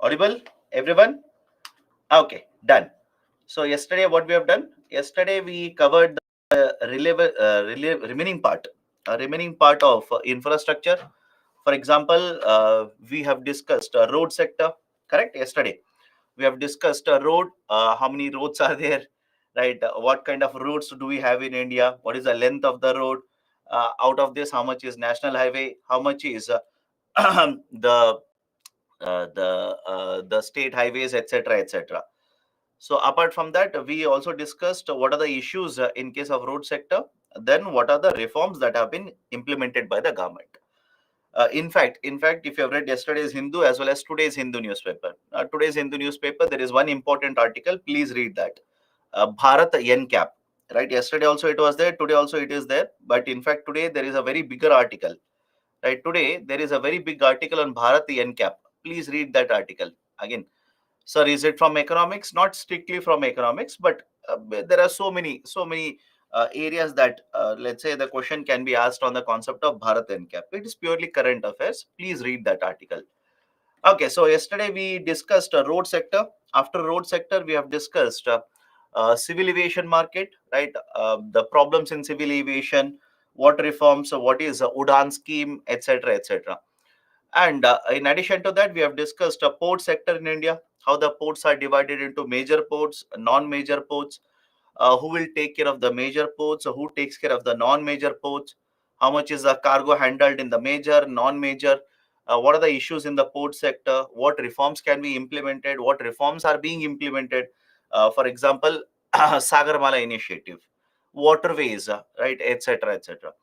Audible, everyone? Okay, done. So yesterday, what we have done? Yesterday we covered the remaining part of infrastructure. For example, we have discussed road sector. Correct? Yesterday we have discussed a road. How many roads are there? Right? What kind of roads do we have in India? What is the length of the road? Out of this, how much is national highway? How much is the the state highways, etc., etc. So apart from that, we also discussed what are the issues in case of road sector. Then what are the reforms that have been implemented by the government. In fact, if you have read yesterday's Hindu as well as today's Hindu newspaper, today's Hindu newspaper, there is one important article. Please read that. Bharat NCAP. Right. Yesterday also it was there. Today also it is there. But in fact, today there is a very bigger article. Right. Today there is a very big article on Bharat NCAP. Please read that article again. Sir, is it from economics? Not strictly from economics, but there are so many areas that let's say the question can be asked on the concept of Bharat NCAP. It is purely current affairs. Please read that article. Okay, so yesterday we discussed road sector. After road sector, we have discussed civil aviation market, right? The problems in civil aviation, what reforms, what is Udan scheme, etc., etc. And in addition to that, we have discussed a port sector in India, how the ports are divided into major ports, non-major ports, who will take care of the major ports, who takes care of the non-major ports, how much is the cargo handled in the major, non-major, what are the issues in the port sector, what reforms can be implemented, what reforms are being implemented. For example, Sagarmala initiative, waterways, right, etc., etc.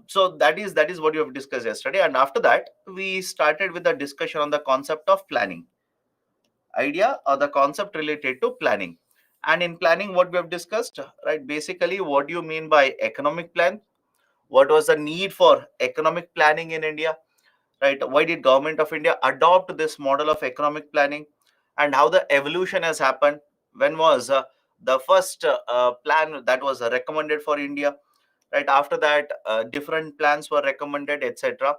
So that is what you have discussed yesterday, and after that we started with the discussion on the concept of planning, idea or the concept related to planning. And in planning, what we have discussed, right? Basically, what do you mean by economic plan? What was the need for economic planning in India? Right? Why did Government of India adopt this model of economic planning, and how the evolution has happened? When was the first plan that was recommended for India? Right after that, different plans were recommended, etc.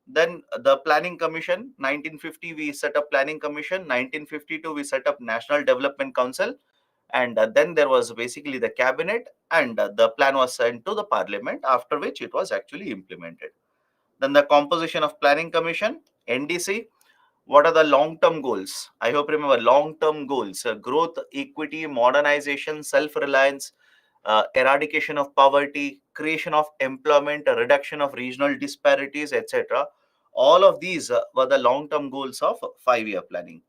Then the planning commission, 1950 we set up planning commission, 1952 we set up National Development Council, and then there was basically the cabinet, and the plan was sent to the parliament, after which it was actually implemented. Then the composition of planning commission, NDC. What are the long term goals? I hope remember long term goals: growth, equity, modernization, self reliance, eradication of poverty, creation of employment, a reduction of regional disparities, etc. All of these were the long term goals of 5 year planning.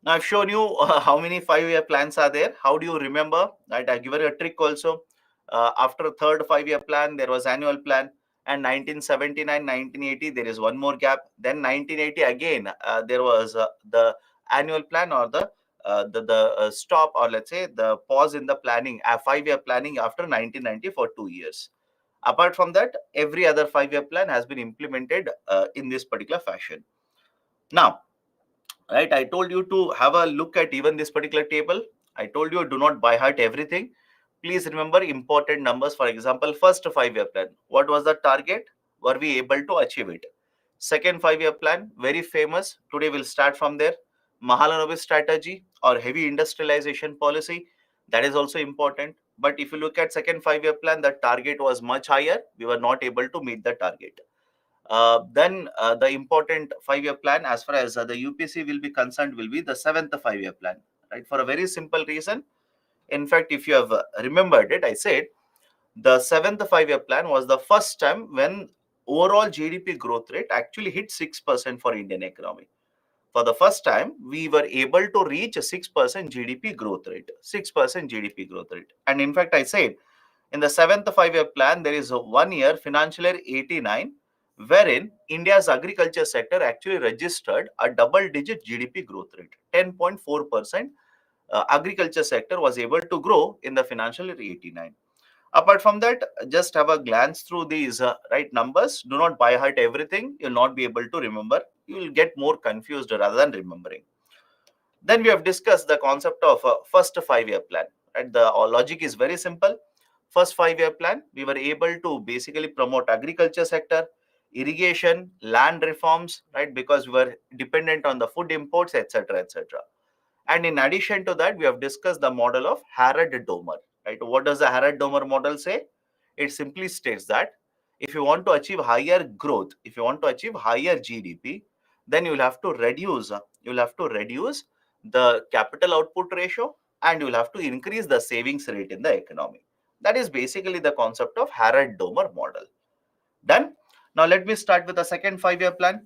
Now, I've shown you how many 5 year plans are there. How do you remember? Right, I've given you a trick also. After third 5 year plan, there was annual plan, and 1979, 1980, there is one more gap. Then 1980 again, there was the annual plan, or the stop, or let's say the pause in the planning, 5 year planning after 1990 for 2 years. Apart from that, every other 5 year plan has been implemented in this particular fashion. Now, right, I told you to have a look at even this particular table. I told you do not by heart everything. Please remember important numbers. For example, first 5 year plan, what was the target? Were we able to achieve it? Second 5 year plan, very famous, today we'll start from there. Mahalanobis strategy, or heavy industrialization policy, that is also important. But if you look at second 5 year plan, the target was much higher, we were not able to meet the target. Then the important 5 year plan, as far as the UPC will be concerned, will be the seventh 5 year plan, right? For a very simple reason. In fact, if you have remembered it, I said the seventh 5 year plan was the first time when overall GDP growth rate actually hit 6% for Indian economy. For the first time, we were able to reach a 6% GDP growth rate, 6% GDP growth rate. And in fact, I said in the seventh 5 year plan, there is a 1 year, financial year 89, wherein India's agriculture sector actually registered a double-digit GDP growth rate, 10.4%. Agriculture sector was able to grow in the financial year 89. Apart from that, just have a glance through these right numbers. Do not by heart everything. You'll not be able to remember. You will get more confused rather than remembering. Then we have discussed the concept of first 5 year plan. Right? The logic is very simple. First 5 year plan, we were able to basically promote agriculture sector, irrigation, land reforms, right? Because we were dependent on the food imports, etc., etc. And in addition to that, we have discussed the model of Harrod-Domer, right? What does the Harrod-Domer model say? It simply states that if you want to achieve higher growth, if you want to achieve higher GDP, then you'll have to reduce the capital output ratio, and you'll have to increase the savings rate in the economy. That is basically the concept of Harrod-Domer model. Done? Now let me start with the second 5-year plan.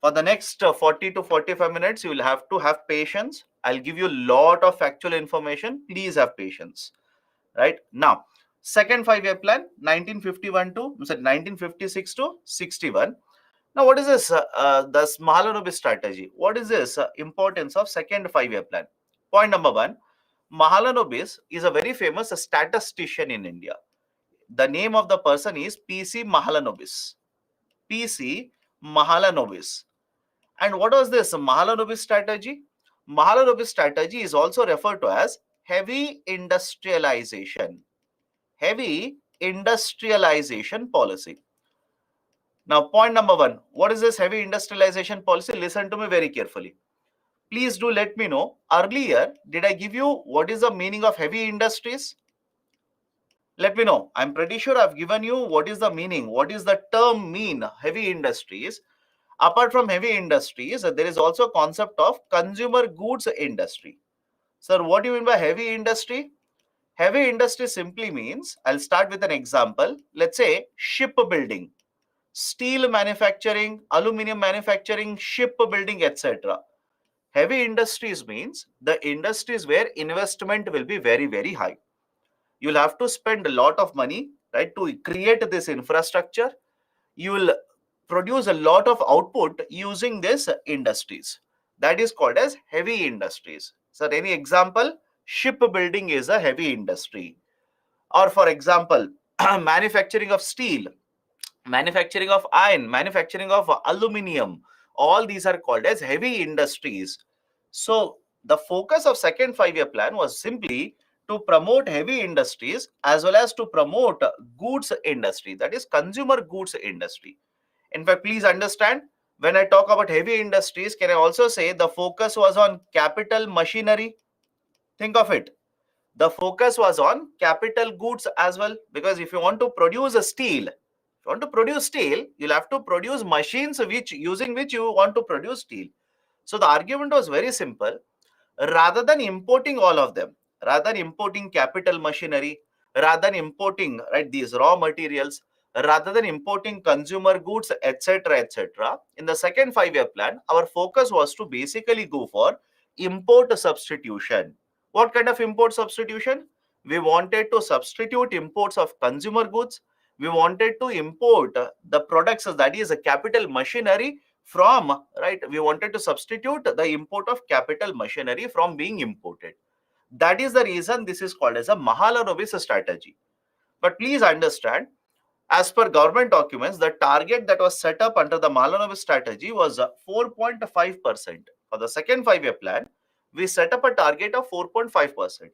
For the next 40 to 45 minutes, you will have to have patience. I'll give you a lot of factual information. Please have patience. Right? Now, second 5-year plan, 1951 to 1956 to 61. Now, what is this? The Mahalanobis strategy. What is this importance of second 5-year plan? Point number one, Mahalanobis is a very famous statistician in India. The name of the person is P.C. Mahalanobis. P.C. Mahalanobis. And what was this Mahalanobis strategy? Mahalanobis strategy is also referred to as heavy industrialization. Heavy industrialization policy. Now, point number one, what is this heavy industrialization policy? Listen to me very carefully. Please do let me know. Earlier, did I give you what is the meaning of heavy industries? Let me know. I'm pretty sure I've given you what is the meaning. What is the term mean, heavy industries? Apart from heavy industries, there is also a concept of consumer goods industry. Sir, what do you mean by heavy industry? Heavy industry simply means, I'll start with an example. Let's say shipbuilding, steel manufacturing, aluminum manufacturing, shipbuilding, etc. Heavy industries means the industries where investment will be very, very high. You'll have to spend a lot of money, right, to create this infrastructure. You will produce a lot of output using these industries. That is called as heavy industries. So any example, shipbuilding is a heavy industry. Or for example, manufacturing of steel, manufacturing of iron, manufacturing of aluminium, all these are called as heavy industries. So the focus of second 5-year plan was simply to promote heavy industries as well as to promote goods industry, that is consumer goods industry. In fact, please understand, when I talk about heavy industries, can I also say the focus was on capital machinery? Think of it. The focus was on capital goods as well, because if you want to produce a steel, if you want to produce steel, you'll have to produce machines using which you want to produce steel. So the argument was very simple. Rather than importing all of them, rather than importing capital machinery, rather than importing, right, these raw materials, rather than importing consumer goods, etc., etc., in the second 5-year plan, our focus was to basically go for import substitution. What kind of import substitution? We wanted to substitute imports of consumer goods. We wanted to import the products, that is a capital machinery, from, right, we wanted to substitute the import of capital machinery from being imported. That is the reason this is called as a Mahalanobis strategy. But please understand, as per government documents, the target that was set up under the Mahalanobis strategy was 4.5%. For the second 5-year plan, we set up a target of 4.5%.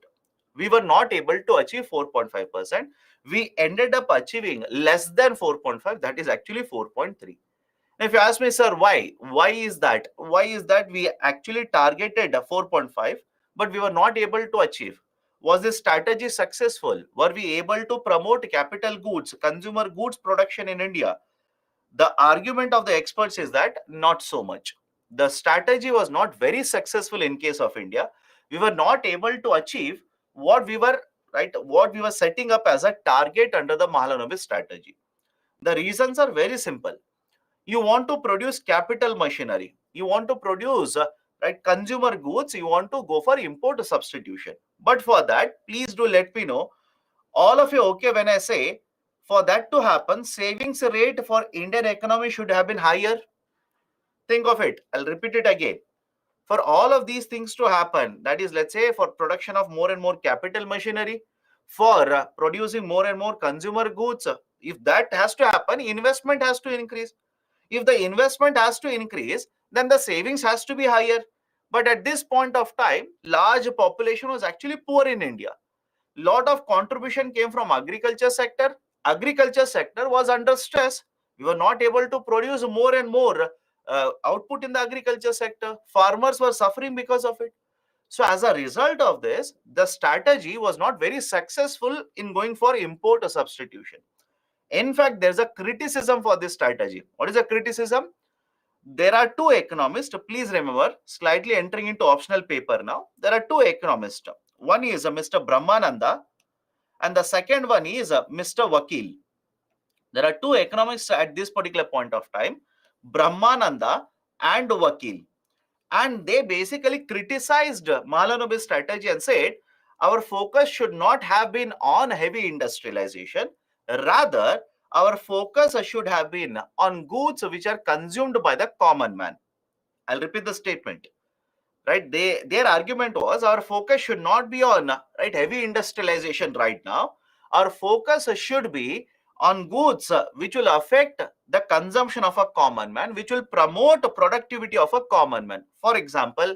We were not able to achieve 4.5%. We ended up achieving less than 4.5, that is actually 4.3. If you ask me, sir, why? Why is that? Why is that we actually targeted a 4.5, but we were not able to achieve? Was this strategy successful? Were we able to promote capital goods, consumer goods production in India? The argument of the experts is that not so much. The strategy was not very successful in case of India. We were not able to achieve what we were, right, what we were setting up as a target under the Mahalanobis strategy. The reasons are very simple. You want to produce capital machinery, you want to produce right, consumer goods, you want to go for import substitution. But for that, please do let me know, all of you okay when I say for that to happen, savings rate for Indian economy should have been higher? Think of it. I'll repeat it again. For all of these things to happen, that is, let's say, for production of more and more capital machinery, for producing more and more consumer goods, if that has to happen, investment has to increase. If the investment has to increase, then the savings has to be higher. But at this point of time, large population was actually poor in India. Lot of contribution came from agriculture sector. Agriculture sector was under stress. We were not able to produce more and more output in the agriculture sector. Farmers were suffering because of it. So as a result of this, the strategy was not very successful in going for import substitution. In fact, there's a criticism for this strategy. What is the criticism? There are two economists, please remember, slightly entering into optional paper now. There are two economists. One is Mr. Brahmananda and the second one is Mr. Vakil. There are two economists at this particular point of time, Brahmananda and Vakil. And they basically criticized Mahalanobis strategy and said, our focus should not have been on heavy industrialization. Rather, our focus should have been on goods which are consumed by the common man. I'll repeat the statement. Right? Their argument was our focus should not be on heavy industrialization right now. Our focus should be on goods which will affect the consumption of a common man, which will promote productivity of a common man. For example,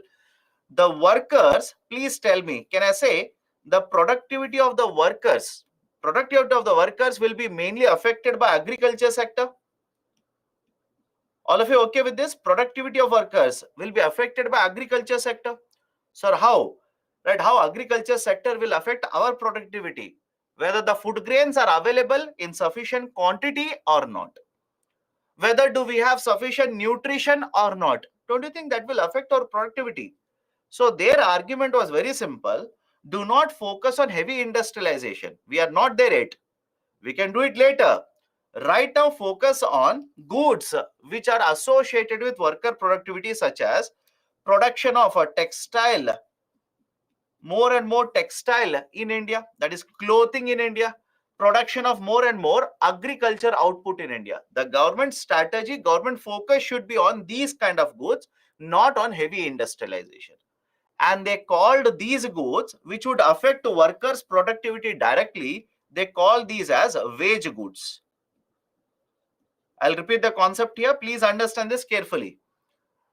the workers, please tell me, can I say the productivity of the workers will be mainly affected by agriculture sector? All of you okay with this? Productivity of workers will be affected by agriculture sector. Sir, how? Right? How agriculture sector will affect our productivity? Whether the food grains are available in sufficient quantity or not. Whether do we have sufficient nutrition or not. Don't you think that will affect our productivity? So their argument was very simple. Do not focus on heavy industrialization. We are not there yet. We can do it later. Right now, focus on goods which are associated with worker productivity, such as production of a textile, more and more textile in India, that is clothing in India, production of more and more agriculture output in India. The government strategy, government focus should be on these kind of goods, not on heavy industrialization. And they called these goods which would affect workers' productivity directly, they call these as wage goods. I'll repeat the concept here. Please understand this carefully.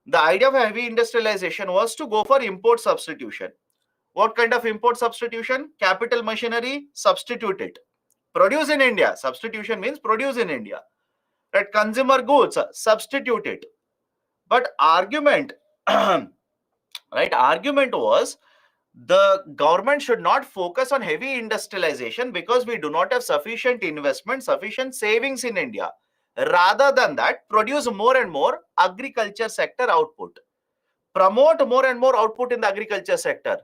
The idea of heavy industrialization was to go for import substitution. What kind of import substitution? Capital machinery, substitute it. Produce in India. Substitution means produce in India. Right? Consumer goods, substitute it. But argument, argument was the government should not focus on heavy industrialization because we do not have sufficient investment, sufficient savings in India. Rather than that, produce more and more agriculture sector output. Promote more and more output in the agriculture sector.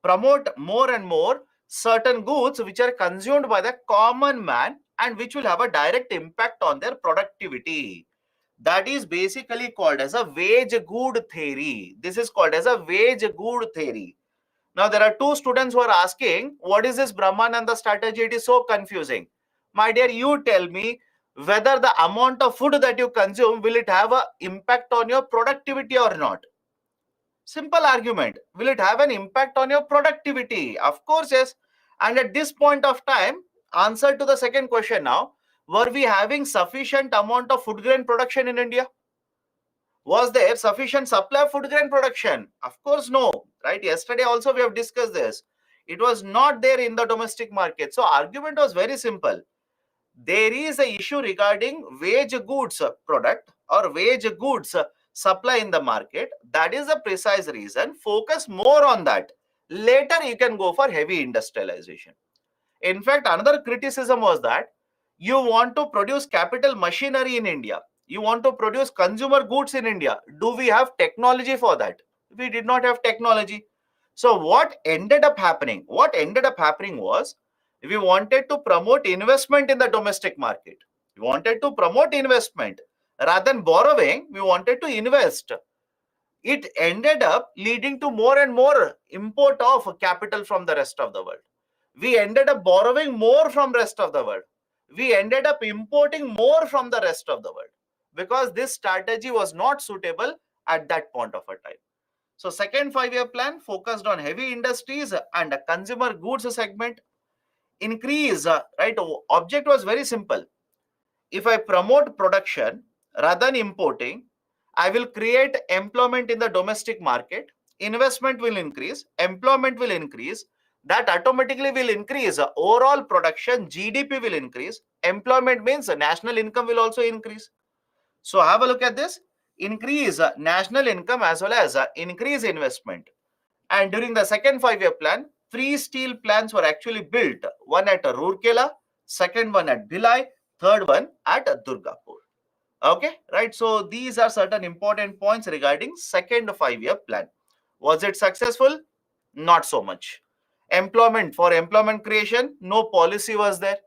Promote more and more certain goods which are consumed by the common man and which will have a direct impact on their productivity. That is basically called as a wage good theory. This is called as a wage good theory. Now, there are two students who are asking, what is this Brahmananda strategy? It is so confusing. My dear, you tell me, whether the amount of food that you consume, will it have an impact on your productivity or not? Simple argument. Will it have an impact on your productivity? Of course, yes. And at this point of time, answer to the second question now, were we having sufficient amount of food grain production in India? Was there sufficient supply of food grain production? Of course, no. Right? Yesterday also we have discussed this. It was not there in the domestic market. So argument was very simple. There is an issue regarding wage goods product or wage goods supply in the market. That is the precise reason. Focus more on that. Later you can go for heavy industrialization. In fact, another criticism was that you want to produce capital machinery in India. You want to produce consumer goods in India. Do we have technology for that? We did not have technology. So what ended up happening? What ended up happening was, we wanted to promote investment in the domestic market. We wanted to promote investment. Rather than borrowing, we wanted to invest. It ended up leading to more and more import of capital from the rest of the world. We ended up borrowing more from rest of the world. We ended up importing more from the rest of the world because this strategy was not suitable at that point of a time. So second 5-year plan focused on heavy industries and a consumer goods segment. Increase, object was very simple. If I promote production rather than importing, I will create employment in the domestic market. Investment will increase, employment will increase. that automatically will increase overall production, GDP will increase, employment means national income will also increase. So have a look at this, increase national income as well as increase investment. And during the second 5-year plan, 3 steel plants were actually built, one at Rourkela, second one at Bhilai, third one at Durgapur. Okay, right? So these are certain important points regarding second 5-year plan. Was it successful? Not so much. Employment, for employment creation, no policy was there.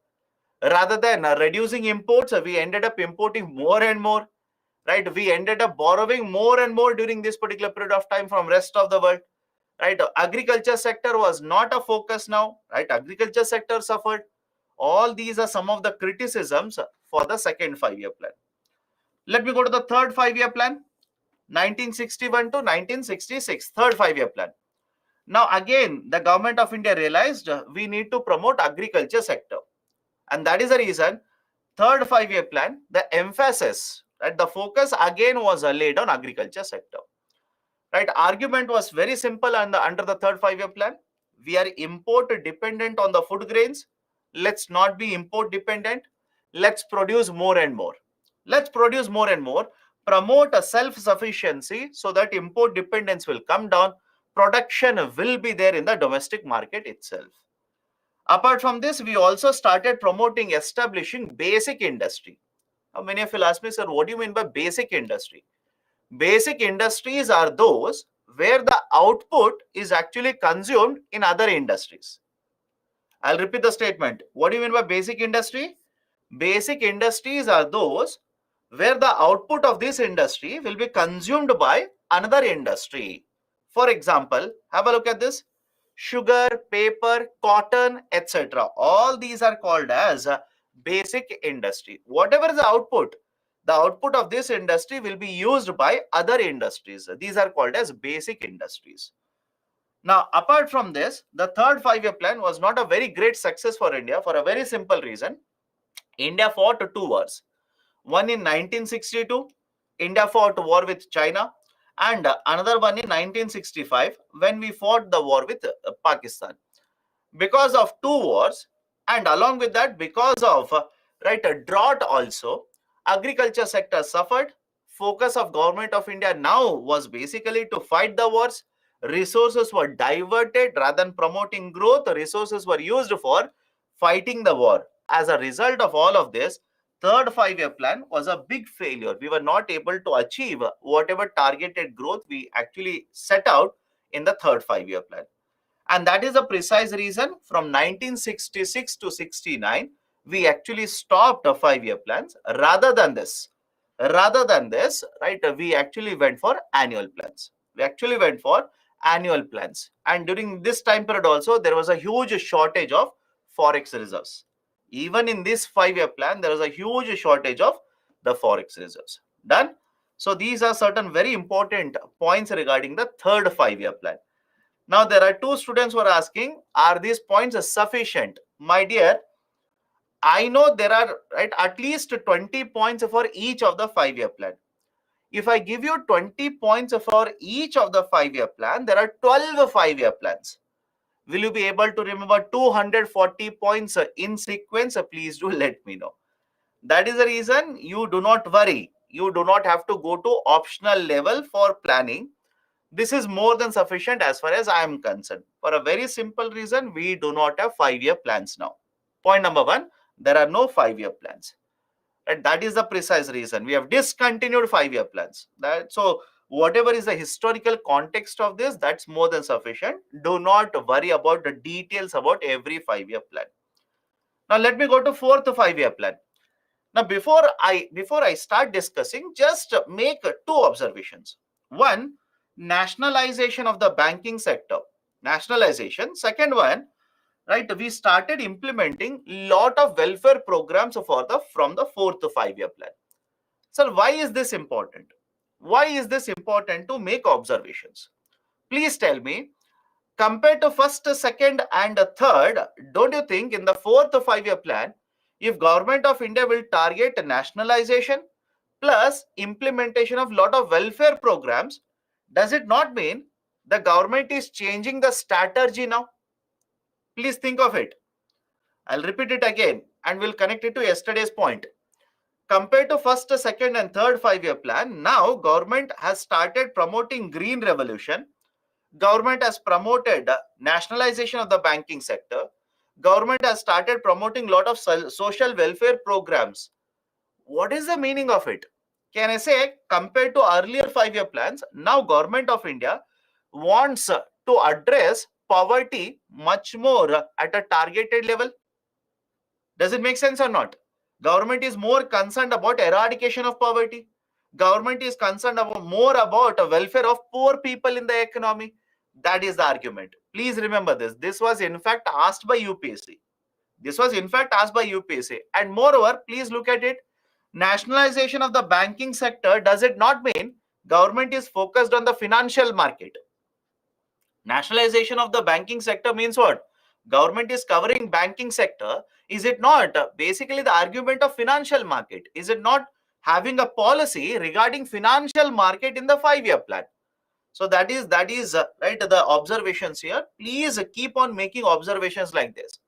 Rather than reducing imports, we ended up importing more and more, right? We ended up borrowing more and more during this particular period of time from rest of the world, right? Agriculture sector was not a focus now, right? Agriculture sector suffered. All these are some of the criticisms for the second 5-year plan. Let me go to the third 5-year plan, 1961 to 1966, third 5-year plan. Now again, the government of India realized we need to promote agriculture sector. And that is the reason, third 5-year plan, the emphasis, right, the focus again was laid on agriculture sector. Right, argument was very simple under the third 5-year plan. We are import dependent on the food grains. Let's not be import dependent. Let's produce more and more. Let's produce more and more. Promote a self-sufficiency so that import dependence will come down. Production will be there in the domestic market itself. Apart from this, we also started promoting establishing basic industry. Now, many of you ask me, sir, what do you mean by basic industry? Basic industries are those where the output is actually consumed in other industries. I'll repeat the statement. What do you mean by basic industry? Basic industries are those where the output of this industry will be consumed by another industry. For example, have a look at this. Sugar, paper, cotton, etc. All these are called as basic industry. Whatever is the output of this industry will be used by other industries. These are called as basic industries. Now, apart from this, the third 5-year plan was not a very great success for India for a very simple reason. India fought 2 wars. One in 1962, India fought war with China, and another one in 1965 when we fought the war with Pakistan. Because of 2 wars, and along with that, because of a drought also, agriculture sector suffered. Focus of government of India now was basically to fight the wars. Resources were diverted rather than promoting growth. Resources were used for fighting the war. As a result of all of this, third 5-year plan was a big failure. We were not able to achieve whatever targeted growth we actually set out in the third 5-year plan. And that is the precise reason from 1966 to 69, we actually stopped the 5-year plans. Rather than this, right, we actually went for annual plans. And during this time period also, there was a huge shortage of forex reserves. Even in this 5-year plan, there was a huge shortage of the forex reserves. Done. So these are certain very important points regarding the third 5-year plan. Now, there are 2 students who are asking, are these points sufficient? My dear, I know there are at least 20 points for each of the 5-year plan. If I give you 20 points for each of the 5-year plan, there are 12 5-year plans. Will you be able to remember 240 points in sequence? Please do let me know. That is the reason you do not worry. You do not have to go to optional level for planning. This is more than sufficient as far as I am concerned. For a very simple reason, we do not have 5-year plans now. Point number 1, there are no 5-year plans. Right? That is the precise reason. We have discontinued 5-year plans. So whatever is the historical context of this, that's more than sufficient. Do not worry about the details about every 5-year plan. Now let me go to fourth 5-year plan. Now before I start discussing, just make 2 observations. One, nationalization of the banking sector. Nationalization. Second one, right, we started implementing lot of welfare programs from the fourth 5-year plan. So why is this important? Why is this important to make observations? Please tell me, compared to first, second and third, don't you think in the fourth 5-year plan, if government of India will target nationalization plus implementation of lot of welfare programs, does it not mean the government is changing the strategy now? Please think of it. I'll repeat it again and we'll connect it to yesterday's point. Compared to first, second and third 5-year plan, now government has started promoting green revolution. Government has promoted nationalization of the banking sector. Government has started promoting lot of social welfare programs. What is the meaning of it? Can I say, compared to earlier 5-year plans, now government of India wants to address poverty much more at a targeted level? Does it make sense or not? Government is more concerned about eradication of poverty. Government is concerned about more about the welfare of poor people in the economy. That is the argument. Please remember this. This was in fact asked by UPSC. This was in fact asked by UPSC. And moreover, please look at it. Nationalization of the banking sector, does it not mean government is focused on the financial market? Nationalization of the banking sector means what? Government is covering banking sector. Is it not basically the argument of financial market? Is it not having a policy regarding financial market in the 5-year plan? So that is right, the observations here. Please keep on making observations like this.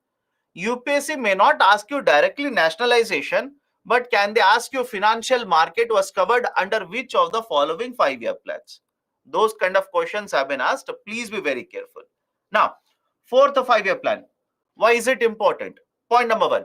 UPSC may not ask you directly nationalization, but can they ask you financial market was covered under which of the following 5-year plans? Those kind of questions have been asked. Please be very careful. Now, fourth 5-year plan. Why is it important? Point number one.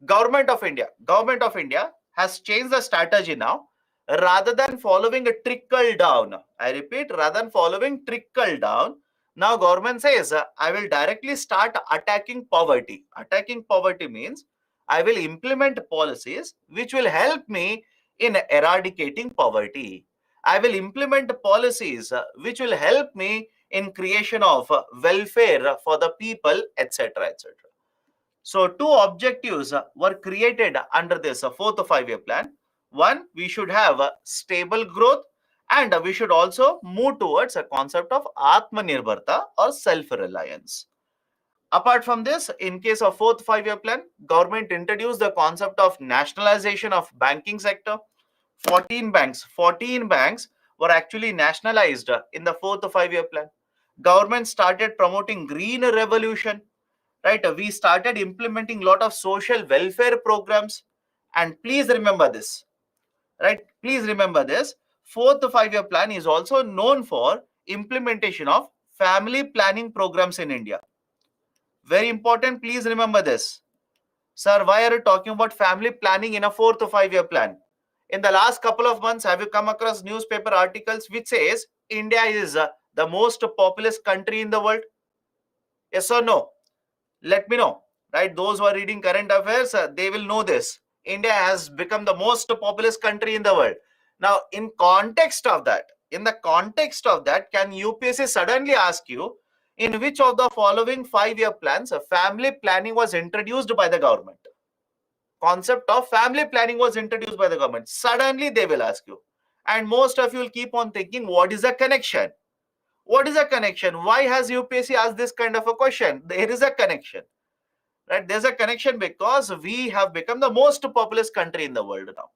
Government of India has changed the strategy now. Rather than following a trickle down, I repeat, rather than following trickle down, now government says, I will directly start attacking poverty. Attacking poverty means I will implement policies which will help me in eradicating poverty. I will implement policies which will help me in creation of welfare for the people, etc., etc. So two objectives were created under this fourth 5-year plan. One, we should have a stable growth, and we should also move towards a concept of Atmanirbharta or self-reliance. Apart from this, in case of fourth 5-year plan, government introduced the concept of nationalization of banking sector. 14 banks were actually nationalized in the fourth 5-year plan. Government started promoting green revolution, right? We started implementing a lot of social welfare programs. And please remember this, right? Please remember this. Fourth 5-year plan is also known for implementation of family planning programs in India. Very important. Please remember this. Sir, why are you talking about family planning in a fourth 5-year plan? In the last couple of months, have you come across newspaper articles which says India is the most populous country in the world? Yes or no? Let me know, right? Those who are reading current affairs, they will know this. India has become the most populous country in the world. Now, in the context of that, can UPSC suddenly ask you, in which of the following 5-year plans family planning was introduced by the government? Concept of family planning was introduced by the government. Suddenly they will ask you. And most of you will keep on thinking, what is the connection? What is a connection? Why has UPSC asked this kind of a question? There is a connection, right? There's a connection because we have become the most populous country in the world now,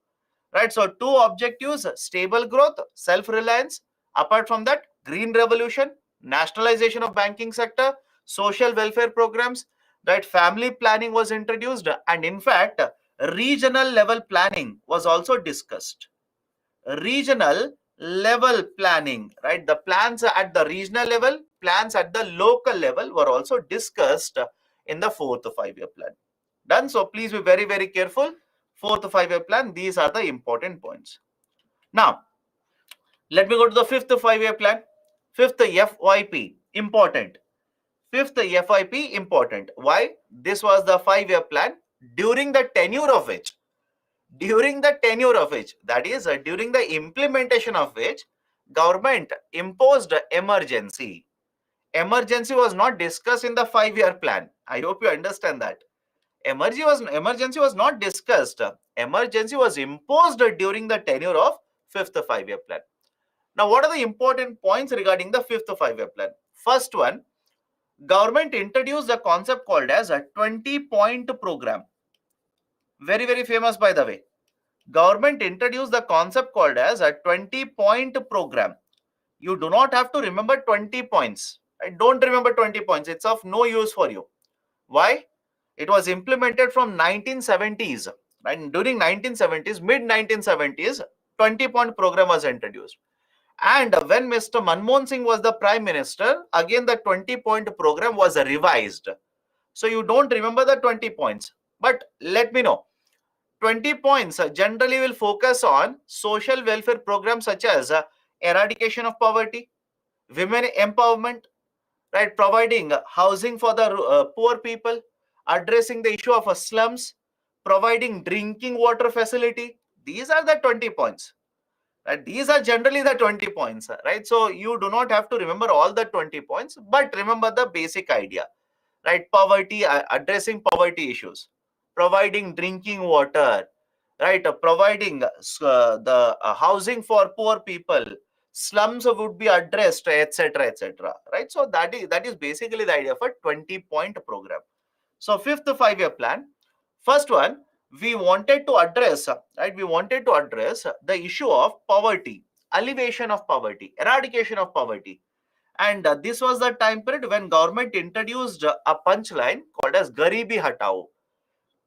right? So two objectives: stable growth, self-reliance. Apart from that, green revolution, nationalization of banking sector, social welfare programs, right? Family planning was introduced, and in fact, regional level planning was also discussed. Regional level planning, right? The plans at the regional level, plans at the local level were also discussed in the fourth 5-year plan. Done. So please be very, very careful. Fourth 5-year plan, these are the important points. Now, let me go to the fifth 5-year plan. Fifth FYP, important. Fifth FYP, important. Why? This was the 5-year plan during the tenure of which, that is during the implementation of which, government imposed emergency. Emergency was not discussed in the 5-year plan. I hope you understand that. Emergency was not discussed. Emergency was imposed during the tenure of fifth 5-year plan. Now, what are the important points regarding the fifth 5-year plan? First one, government introduced a concept called as a 20-point program. Very, very famous, by the way. Government introduced the concept called as a 20-point program. You do not have to remember 20 points. I don't remember 20 points. It's of no use for you. Why? It was implemented from 1970s, and during 1970s, mid 1970s, 20-point program was introduced. And when Mr. Manmohan Singh was the prime minister, again the 20-point program was revised. So you don't remember the 20 points, but let me know. 20 points generally will focus on social welfare programs such as eradication of poverty, women empowerment, right? Providing housing for the poor people, addressing the issue of slums, providing drinking water facility. These are the 20 points. Right? These are generally the 20 points, right? So you do not have to remember all the 20 points, but remember the basic idea, right? Poverty, addressing poverty issues, providing drinking water, right? Providing the housing for poor people, slums would be addressed, etc., etc., right? So that is basically the idea of a 20-point program. So fifth 5-year plan, first one, we wanted to address, right? We wanted to address the issue of poverty, alleviation of poverty, eradication of poverty. And this was the time period when government introduced a punchline called as Garibi Hatao.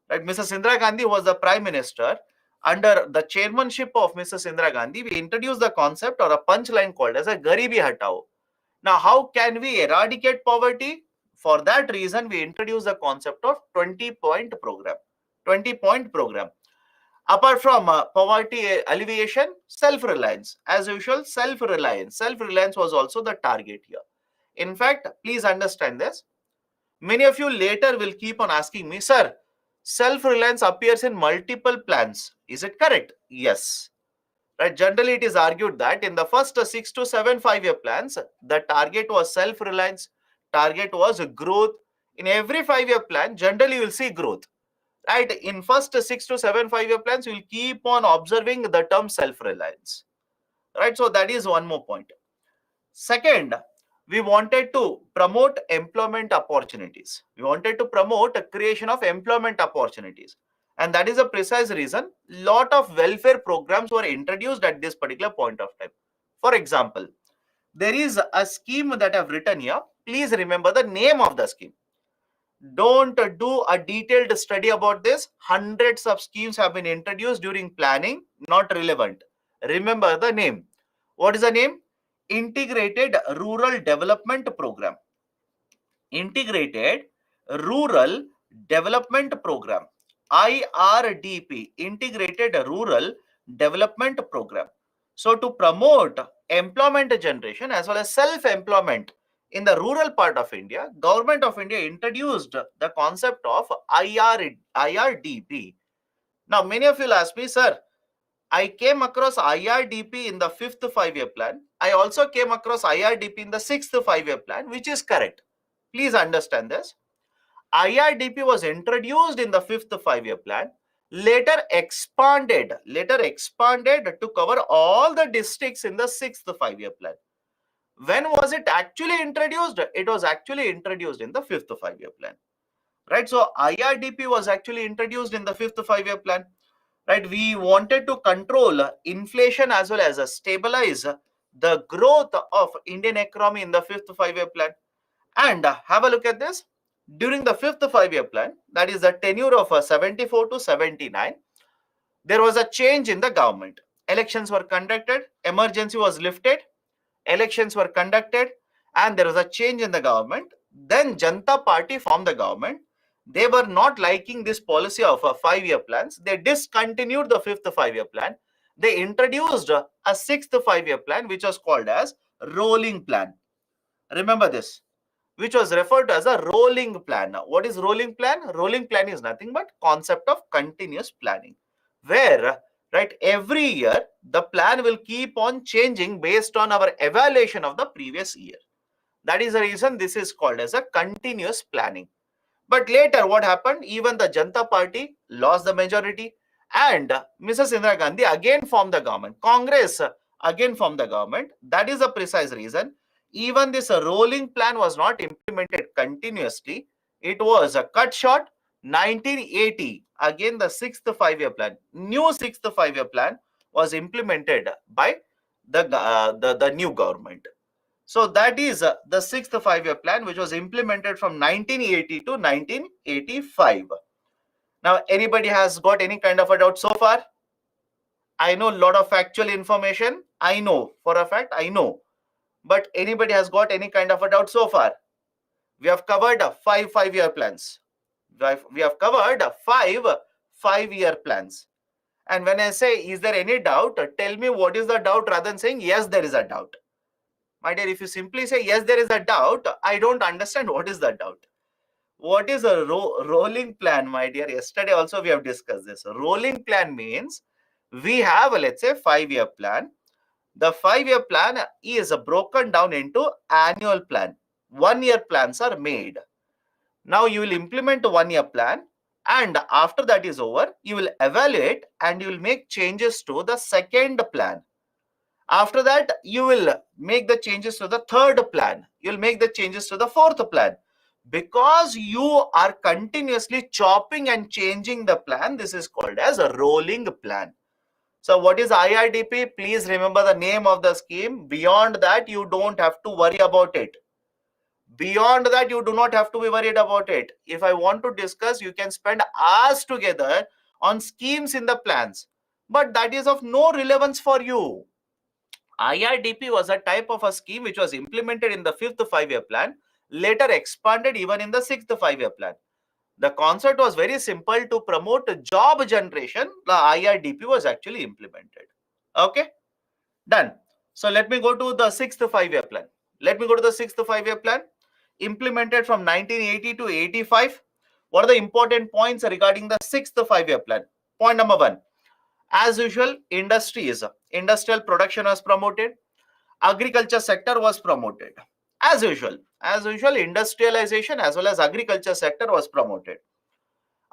Right, Mrs. Indira Gandhi was the prime minister. Under the chairmanship of Mrs. Indira Gandhi, we introduced the concept or a punchline called as a Garibi Hatao. Now, how can we eradicate poverty? For that reason, we introduced the concept of 20-point program. 20-point program. Apart from poverty alleviation, self-reliance. As usual, self-reliance. Self-reliance was also the target here. In fact, please understand this. Many of you later will keep on asking me, sir, self-reliance appears in multiple plans. Is it correct? Yes. Right. Generally, it is argued that in the first 6 to 7 5-year plans, the target was self-reliance, target was growth. In every 5-year plan, generally you will see growth. Right. In first 6 to 7 5-year plans, you will keep on observing the term self-reliance. Right. So that is one more point. Second, we wanted to promote employment opportunities. We wanted to promote a creation of employment opportunities. And that is a precise reason lot of welfare programs were introduced at this particular point of time. For example, there is a scheme that I've written here. Please remember the name of the scheme. Don't do a detailed study about this. Hundreds of schemes have been introduced during planning, not relevant. Remember the name. What is the name? Integrated Rural Development Program. Integrated Rural Development Program. IRDP, Integrated Rural Development Program. So to promote employment generation as well as self-employment in the rural part of India, Government of India introduced the concept of IRDP. Now, many of you will ask me, sir, I came across IRDP in the fifth 5-year plan. I also came across IRDP in the sixth 5-year plan, which is correct. Please understand this. IRDP was introduced in the fifth 5-year plan, later expanded to cover all the districts in the sixth 5-year plan. When was it actually introduced? It was actually introduced in the fifth 5-year plan. Right? So IRDP was actually introduced in the fifth 5-year plan. Right? We wanted to control inflation as well as stabilize the growth of Indian economy in the fifth 5-year plan. And have a look at this. During the fifth 5-year plan, that is the tenure of 74 to 79, there was a change in the government. Elections were conducted, emergency was lifted, elections were conducted, and there was a change in the government. Then Janata Party formed the government. They were not liking this policy of 5-year plans. They discontinued the fifth 5-year plan. They introduced a sixth 5-year plan, which was called as rolling plan. Remember this, which was referred to as a rolling plan. Now, what is rolling plan? Rolling plan is nothing but concept of continuous planning, where right every year the plan will keep on changing based on our evaluation of the previous year. That is the reason this is called as a continuous planning. But later what happened? Even the Janata Party lost the majority and Mrs. Indira Gandhi again formed the government. Congress again formed the government. That is the precise reason. Even this rolling plan was not implemented continuously. It was cut short. 1980, again the sixth 5-year plan, new sixth 5-year plan was implemented by the new government. So that is the sixth five-year plan, which was implemented from 1980 to 1985. Now, anybody has got any kind of a doubt so far? I know a lot of factual information. I know for a fact, I know. But anybody has got any kind of a doubt so far? We have covered five-year plans. We have covered five-year plans. And when I say, is there any doubt? Tell me what is the doubt rather than saying, yes, there is a doubt. My dear, if you simply say, yes, there is a doubt, I don't understand what is the doubt. What is a rolling plan, my dear? Yesterday also we have discussed this. Rolling plan means we have, let's say, 5-year plan. The 5-year plan is broken down into annual plan. 1-year plans are made. Now you will implement a 1-year plan, and after that is over, you will evaluate and you will make changes to the second plan. After that, you will make the changes to the third plan. You will make the changes to the fourth plan. Because you are continuously chopping and changing the plan, this is called as a rolling plan. So what is IRDP? Please remember the name of the scheme. Beyond that, you don't have to worry about it. Beyond that, you do not have to be worried about it. If I want to discuss, you can spend hours together on schemes in the plans. But that is of no relevance for you. IRDP was a type of a scheme which was implemented in the 5th 5-year plan, later expanded even in the 6th 5-year plan. The concept was very simple: to promote job generation. The IRDP was actually implemented. Okay, done. So let me go to the 6th 5-year plan. Let me go to the 6th 5-year plan, implemented from 1980 to 85. What are the important points regarding the 6th 5-year plan? Point number 1. As usual, industrial production was promoted. Agriculture sector was promoted. As usual, industrialization as well as agriculture sector was promoted.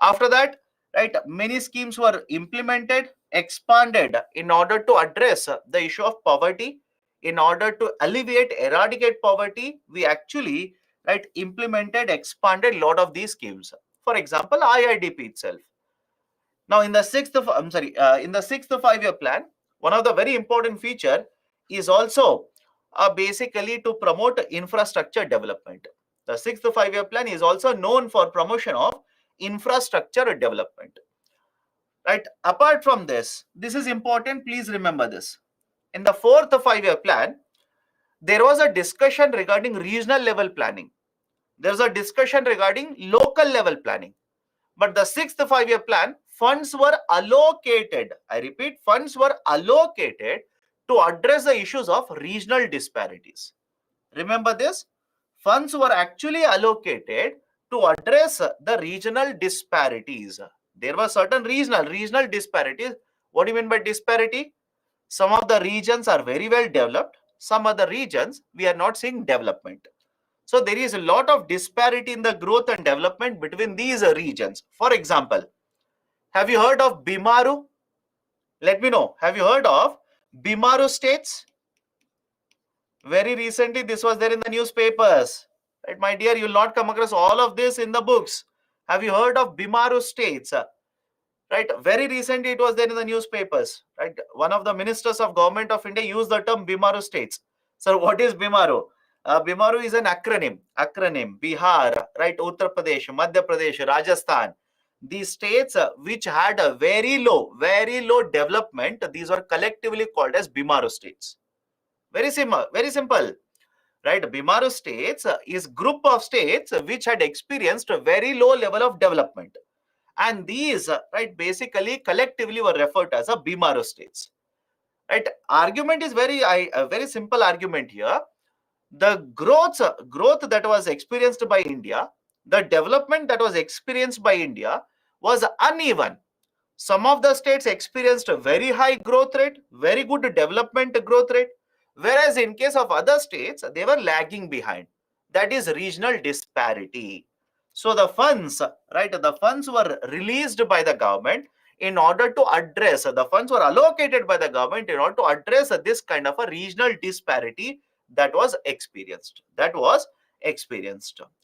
After that, right, many schemes were implemented, expanded in order to address the issue of poverty. In order to alleviate, eradicate poverty, we actually, right, implemented, expanded a lot of these schemes. For example, IIDP itself. Now, in the sixth 5-year plan, one of the very important feature is also basically to promote infrastructure development. The 6th 5-year plan is also known for promotion of infrastructure development. Right. Apart from this, this is important. Please remember this. In the 4th 5-year plan, there was a discussion regarding regional level planning. There was a discussion regarding local level planning. But the 6th 5-year plan, funds were allocated. I repeat, funds were allocated to address the issues of regional disparities. Remember this? Funds were actually allocated to address the regional disparities. There were certain regional disparities. What do you mean by disparity? Some of the regions are very well developed. Some other regions, we are not seeing development. So there is a lot of disparity in the growth and development between these regions. For example, have you heard of Bimaru? Let me know. Have you heard of Bimaru states? Very recently, this was there in the newspapers. Right, my dear, you will not come across all of this in the books. Have you heard of Bimaru states? Right, very recently it was there in the newspapers. Right, one of the ministers of government of India used the term Bimaru states. So what is Bimaru? Bimaru is an acronym. Bihar, right, Uttar Pradesh, Madhya Pradesh, Rajasthan. These states which had a very low development, these were collectively called as Bimaru states. Very simple. Right, Bimaru states is group of states which had experienced a very low level of development. And these, right, basically collectively were referred to as a Bimaru states. Right, argument is a very simple argument here. The growth that was experienced by India, the development that was experienced by India was uneven. Some of the states experienced a very high growth rate, very good development growth rate, whereas in case of other states, they were lagging behind. That is regional disparity. So the funds, right, the funds were released by the government in order to address, the funds were allocated by the government in order to address this kind of a regional disparity that was experienced.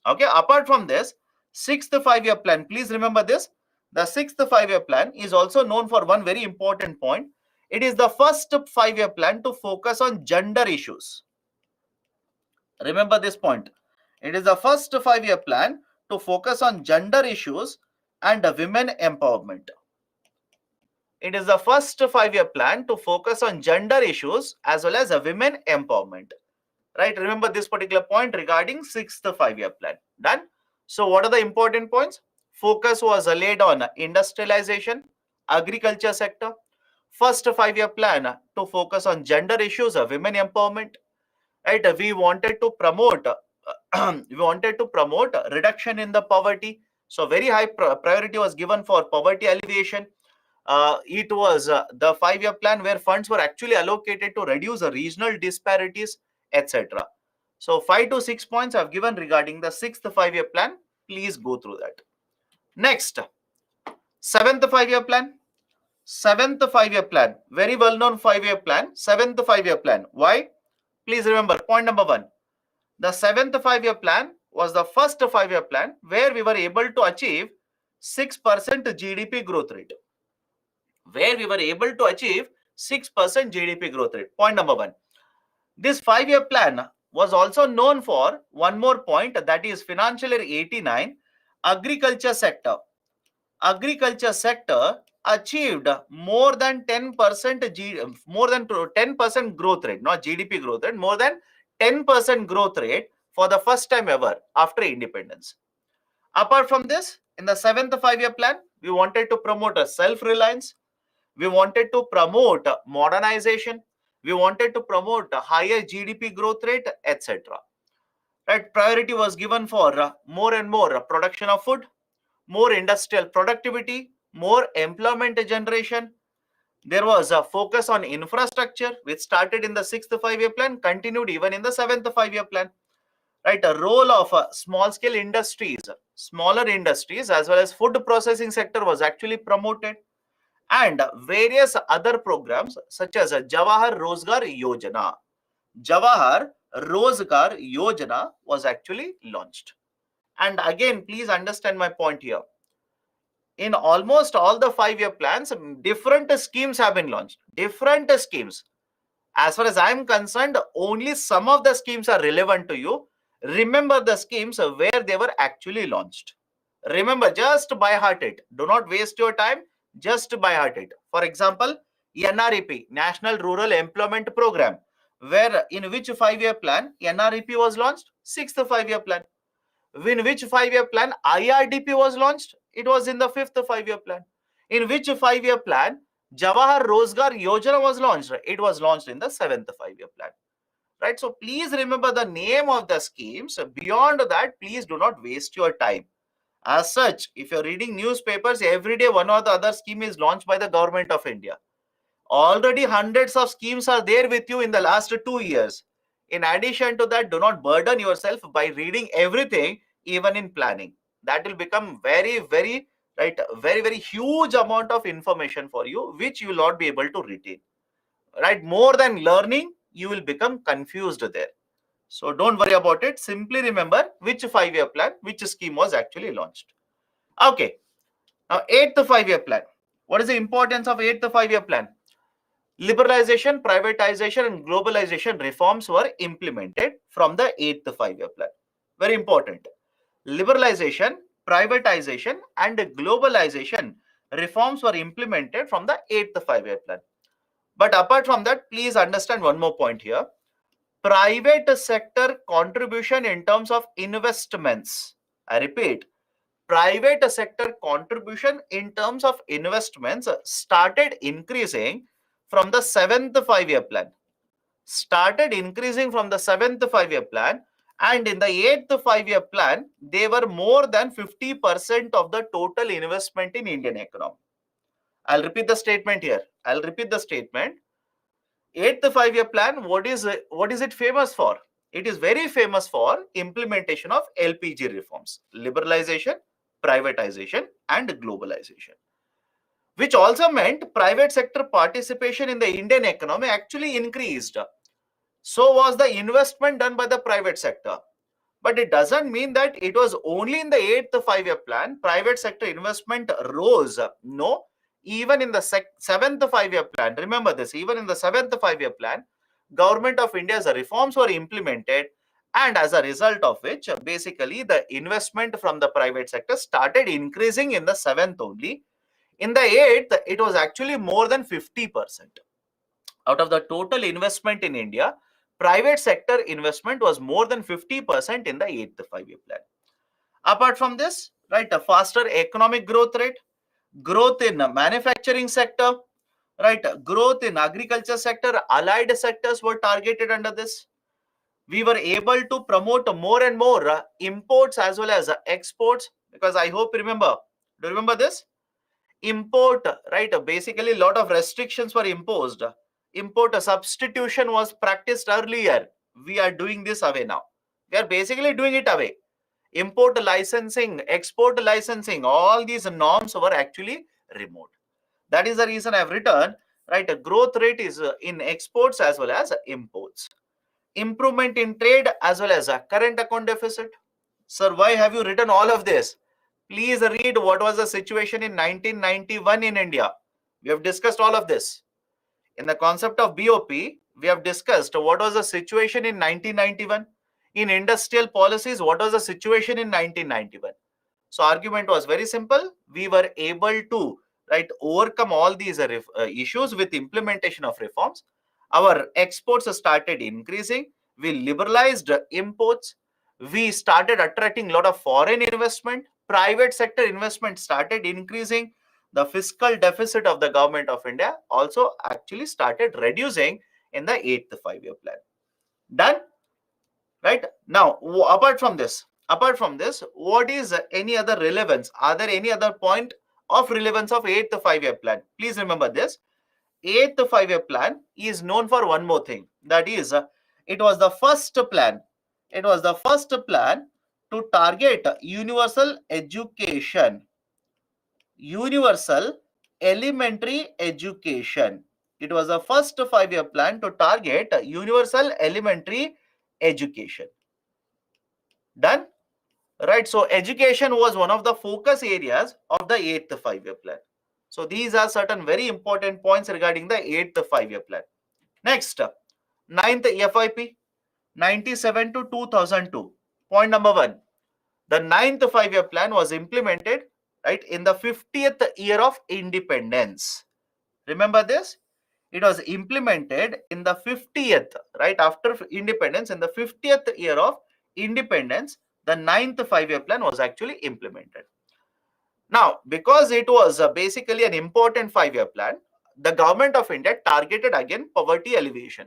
Okay, apart from this, 6th 5-year plan, please remember this. The 6th 5-year plan is also known for one very important point. It is the first 5-year plan to focus on gender issues. Remember this point. It is the first 5-year plan to focus on gender issues and women empowerment. It is the first 5-year plan to focus on gender issues as well as women empowerment. Right? Remember this particular point regarding 6th 5-year plan. Done? So what are the important points? Focus was laid on industrialization, agriculture sector. First 5-year plan to focus on gender issues, women empowerment. Right? We wanted to promote reduction in the poverty. So very high priority was given for poverty alleviation. It was the 5-year plan where funds were actually allocated to reduce the regional disparities, etc. So 5 to 6 points I've given regarding the 6th 5-year plan. Please go through that. Next, 7th 5-year plan. 7th 5-year plan, very well known 5-year plan. 7th 5-year plan. Why? Please remember point number 1. The 7th 5-year plan was the first 5-year plan where we were able to achieve 6% GDP growth rate. Where we were able to achieve 6% GDP growth rate. Point number 1. This 5-year plan was also known for one more point, that is financial year 89, agriculture sector. Agriculture sector achieved more than 10% more than 10% growth rate, not GDP growth rate, more than 10% growth rate for the first time ever after independence. Apart from this, in the 7th 5-year plan, we wanted to promote a self-reliance. We wanted to promote modernization. We wanted to promote a higher GDP growth rate, etc. Right? Priority was given for more and more production of food, more industrial productivity, more employment generation. There was a focus on infrastructure, which started in the 6th 5-year plan, continued even in the 7th 5-year plan. Right? A role of small-scale industries, smaller industries, as well as food processing sector was actually promoted. And various other programs such as Jawahar Rozgar Yojana. Jawahar Rozgar Yojana was actually launched. And again, please understand my point here. In almost all the 5-year plans, different schemes have been launched. Different schemes. As far as I am concerned, only some of the schemes are relevant to you. Remember the schemes where they were actually launched. Remember, just by heart it. Do not waste your time. Just by heart it. For example, NREP, National Rural Employment Program, where in which 5-year plan NREP was launched? 6th 5-year plan. In which 5-year plan IRDP was launched? It was in the 5th 5-year plan. In which 5-year plan Jawahar Rozgar Yojana was launched? It was launched in the 7th 5-year plan. Right? So please remember the name of the schemes. Beyond that, please do not waste your time. As such, if you're reading newspapers, every day one or the other scheme is launched by the government of India. Already hundreds of schemes are there with you in the last 2 years. In addition to that, do not burden yourself by reading everything, even in planning. That will become very, very huge amount of information for you, which you will not be able to retain. Right? More than learning, you will become confused there. So don't worry about it. Simply remember which 5-year plan, which scheme was actually launched. Okay. Now, 8th 5-year plan. What is the importance of 8th 5-year plan? Liberalization, privatization, and globalization reforms were implemented from the 8th 5-year plan. Very important. Liberalization, privatization, and globalization reforms were implemented from the 8th 5-year plan. But apart from that, please understand one more point here. Private sector contribution in terms of investments. I repeat, private sector contribution in terms of investments started increasing from the 7th 5-year plan. Started increasing from the 7th 5-year plan, and in the 8th 5-year plan, they were more than 50% of the total investment in Indian economy. I'll repeat the statement here. 8th 5-year plan, what is it famous for? It is very famous for implementation of LPG reforms, liberalization, privatization, and globalization, which also meant private sector participation in the Indian economy actually increased. So was the investment done by the private sector. But it doesn't mean that it was only in the 8th 5-year plan private sector investment rose. No, even in the 7th 5-year plan, remember this, even in the 7th 5-year plan, Government of India's reforms were implemented, and as a result of which, basically the investment from the private sector started increasing in the 7th only. In the 8th, it was actually more than 50%. Out of the total investment in India, private sector investment was more than 50% in the 8th 5-year plan. Apart from this, right, a faster economic growth rate, growth in manufacturing sector, right, growth in agriculture sector, allied sectors were targeted under this. We were able to promote more and more imports as well as exports, because I hope do you remember this? Import, right, basically a lot of restrictions were imposed. Import substitution was practiced earlier. We are doing this away now. We are basically doing it away. Import licensing, export licensing, all these norms were actually removed. That is the reason I've written, right, a growth rate is in exports as well as imports. Improvement in trade as well as a current account deficit. Sir, why have you written all of this? Please read what was the situation in 1991 in India. We have discussed all of this. In the concept of BOP, we have discussed what was the situation in 1991. In industrial policies, what was the situation in 1991? So argument was very simple. We were able to, right, overcome all these issues with implementation of reforms. Our exports started increasing. We liberalized imports. We started attracting a lot of foreign investment. Private sector investment started increasing. The fiscal deficit of the government of India also actually started reducing in the 8th 5-year plan. Done? Right? Now, apart from this, what is any other relevance? Are there any other point of relevance of 8th 5-year plan? Please remember this. 8th 5-year plan is known for one more thing. That is, it was the first plan. It was the first plan to target universal education. Universal elementary education. It was the first 5-year plan to target universal elementary education. Done? Right. So education was one of the focus areas of the 8th 5-year plan. So these are certain very important points regarding the 8th 5-year plan. Next, 9th FYP, 97 to 2002. Point number 1. The 9th 5-year plan was implemented, right, in the 50th year of independence. Remember this? It was implemented in the 50th, right, after independence, in the 50th year of independence, the 9th 5-year plan was actually implemented. Now, because it was basically an important 5-year plan, the government of India targeted again poverty alleviation.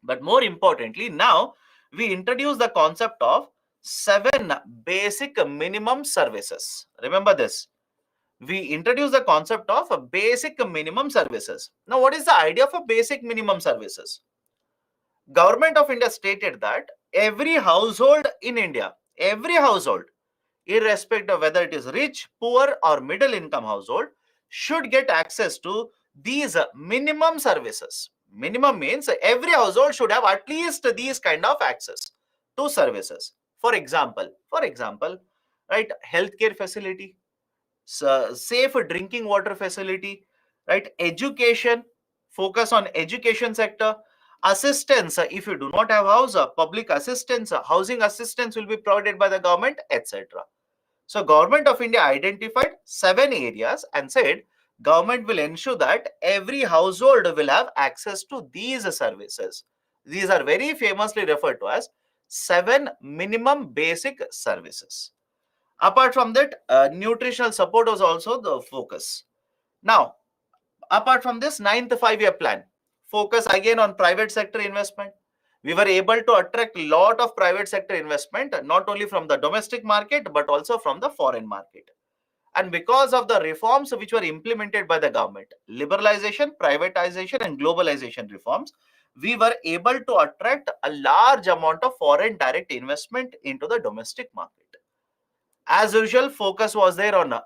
But more importantly, now we introduce the concept of 7 basic minimum services. Remember this. We introduce the concept of a basic minimum services. Now, what is the idea of a basic minimum services? Government of India stated that every household in India, every household, irrespective of whether it is rich, poor or middle income household, should get access to these minimum services. Minimum means every household should have at least these kind of access to services. For example, right, healthcare facility, safe drinking water facility, right, education, focus on education sector, assistance, if you do not have house, public assistance, housing assistance will be provided by the government, etc. So government of India identified 7 areas and said government will ensure that every household will have access to these services. These are very famously referred to as 7 minimum basic services. Apart from that, nutritional support was also the focus. Now, apart from this, 9th 5-year plan, focus again on private sector investment. We were able to attract a lot of private sector investment, not only from the domestic market, but also from the foreign market. And because of the reforms which were implemented by the government, liberalization, privatization, and globalization reforms, we were able to attract a large amount of foreign direct investment into the domestic market. As usual, focus was there on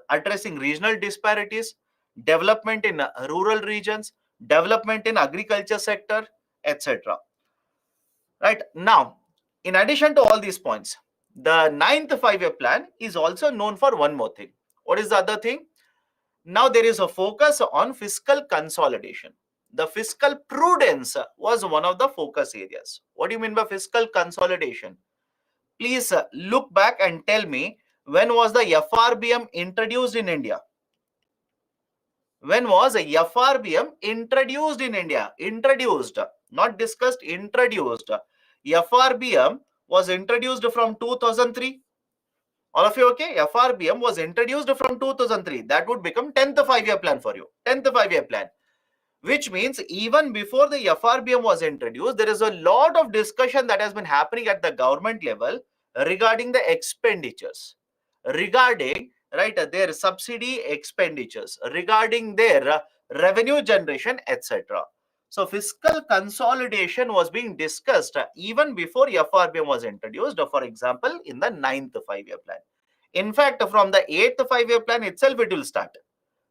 addressing regional disparities, development in rural regions, development in agriculture sector, etc. Right now, in addition to all these points, the 9th 5-year plan is also known for one more thing. What is the other thing? Now there is a focus on fiscal consolidation. the fiscal prudence was one of the focus areas. What do you mean by fiscal consolidation? Please look back and tell me, when was the FRBM introduced in India? When was FRBM introduced in India? Introduced, not discussed, introduced. FRBM was introduced from 2003. All of you okay? FRBM was introduced from 2003. That would become 10th 5-year plan for you. 10th 5-year plan. Which means even before the FRBM was introduced, there is a lot of discussion that has been happening at the government level regarding the expenditures, regarding their subsidy expenditures, regarding their revenue generation, etc. So fiscal consolidation was being discussed even before FRBM was introduced, for example, in the 9th 5-year plan. In fact, from the 8th 5-year plan itself, it will start.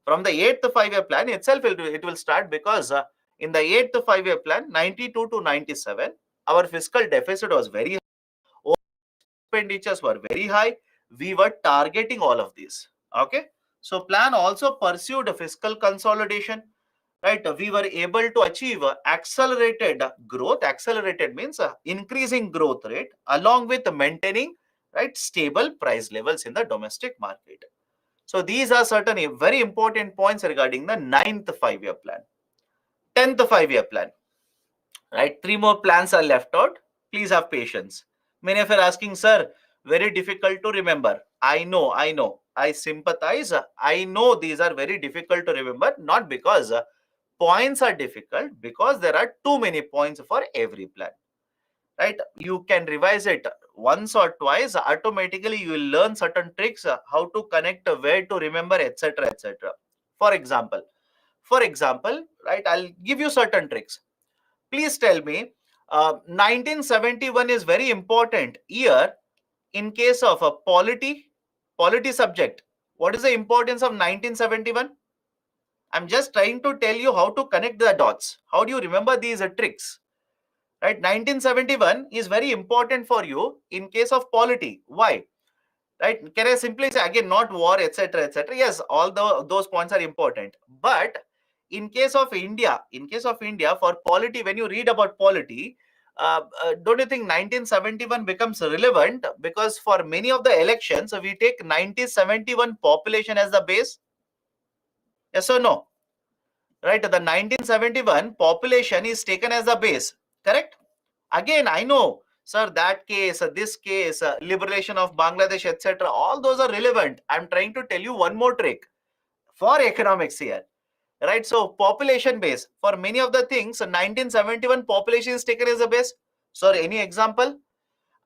From the 8th 5-year plan itself, it will start, because in the 8th 5-year plan, 92 to 97, our fiscal deficit was very high, expenditures were very high. We were targeting all of these. Okay. So plan also pursued a fiscal consolidation. Right, we were able to achieve accelerated growth. Accelerated means increasing growth rate along with maintaining stable price levels in the domestic market. So these are certainly very important points regarding the 9th 5-year plan. 10th 5-year plan. Right, 3 more plans are left out. Please have patience. Many of you are asking, sir, very difficult to remember. I know. I sympathize. I know these are very difficult to remember, not because points are difficult, because there are too many points for every plan. Right, you can revise it once or twice. Automatically you will learn certain tricks, how to connect, where to remember, etc, etc. For example, right, I'll give you certain tricks. Please tell me, 1971 is very important year in case of a polity subject. What is the importance of 1971? I'm just trying to tell you how to connect the dots. How do you remember these tricks? Right, 1971 is very important for you in case of polity. Why? Right, can I simply say again, not war, etc, etc? Yes, all those points are important, but in case of India, for polity, when you read about polity, don't you think 1971 becomes relevant? Because for many of the elections, we take 1971 population as the base. Yes or no? Right, the 1971 population is taken as the base, correct? Again, I know, sir, that case, this case, liberation of Bangladesh, etc., all those are relevant. I'm trying to tell you one more trick for economics here. Right, so population base, for many of the things, 1971 population is taken as a base. Sir, any example?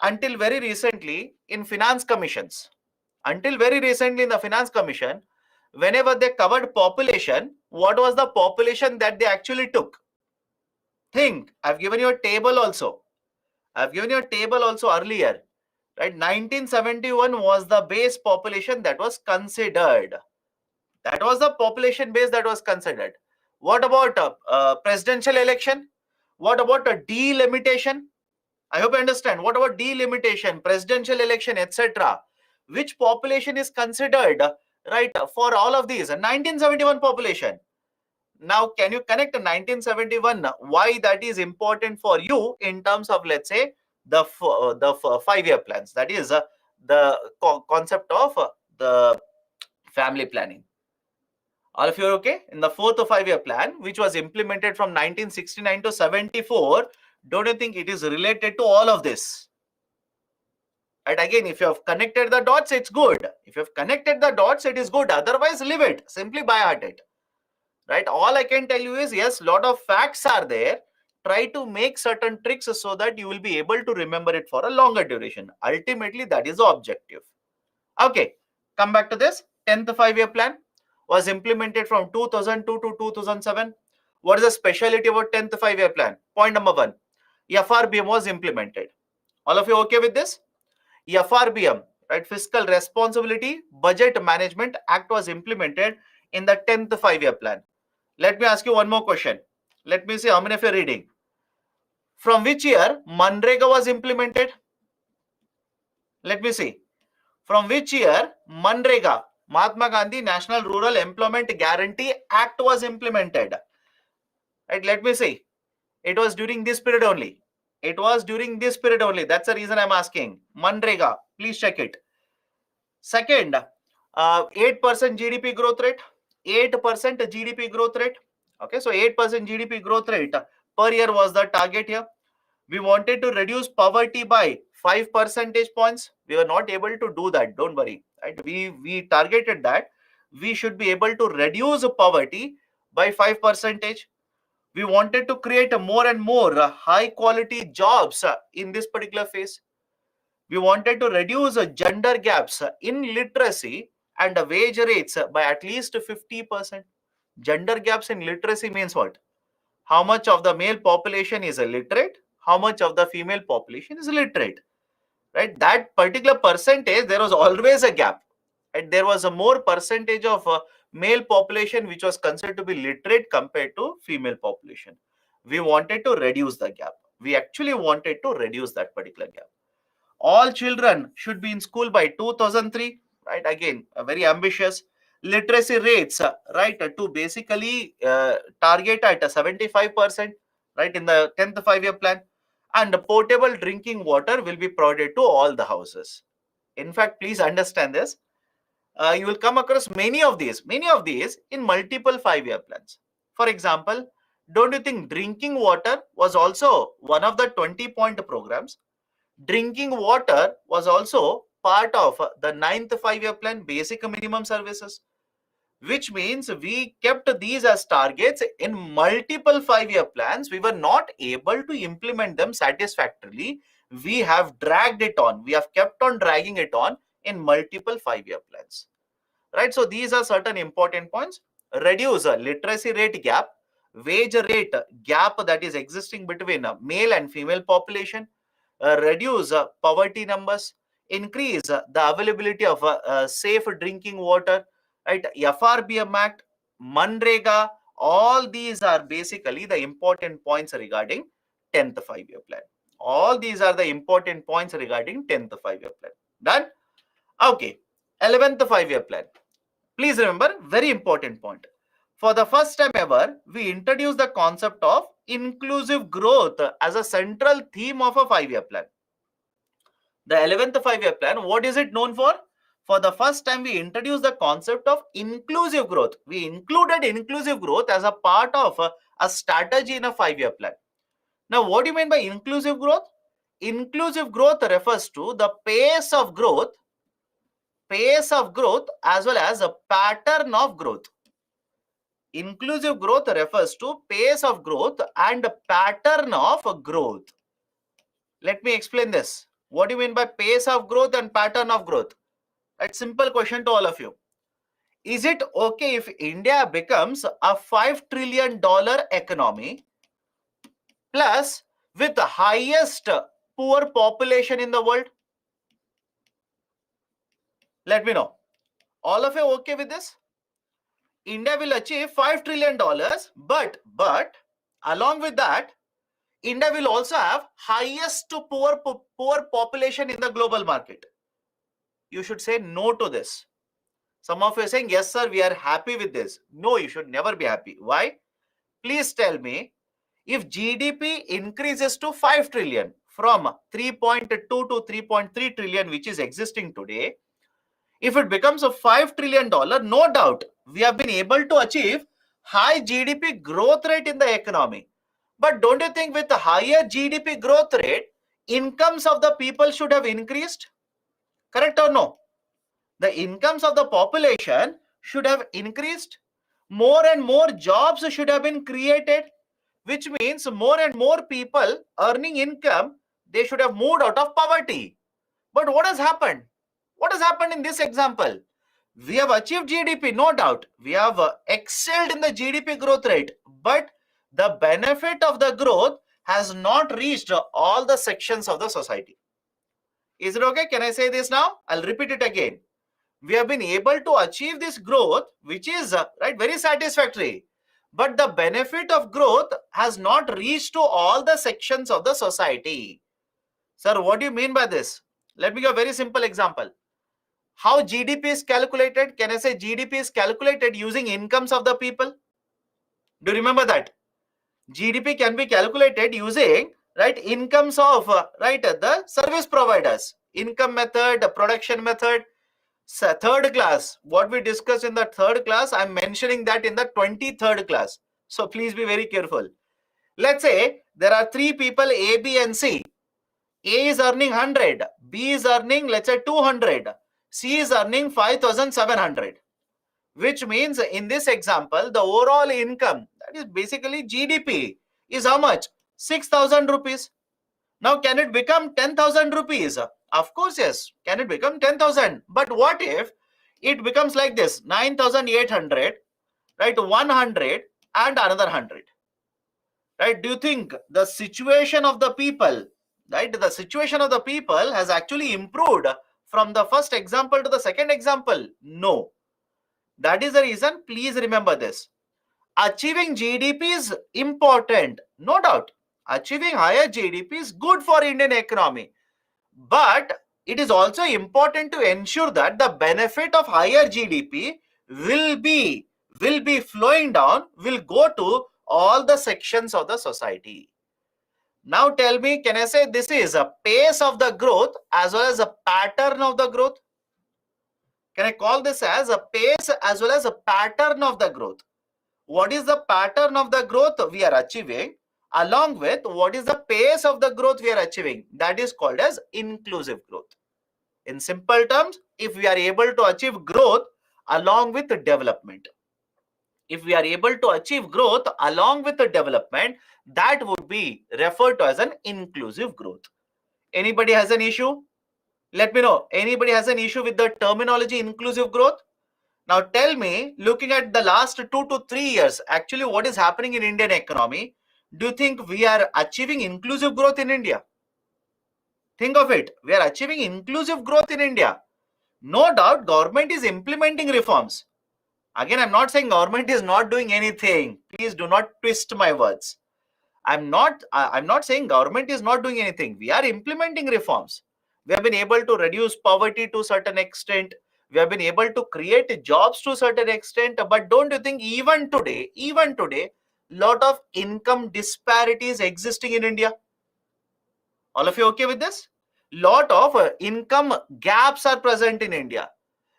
Until very recently in finance commissions, in the finance commission, whenever they covered population, what was the population that they actually took? Think, I've given you a table also. Earlier. Right, 1971 was the base population that was considered. That was the population base that was considered. What about presidential election? What about a delimitation? I hope you understand. What about delimitation, presidential election, etc.? Which population is considered, right, for all of these? 1971 population. Now, can you connect 1971? Why that is important for you in terms of, let's say, the 5-year plans? That is the concept of the family planning. All of you are okay? In the 4th 5-year plan, which was implemented from 1969 to 74, don't you think it is related to all of this? And again, if you have connected the dots, it's good. If you have connected the dots, it is good. Otherwise, leave it. Simply by heart it. Right? All I can tell you is, yes, lot of facts are there. Try to make certain tricks so that you will be able to remember it for a longer duration. Ultimately, that is the objective. Okay, come back to this. 10th 5-year plan was implemented from 2002 to 2007. What is the speciality about 10th 5-year plan? Point number 1, FRBM was implemented. All of you okay with this? FRBM, right, Fiscal Responsibility Budget Management Act, was implemented in the 10th 5-year plan. Let me ask you one more question. Let me see how many of you are reading. From which year Manrega was implemented? Let me see. From which year Manrega, Mahatma Gandhi National Rural Employment Guarantee Act, was implemented? Right? Let me see. It was during this period only. It was during this period only. That's the reason I'm asking. Manrega, please check it. Second, 8% GDP growth rate. 8% GDP growth rate. Okay, so 8% GDP growth rate per year was the target here. We wanted to reduce poverty by 5 percentage points. We were not able to do that. Don't worry. Right? We targeted that we should be able to reduce poverty by 5 percentage. We wanted to create a more and more high quality jobs in this particular phase. We wanted to reduce gender gaps in literacy and wage rates by at least 50%. Gender gaps in literacy means what? How much of the male population is illiterate? How much of the female population is literate? Right? That particular percentage, there was always a gap. Right? There was a more percentage of male population which was considered to be literate compared to female population. We wanted to reduce the gap. We actually wanted to reduce that particular gap. All children should be in school by 2003. Right? Again, a very ambitious literacy rates. Right? To basically target at 75%. Right? In the 10th 5-year plan, and portable drinking water will be provided to all the houses. In fact, please understand this. You will come across many of these in multiple 5-year plans. For example, don't you think drinking water was also one of the 20-point programs? Drinking water was also part of the 9th 5-year plan, basic minimum services, which means we kept these as targets in multiple 5-year plans. We were not able to implement them satisfactorily. We have dragged it on. We have kept on dragging it on in multiple 5-year plans. Right? So these are certain important points. Reduce literacy rate gap, wage rate gap that is existing between male and female population, reduce poverty numbers, increase the availability of safe drinking water, right? FRBM Act, Manrega, all these are basically the important points regarding 10th 5-year plan. All these are the important points regarding 10th 5-year plan. Done? Okay. 11th 5-year plan. Please remember, very important point. For the first time ever, we introduced the concept of inclusive growth as a central theme of a 5-year plan. The 11th 5-year plan, what is it known for? For the first time, we introduced the concept of inclusive growth. We included inclusive growth as a part of a strategy in a 5-year plan. Now, what do you mean by inclusive growth? Inclusive growth refers to the pace of growth as well as a pattern of growth. Inclusive growth refers to pace of growth and pattern of growth. Let me explain this. What do you mean by pace of growth and pattern of growth? A simple question to all of you. Is it okay if India becomes a $5 trillion economy plus with the highest poor population in the world? Let me know. All of you okay with this? India will achieve $5 trillion, but along with that, India will also have highest poor population in the global market. You should say no to this. Some of you are saying, yes, sir, we are happy with this. No, you should never be happy. Why? Please tell me, if GDP increases to 5 trillion from 3.2 to 3.3 trillion, which is existing today, if it becomes a $5 trillion, no doubt, we have been able to achieve high GDP growth rate in the economy. But don't you think with a higher GDP growth rate, incomes of the people should have increased? Correct or no? The incomes of the population should have increased. More and more jobs should have been created, which means more and more people earning income, they should have moved out of poverty. But what has happened? What has happened in this example? We have achieved GDP, no doubt. We have excelled in the GDP growth rate, but the benefit of the growth has not reached all the sections of the society. Is it okay? Can I say this now? I'll repeat it again. We have been able to achieve this growth, which is very satisfactory. But the benefit of growth has not reached to all the sections of the society. Sir, what do you mean by this? Let me give a very simple example. How GDP is calculated? Can I say GDP is calculated using incomes of the people? Do you remember that? GDP can be calculated using, right, incomes of, right, the service providers, income method, production method. So third class, what we discussed in the third class, I'm mentioning that in the 23rd class. So please be very careful. Let's say there are three people, A, B, and C. A is earning 100, B is earning, let's say, 200, C is earning 5,700. Which means in this example, the overall income, that is basically GDP, is how much? 6,000 rupees. Now, can it become 10,000 rupees? Of course, yes. Can it become 10,000? But what if it becomes like this? 9,800, right? 100 and another 100. Right? Do you think the situation of the people, right? The situation of the people has actually improved from the first example to the second example? No. That is the reason. Please remember this. Achieving GDP is important, no doubt. Achieving higher GDP is good for Indian economy. But it is also important to ensure that the benefit of higher GDP will be flowing down, will go to all the sections of the society. Now tell me, can I say this is a pace of the growth as well as a pattern of the growth? Can I call this as a pace as well as a pattern of the growth? What is the pattern of the growth we are achieving, along with what is the pace of the growth we are achieving? That is called as inclusive growth. In simple terms, if we are able to achieve growth along with the development, if we are able to achieve growth along with the development, that would be referred to as an inclusive growth. Anybody has an issue? Let me know. Anybody has an issue with the terminology inclusive growth? Now tell me, looking at the last 2 to 3 years, actually what is happening in Indian economy? Do you think we are achieving inclusive growth in India? Think of it. We are achieving inclusive growth in India. No doubt government is implementing reforms. Again, I'm not saying government is not doing anything. Please do not twist my words. I'm not saying government is not doing anything. We are implementing reforms. We have been able to reduce poverty to a certain extent. We have been able to create jobs to a certain extent. But don't you think even today, lot of income disparities existing in India? All of you okay with this? Lot of income gaps are present in India.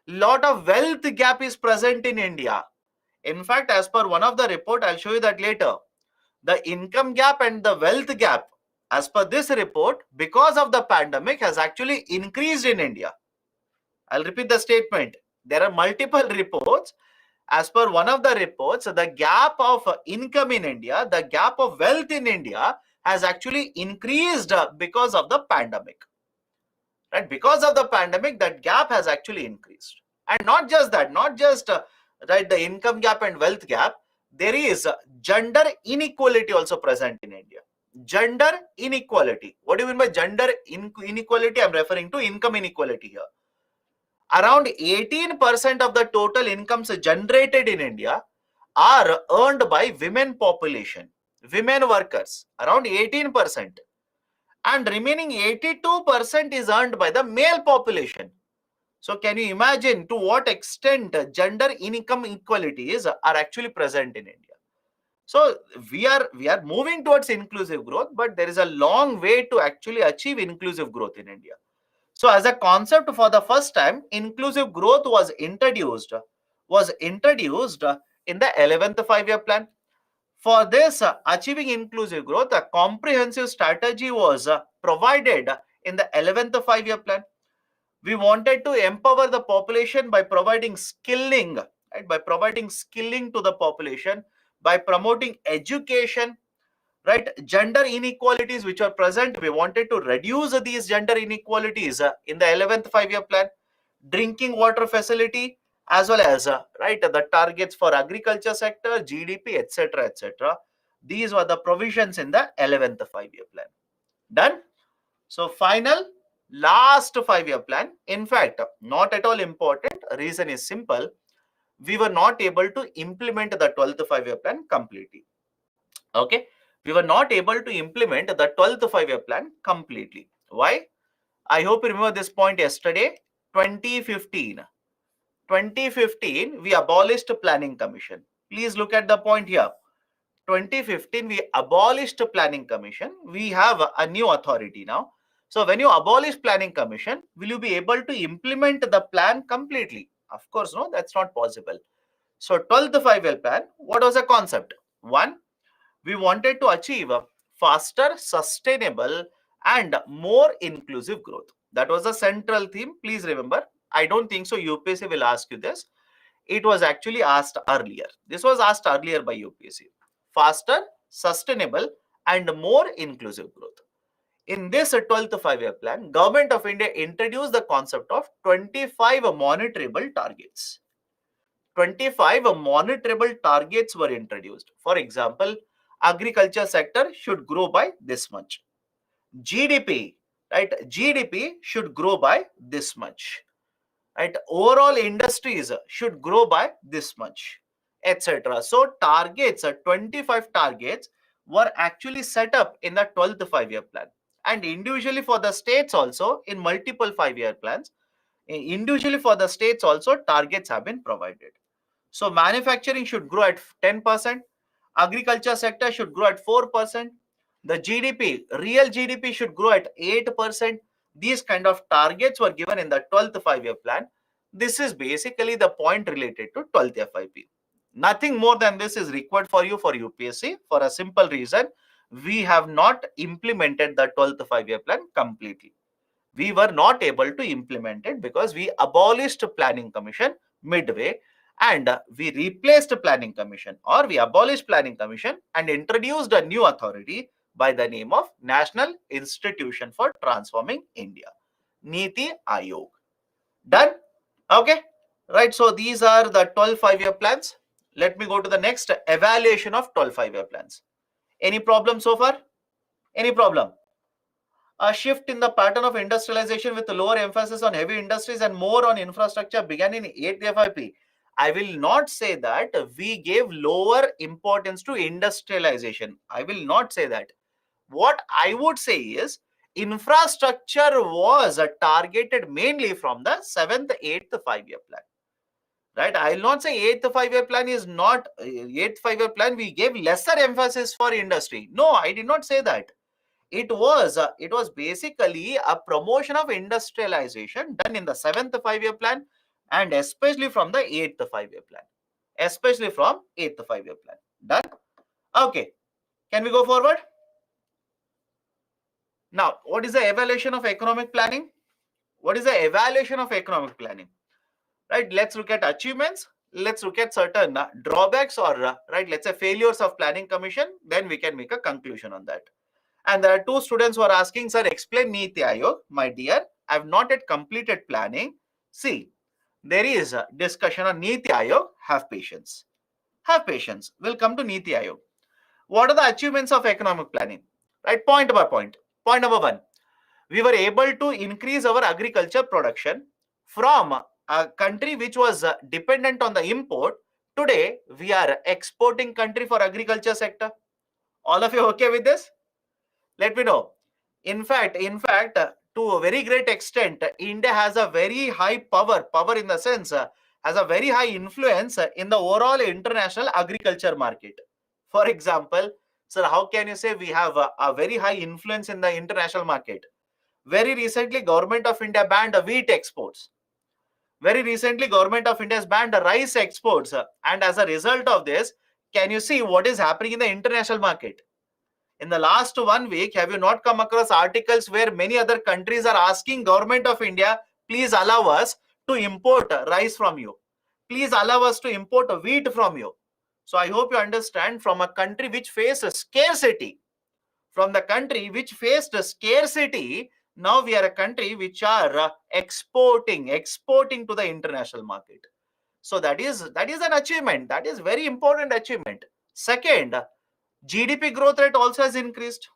Lot of wealth gap is present in India. In fact, as per one of the report, I'll show you that later. The income gap and the wealth gap, as per this report, because of the pandemic, has actually increased in India. I'll repeat the statement. There are multiple reports. As per one of the reports, the gap of income in India, the gap of wealth in India has actually increased because of the pandemic. Right? Because of the pandemic, that gap has actually increased. And not just that, not just right, the income gap and wealth gap, there is gender inequality also present in India. Gender inequality. What do you mean by gender inequality? I'm referring to income inequality here. Around 18% of the total incomes generated in India are earned by women population, women workers, around 18%. And remaining 82% is earned by the male population. So can you imagine to what extent gender income inequalities are actually present in India? So we are moving towards inclusive growth, but there is a long way to actually achieve inclusive growth in India. So as a concept, for the first time, inclusive growth was introduced in the 11th 5-year plan. For this, achieving inclusive growth, a comprehensive strategy was provided in the 11th 5-year plan. We wanted to empower the population by providing skilling, right? By providing skilling to the population, by promoting education, right? Gender inequalities which are present, we wanted to reduce these gender inequalities in the 11th 5-year plan. Drinking water facility, as well as right, the targets for agriculture sector, GDP, etc., etc. These were the provisions in the 11th 5-year plan. Done. So final, last 5-year plan, in fact, not at all important. Reason is simple. We were not able to implement the 12th 5-year plan completely. Okay. We were not able to implement the 12th 5-year plan completely. Why? I hope you remember this point yesterday. 2015, we abolished planning commission. Please look at the point here. 2015, we abolished planning commission. We have a new authority now. So when you abolish planning commission, will you be able to implement the plan completely? Of course, no, that's not possible. So 12th 5-year plan, what was the concept? One, we wanted to achieve a faster, sustainable, and more inclusive growth. That was the central theme. Please remember, I don't think so UPSC will ask you this. It was actually asked earlier. This was asked earlier by UPSC. Faster, sustainable, and more inclusive growth. In this 12th 5-year plan, Government of India introduced the concept of 25 monitorable targets. 25 monitorable targets were introduced. For example, agriculture sector should grow by this much. GDP, right? GDP should grow by this much. Right? Overall industries should grow by this much, etc. So targets, 25 targets were actually set up in the 12th 5-year plan, and individually for the states also in multiple 5-year plans. Individually for the states also targets have been provided. So manufacturing should grow at 10%, agriculture sector should grow at 4%, the GDP, real GDP should grow at 8%. These kind of targets were given in the 12th 5-year plan. This is basically the point related to 12th FIP. Nothing more than this is required for you for UPSC, for a simple reason. We have not implemented the 12th 5-year plan completely. We were not able to implement it because we abolished planning commission midway, and we replaced planning commission, or we abolished planning commission and introduced a new authority by the name of National Institution for Transforming India, Niti Aayog. Done? Okay, right. So these are the 12 5-year plans. Let me go to the next evaluation of 12 5-year plans. Any problem so far? Any problem? A shift in the pattern of industrialization with lower emphasis on heavy industries and more on infrastructure began in 8th FIP. I will not say that we gave lower importance to industrialization. I will not say that. What I would say is infrastructure was targeted mainly from the 7th, 8th 5-year plan. Right? I will not say 8th 5-year plan is not 8th 5-year plan. We gave lesser emphasis for industry. No, I did not say that. It was basically a promotion of industrialization done in the 7th 5-year plan, and especially from the 8th 5-year plan. Especially from 8th 5-year plan. Done? Okay. Can we go forward? Now, what is the evaluation of economic planning? What is the evaluation of economic planning? Right? Let's look at achievements. Let's look at certain drawbacks or right, let's say failures of planning commission. Then we can make a conclusion on that. And there are two students who are asking, sir, explain Niti Aayog. My dear, I have not yet completed planning. See, there is a discussion on Niti Aayog. Have patience. Have patience. We'll come to Niti Aayog. What are the achievements of economic planning? Right, point by point. Point number one, we were able to increase our agriculture production from a country which was dependent on the import. Today, we are exporting country for agriculture sector. All of you okay with this? Let me know. In fact, to a very great extent, India has a very high power in the sense, has a very high influence in the overall international agriculture market. For example, sir, how can you say we have a very high influence in the international market? Very recently, Government of India banned wheat exports. Very recently, Government of India has banned rice exports. And as a result of this, can you see what is happening in the international market? In the last 1 week, have you not come across articles where many other countries are asking Government of India, please allow us to import rice from you. Please allow us to import wheat from you. So I hope you understand, from a country which faces scarcity, from the country which faced scarcity, now we are a country which are exporting to the international market. So that is an achievement. That is very important achievement. Second, GDP growth rate also has increased.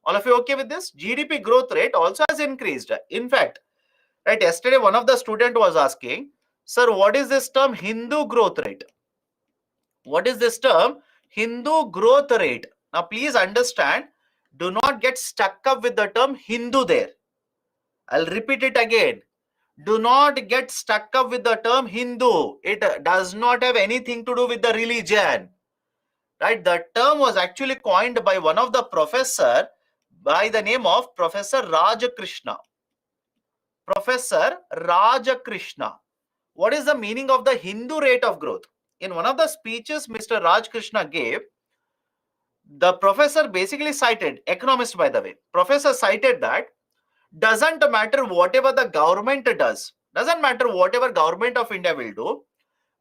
All of you okay with this? GDP growth rate also has increased. In fact, right, yesterday one of the student was asking, sir, what is this term Hindu growth rate? What is this term Hindu growth rate? Now please understand, do not get stuck up with the term Hindu there. I'll repeat it again. Do not get stuck up with the term Hindu. It does not have anything to do with the religion. right? The term was actually coined by one of the professor by the name of Professor Rajakrishna. Professor Rajakrishna. What is the meaning of the Hindu rate of growth? In one of the speeches Mr. Rajkrishna gave, the professor basically cited, economist by the way, professor cited that doesn't matter whatever the government does, doesn't matter whatever government of India will do,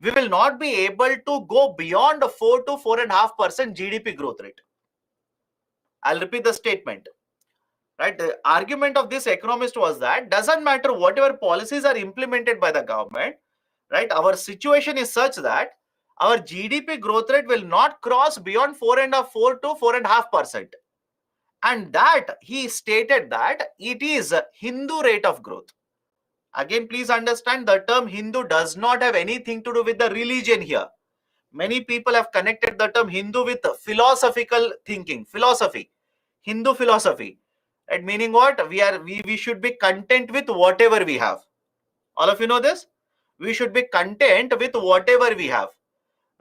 we will not be able to go beyond a 4 to 4.5% GDP growth rate. I'll repeat the statement. Right? The argument of this economist was that doesn't matter whatever policies are implemented by the government, right? Our situation is such that our GDP growth rate will not cross beyond 4 to 4.5%. And that he stated that it is a Hindu rate of growth. Again, please understand the term Hindu does not have anything to do with the religion here. Many people have connected the term Hindu with philosophical thinking, philosophy, Hindu philosophy. Right? Meaning what? We should be content with whatever we have. All of you know this? We should be content with whatever we have.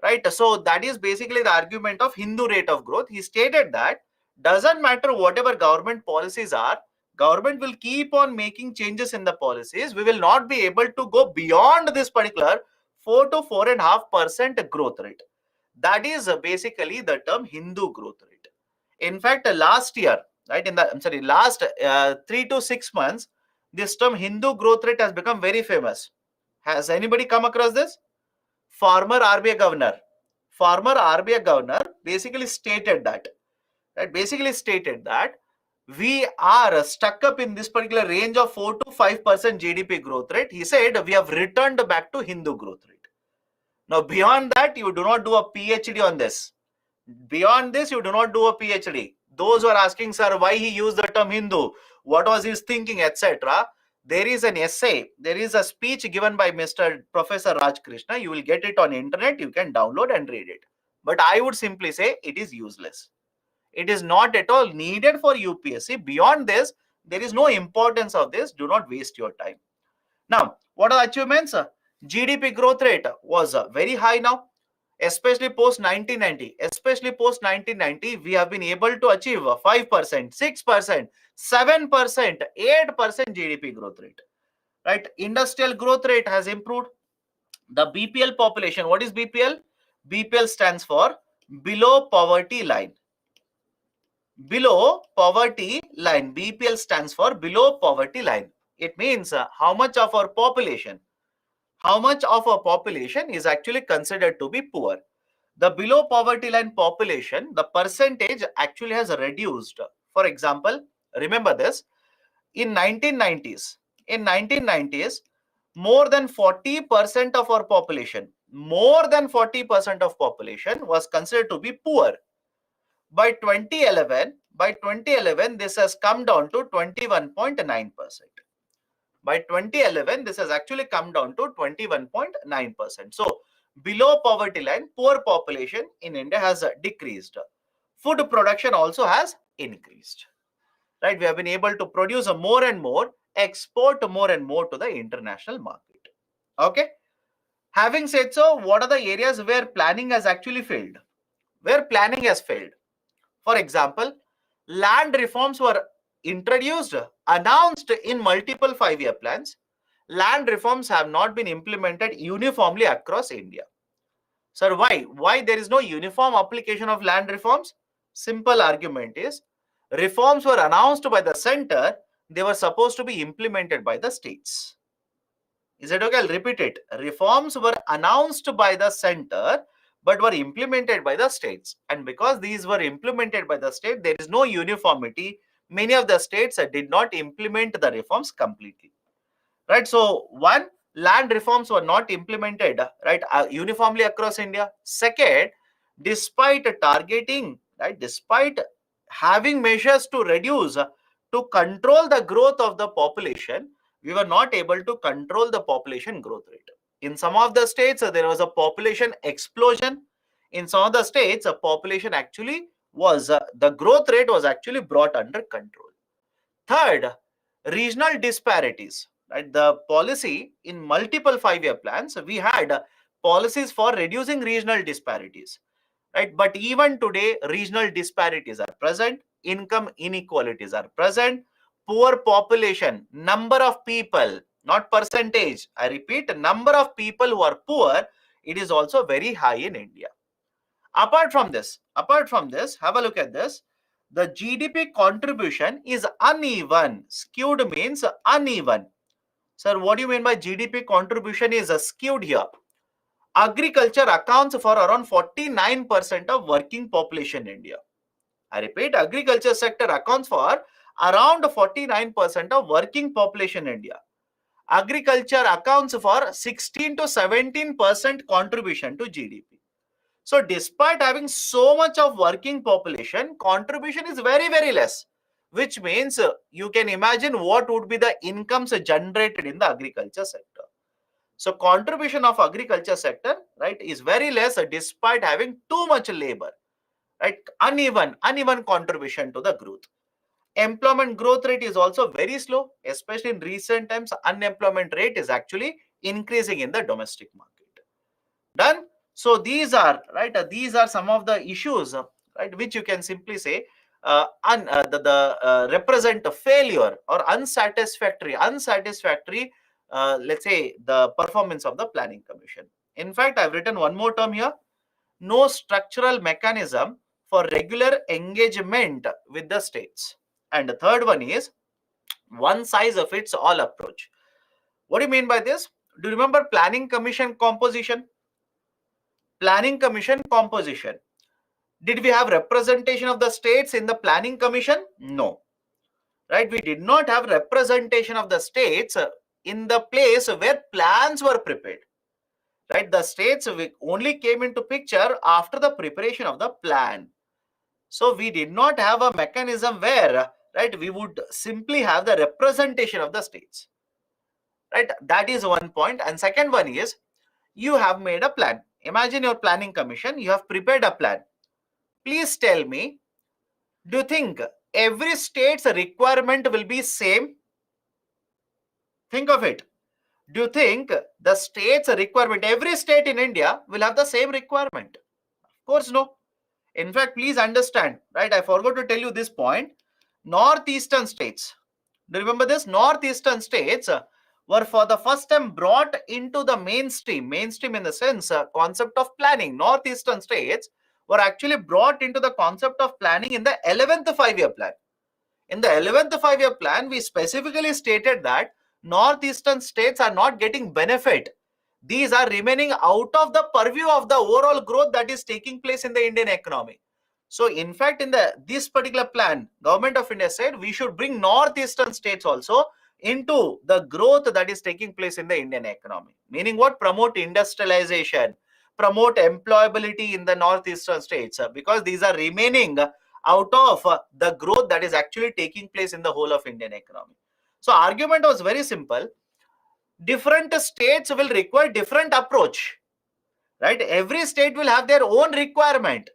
Right? So that is basically the argument of Hindu rate of growth. He stated that doesn't matter whatever government policies are, government will keep on making changes in the policies. We will not be able to go beyond this particular 4 to 4.5% growth rate. That is basically the term Hindu growth rate. In fact, last year, right, last 3 to 6 months, this term Hindu growth rate has become very famous. Has anybody come across this? Former RBI governor basically stated that, right? Basically stated that we are stuck up in this particular range of 4 to 5% GDP growth rate. He said we have returned back to Hindu growth rate. Now, beyond that, you do not do a PhD on this. Beyond this, you do not do a PhD. Those who are asking, sir, why he used the term Hindu, what was his thinking, etc. There is an essay, there is a speech given by Mr. Professor Rajkrishna. You will get it on internet. You can download and read it. But I would simply say it is useless. It is not at all needed for UPSC. Beyond this, there is no importance of this. Do not waste your time. Now, what are the achievements? GDP growth rate was very high now, especially post 1990. Especially post 1990, we have been able to achieve 5%, 6%, 7%, 8% GDP growth rate. Right? Industrial growth rate has improved. The BPL population, what is BPL? BPL stands for below poverty line. Below poverty line. BPL stands for below poverty line. It means how much of our population is actually considered to be poor. The below poverty line population, the percentage actually has reduced. For example, remember this, in 1990s, more than 40% of our population, was considered to be poor. By 2011, this has come down to 21.9%. By 2011, this has actually come down to 21.9%. So, below poverty line, poor population in India has decreased. Food production also has increased. Right? We have been able to produce more and more, export more and more to the international market. Okay. Having said so, what are the areas where planning has actually failed? Where planning has failed? For example, land reforms were introduced, announced in multiple 5-year plans. Land reforms have not been implemented uniformly across India. Sir, why? Why there is no uniform application of land reforms? Simple argument is, reforms were announced by the center, they were supposed to be implemented by the states. Is it okay? I'll repeat it. Reforms were announced by the center, but were implemented by the states. And because these were implemented by the state, there is no uniformity. Many of the states did not implement the reforms completely. Right? So, one, land reforms were not implemented, right, uniformly across India. Second, despite targeting, right, despite having measures to reduce, to control the growth of the population, we were not able to control the population growth rate. In some of the states, there was a population explosion. In some of the states, a population actually was, the growth rate was actually brought under control. Third, regional disparities. Right, the policy in multiple 5-year plans, we had policies for reducing regional disparities. right? But even today, regional disparities are present, income inequalities are present, poor population, number of people, not percentage. I repeat, number of people who are poor, it is also very high in India. Apart from this, have a look at this. The GDP contribution is uneven. Skewed means uneven. Sir, what do you mean by GDP contribution is skewed here? Agriculture accounts for around 49% of working population in India. I repeat, agriculture sector accounts for around 49% of working population in India. Agriculture accounts for 16 to 17% contribution to GDP. So despite having so much of working population, contribution is very, very less, which means you can imagine what would be the incomes generated in the agriculture sector. So contribution of agriculture sector, right, is very less despite having too much labor, right? Uneven contribution to the growth. Employment growth rate is also very slow, especially in recent times. Unemployment rate is actually increasing in the domestic market. Done. So these are right. These are some of the issues, right, which you can simply say represent a failure or unsatisfactory. Let's say the performance of the planning commission. In fact, I've written one more term here: no structural mechanism for regular engagement with the states. And the third one is one size fits all approach. What do you mean by this? Do you remember planning commission composition? Planning commission composition. Did we have representation of the states in the planning commission? No. Right? We did not have representation of the states in the place where plans were prepared. Right? The states only came into picture after the preparation of the plan. So we did not have a mechanism where, right, we would simply have the representation of the states. Right? That is one point. And second one is, you have made a plan. Imagine your planning commission, you have prepared a plan. Please tell me, do you think every state's requirement will be same? Think of it. Do you think the state's requirement, every state in India will have the same requirement? Of course, no. In fact, please understand, right? I forgot to tell you this point. Northeastern states, do you remember this? Northeastern states were for the first time brought into the mainstream in the sense concept of planning. Northeastern states were actually brought into the concept of planning in the 11th 5-year plan. In the 11th 5-year plan, we specifically stated that Northeastern states are not getting benefit. These are remaining out of the purview of the overall growth that is taking place in the Indian economy. So in fact, in this particular plan, Government of India said we should bring Northeastern states also into the growth that is taking place in the Indian economy. Meaning what? Promote industrialization, promote employability in the Northeastern states, because these are remaining out of the growth that is actually taking place in the whole of Indian economy. So argument was very simple. Different states will require different approach, right? Every state will have their own requirement.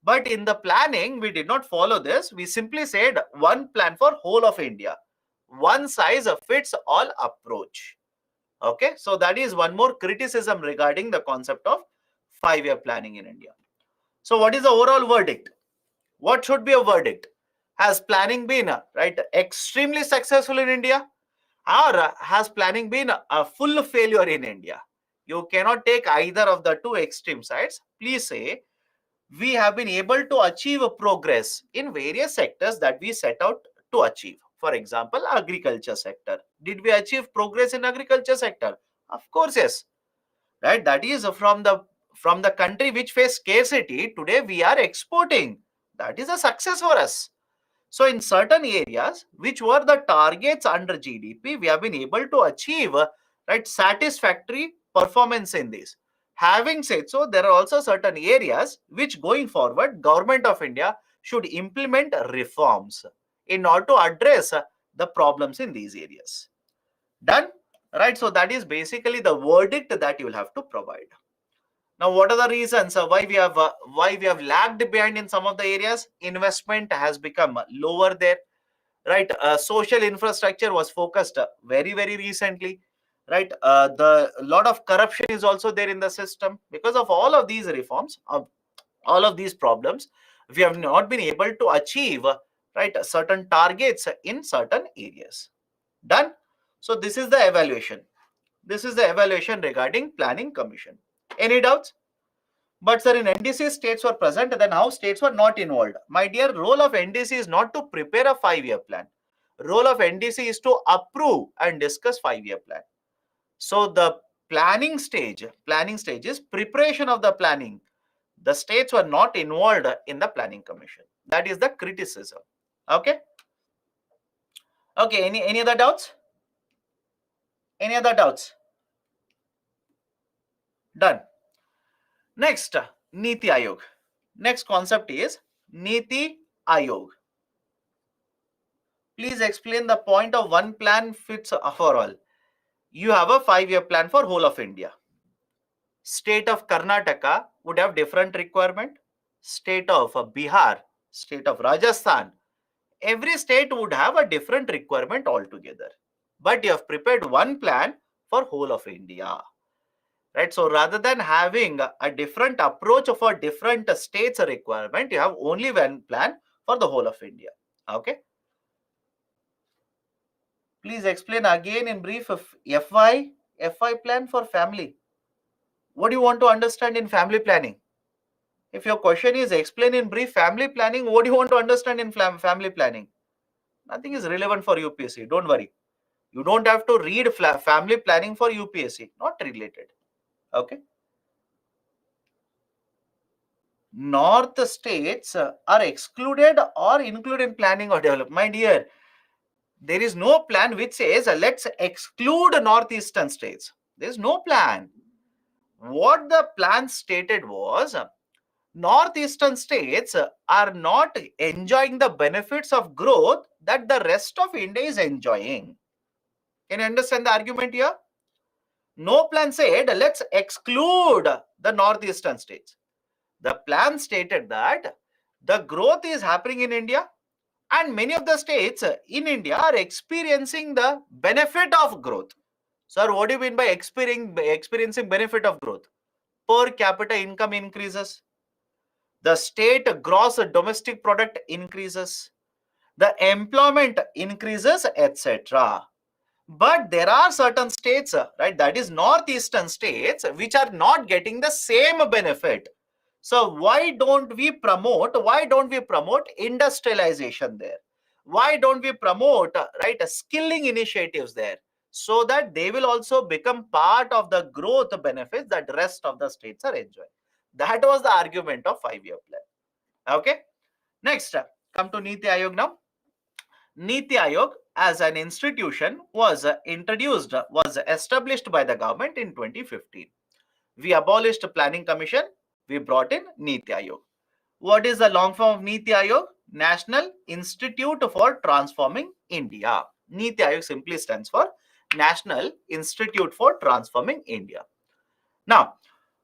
But in the planning, we did not follow this. We simply said one plan for whole of India. One size fits all approach. Okay, so that is one more criticism regarding the concept of 5-year planning in India. So what is the overall verdict? What should be a verdict? Has planning been right extremely successful in India, or has planning been a full failure in India? You cannot take either of the two extreme sides. Please say we have been able to achieve a progress in various sectors that we set out to achieve. For example, agriculture sector. Did we achieve progress in agriculture sector? Of course, yes. Right? That is from the country which faced scarcity. Today we are exporting. That is a success for us. So in certain areas which were the targets under GDP, we have been able to achieve right satisfactory performance in this. Having said so, there are also certain areas which going forward Government of India should implement reforms in order to address the problems in these areas. Done? Right. So that is basically the verdict that you will have to provide. Now, what are the reasons why we have lagged behind in some of the areas? Investment has become lower there, right? Social infrastructure was focused very, very recently, right? The lot of corruption is also there in the system. Because of all of these reforms, all of these problems, we have not been able to achieve, right, certain targets in certain areas. Done. So this is the evaluation. This is the evaluation regarding planning commission. Any doubts? But sir, in NDC states were present, then how states were not involved? My dear, role of NDC is not to prepare a 5-year plan. Role of NDC is to approve and discuss 5-year plan. So the planning stage is preparation of the planning. The states were not involved in the planning commission. That is the criticism. Okay. Okay. Any other doubts? Any other doubts? Done. Next, Niti Ayog. Next concept is Niti Ayog. Please explain the point of one plan fits for all. You have a 5-year plan for whole of India. State of Karnataka would have different requirement. State of Bihar, state of Rajasthan, every state would have a different requirement altogether. But you have prepared one plan for whole of India. Right? So rather than having a different approach for different states requirement, you have only one plan for the whole of India. Okay. Please explain again in brief FY plan for family. What do you want to understand in family planning? If your question is explain in brief family planning, what do you want to understand in family planning? Nothing is relevant for UPSC. Don't worry. You don't have to read family planning for UPSC. Not related. Okay. North states are excluded or included in planning or development. My dear, there is no plan which says let's exclude northeastern states. There is no plan. What the plan stated was northeastern states are not enjoying the benefits of growth that the rest of India is enjoying. Can you understand the argument here? No plan said let's exclude the northeastern states. The plan stated that the growth is happening in India and many of the states in India are experiencing the benefit of growth. Sir, what do you mean by experiencing benefit of growth? Per capita income increases, the state gross domestic product increases, the employment increases, etc. But there are certain states, right, that is northeastern states, which are not getting the same benefit. So why don't we promote industrialization there? Why don't we promote right skilling initiatives there, so that they will also become part of the growth benefits that the rest of the states are enjoying? That was the argument of 5-year plan. Okay. Next, come to Niti Ayog now. Niti Ayog as an institution was established by the government in 2015. We abolished planning commission. We brought in Niti Ayog. What is the long form of Niti Ayog? National Institute for Transforming India. Niti Ayog simply stands for National Institute for Transforming India. Now,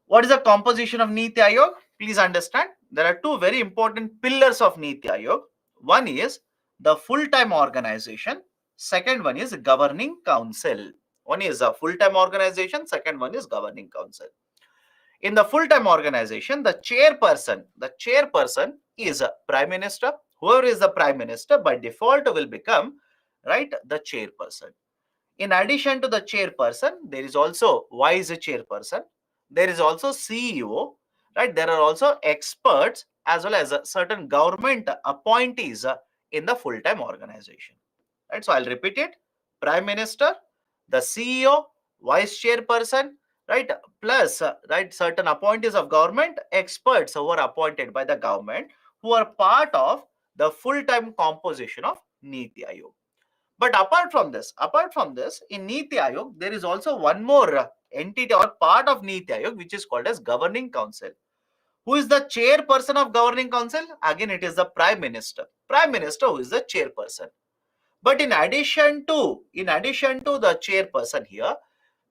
what is the composition of Niti Ayog? Please understand, there are two very important pillars of Niti Ayog. One is the full-time organization. Second one is governing council. One is a full-time organization. Second one is governing council. In the full-time organization, the chairperson is a prime minister. Whoever is the prime minister by default will become, right, the chairperson. In addition to the chairperson, there is also vice chairperson. There is also CEO, right? There are also experts as well as certain government appointees in the full-time organization. Right? So I'll repeat it: prime minister, the CEO, vice chairperson, right, plus right certain appointees of government, experts who are appointed by the government, who are part of the full-time composition of Niti Ayog. But apart from this, in Niti Ayog, there is also one more entity or part of Niti Ayog, which is called as governing council. Who is the chairperson of governing council? Again, it is the prime minister. Prime minister who is the chairperson. But in addition to the chairperson here,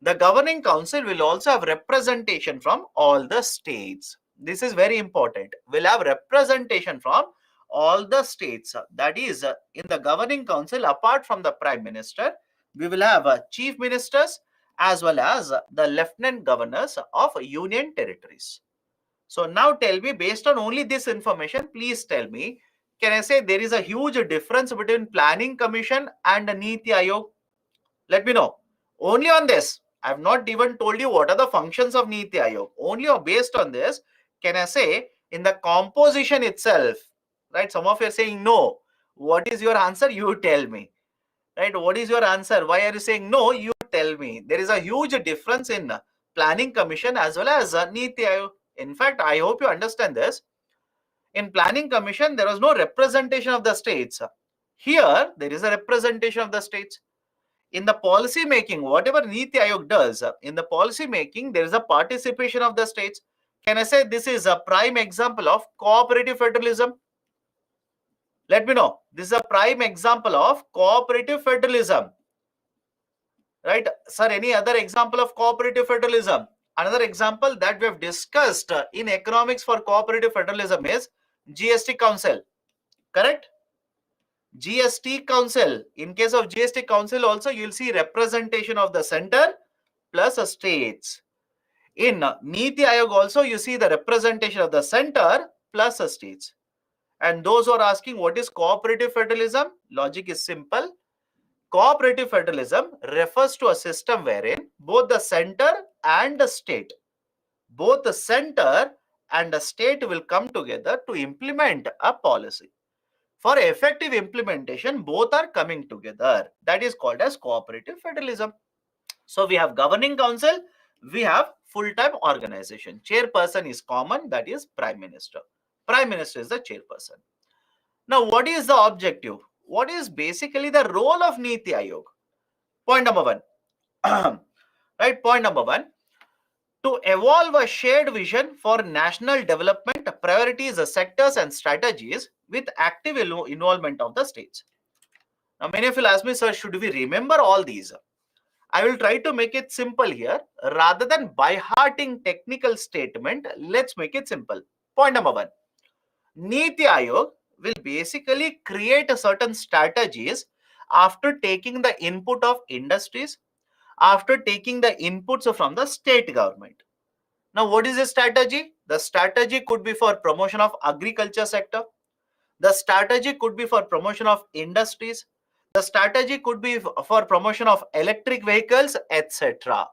the governing council will also have representation from all the states. This is very important. Will have representation from all the states. That is, in the governing council, apart from the prime minister, we will have chief ministers as well as the lieutenant governors of union territories. So now tell me, based on only this information, please tell me, can I say there is a huge difference between Planning Commission and Niti Aayog? Let me know. Only on this. I have not even told you what are the functions of Niti Aayog. Only based on this, can I say in the composition itself, right? Some of you are saying no. What is your answer? You tell me. Right? What is your answer? Why are you saying no? You tell me. There is a huge difference in Planning Commission as well as Niti Aayog. In fact, I hope you understand this. In Planning Commission, there was no representation of the states. Here, there is a representation of the states. In the policy making, whatever Niti Aayog does, in the policy making, there is a participation of the states. Can I say this is a prime example of cooperative federalism? Let me know. This is a prime example of cooperative federalism. Right? Sir, any other example of cooperative federalism? Another example that we have discussed in economics for cooperative federalism is GST Council. Correct? GST Council. In case of GST Council also, you will see representation of the center plus states. In Niti Aayog also, you see the representation of the center plus states. And those who are asking what is cooperative federalism, logic is simple. Cooperative federalism refers to a system wherein both the center and the state, both the center and the state will come together to implement a policy. For effective implementation, both are coming together. That is called as cooperative federalism. So we have governing council, we have full-time organization. Chairperson is common, that is Prime Minister. Prime Minister is the chairperson. Now, what is the objective? What is basically the role of Niti Aayog? Point number one. Right, point number one. To evolve a shared vision for national development, priorities, sectors, and strategies with active involvement of the states. Now, many of you ask me, sir, should we remember all these? I will try to make it simple here. Rather than by-hearting technical statement, let's make it simple. Point number one. Niti Aayog will basically create a certain strategies after taking the input of industries, after taking the inputs from the state government. Now, what is the strategy? The strategy could be for promotion of agriculture sector. The strategy could be for promotion of industries. The strategy could be for promotion of electric vehicles, etc.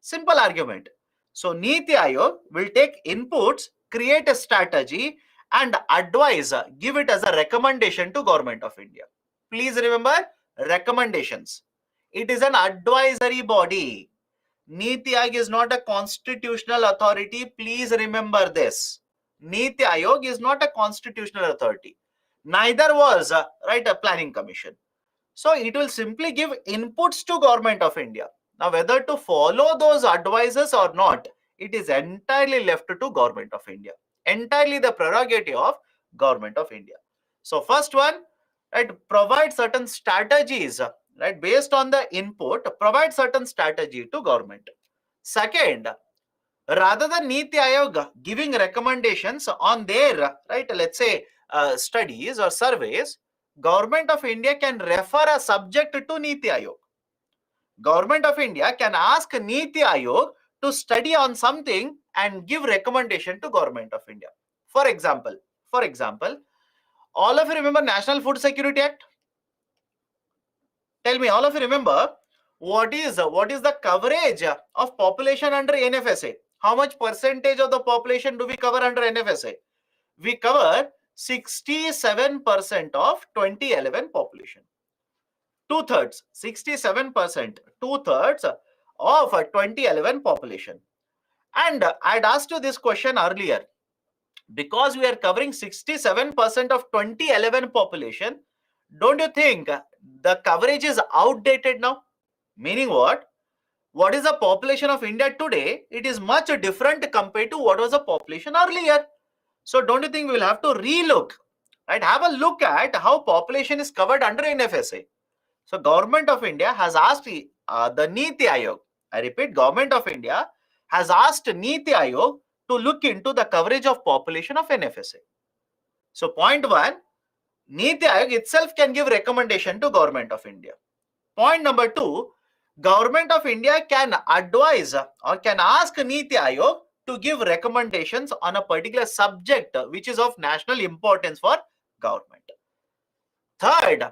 Simple argument. So, Niti Aayog will take inputs, create a strategy, and advise, give it as a recommendation to Government of India. Please remember, recommendations. It is an advisory body. Niti Aayog is not a constitutional authority. Please remember this. Niti Aayog is not a constitutional authority. Neither was a planning commission. So it will simply give inputs to Government of India. Now, whether to follow those advices or not, it is entirely left to Government of India. Entirely the prerogative of Government of India. So first one, right, provide certain strategies, right, based on the input, provide certain strategy to government. Second, rather than Niti Aayog giving recommendations on their, right, let's say studies or surveys, Government of India can refer a subject to Niti Aayog. Government of India can ask Niti Aayog to study on something and give recommendation to Government of India. For example, all of you remember National Food Security Act? Tell me, all of you remember what is the coverage of population under NFSA? How much percentage of the population do we cover under NFSA? We cover 67% of 2011 population. 2/3, 67%, 2/3 of 2011 population. And I'd asked you this question earlier. Because we are covering 67% of 2011 population, don't you think the coverage is outdated now? Meaning what? What is the population of India today? It is much different compared to what was the population earlier. So don't you think we will have to relook, right? Have a look at how population is covered under NFSA. So Government of India has asked the Niti Aayog, I repeat, Government of India has asked Niti Aayog to look into the coverage of population of NFSA. So point one, Niti Aayog itself can give recommendation to Government of India. Point number two, Government of India can advise or can ask Niti Aayog to give recommendations on a particular subject which is of national importance for government. Third,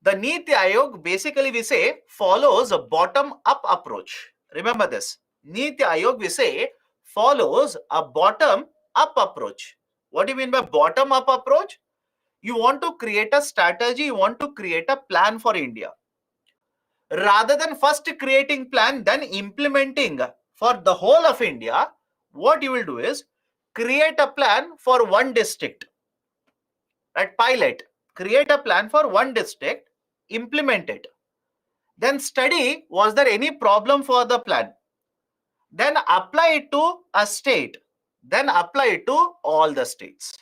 the Niti Aayog, basically we say, follows a bottom-up approach. Remember this. Niti Aayog, we say, follows a bottom-up approach. What do you mean by bottom-up approach? You want to create a strategy, you want to create a plan for India. Rather than first creating plan, then implementing for the whole of India, what you will do is create a plan for one district. Right? Pilot. Create a plan for one district, implement it. Then study, was there any problem for the plan? Then apply it to a state. Then apply it to all the states.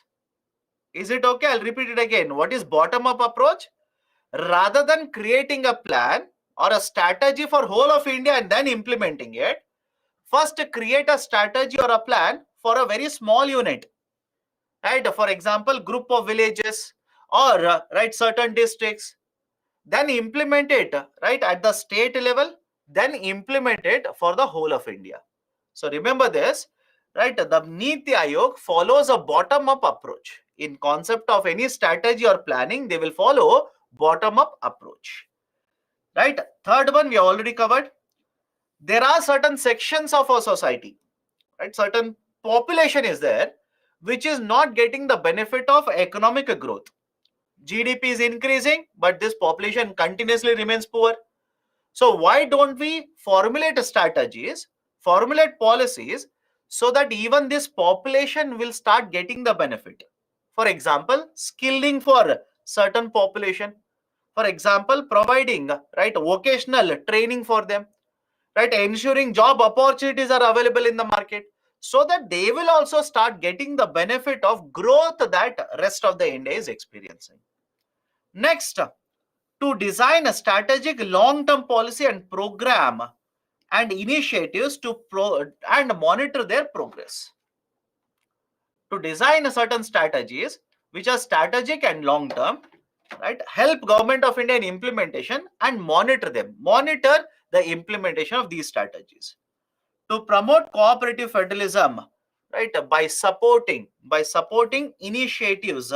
Is it okay? I'll repeat it again. What is bottom-up approach? Rather than creating a plan or a strategy for whole of India and then implementing it, first create a strategy or a plan for a very small unit. Right? For example, group of villages or right, certain districts. Then implement it right at the state level, then implement it for the whole of India. So remember this, right? The Niti Aayog follows a bottom-up approach. In concept of any strategy or planning, they will follow bottom-up approach. Right? Third one we already covered. There are certain sections of our society, right? Certain population is there which is not getting the benefit of economic growth. GDP is increasing, but this population continuously remains poor. So why don't we formulate strategies, formulate policies so that even this population will start getting the benefit? For example, skilling for certain population. For example, providing right vocational training for them, right? Ensuring job opportunities are available in the market so that they will also start getting the benefit of growth that rest of the India is experiencing. Next, to design a strategic long-term policy and program and initiatives to and monitor their progress. To design certain strategies which are strategic and long-term, right? Help Government of India in implementation and monitor them. Monitor the implementation of these strategies. To promote cooperative federalism, right? By supporting initiatives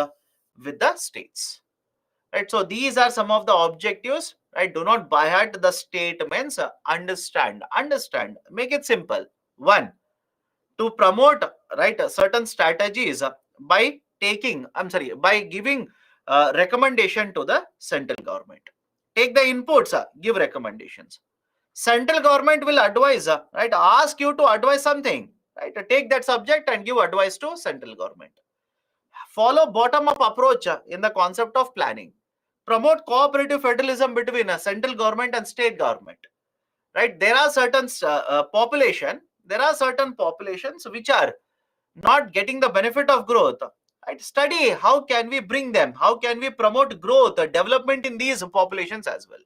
with the states. Right, so these are some of the objectives. Right, do not by heart the statements. Understand, make it simple. One, to promote right certain strategies by by giving recommendation to the central government. Take the inputs, give recommendations. Central government will advise, right, ask you to advise something, right? Take that subject and give advice to central government. Follow bottom-up approach in the concept of planning. Promote cooperative federalism between a central government and state government. Right? There are certain populations which are not getting the benefit of growth. Right? Study how can we bring them, how can we promote growth, development in these populations as well.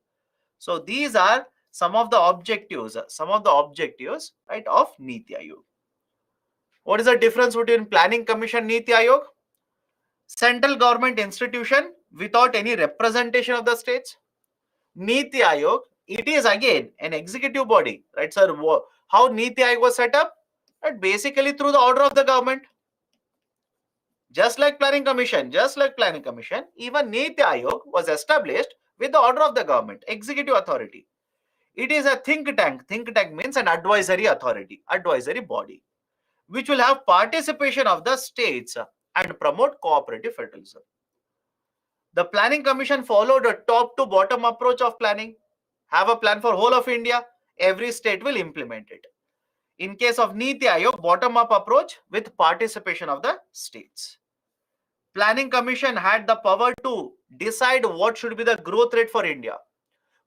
So these are some of the objectives, right, of Niti Aayog. What is the difference between Planning Commission, Niti Aayog? Central government institution without any representation of the states. Niti Aayog, it is again an executive body, right, sir? How Niti Aayog was set up? Right, basically through the order of the government. Just like Planning Commission, even Niti Aayog was established with the order of the government, executive authority. It is a think tank. Think tank means an advisory authority, advisory body, which will have participation of the states and promote cooperative federalism. The Planning Commission followed a top to bottom approach of planning. Have a plan for whole of India, every state will implement it. In case of Niti Aayog, bottom up approach with participation of the states. Planning Commission had the power to decide what should be the growth rate for India,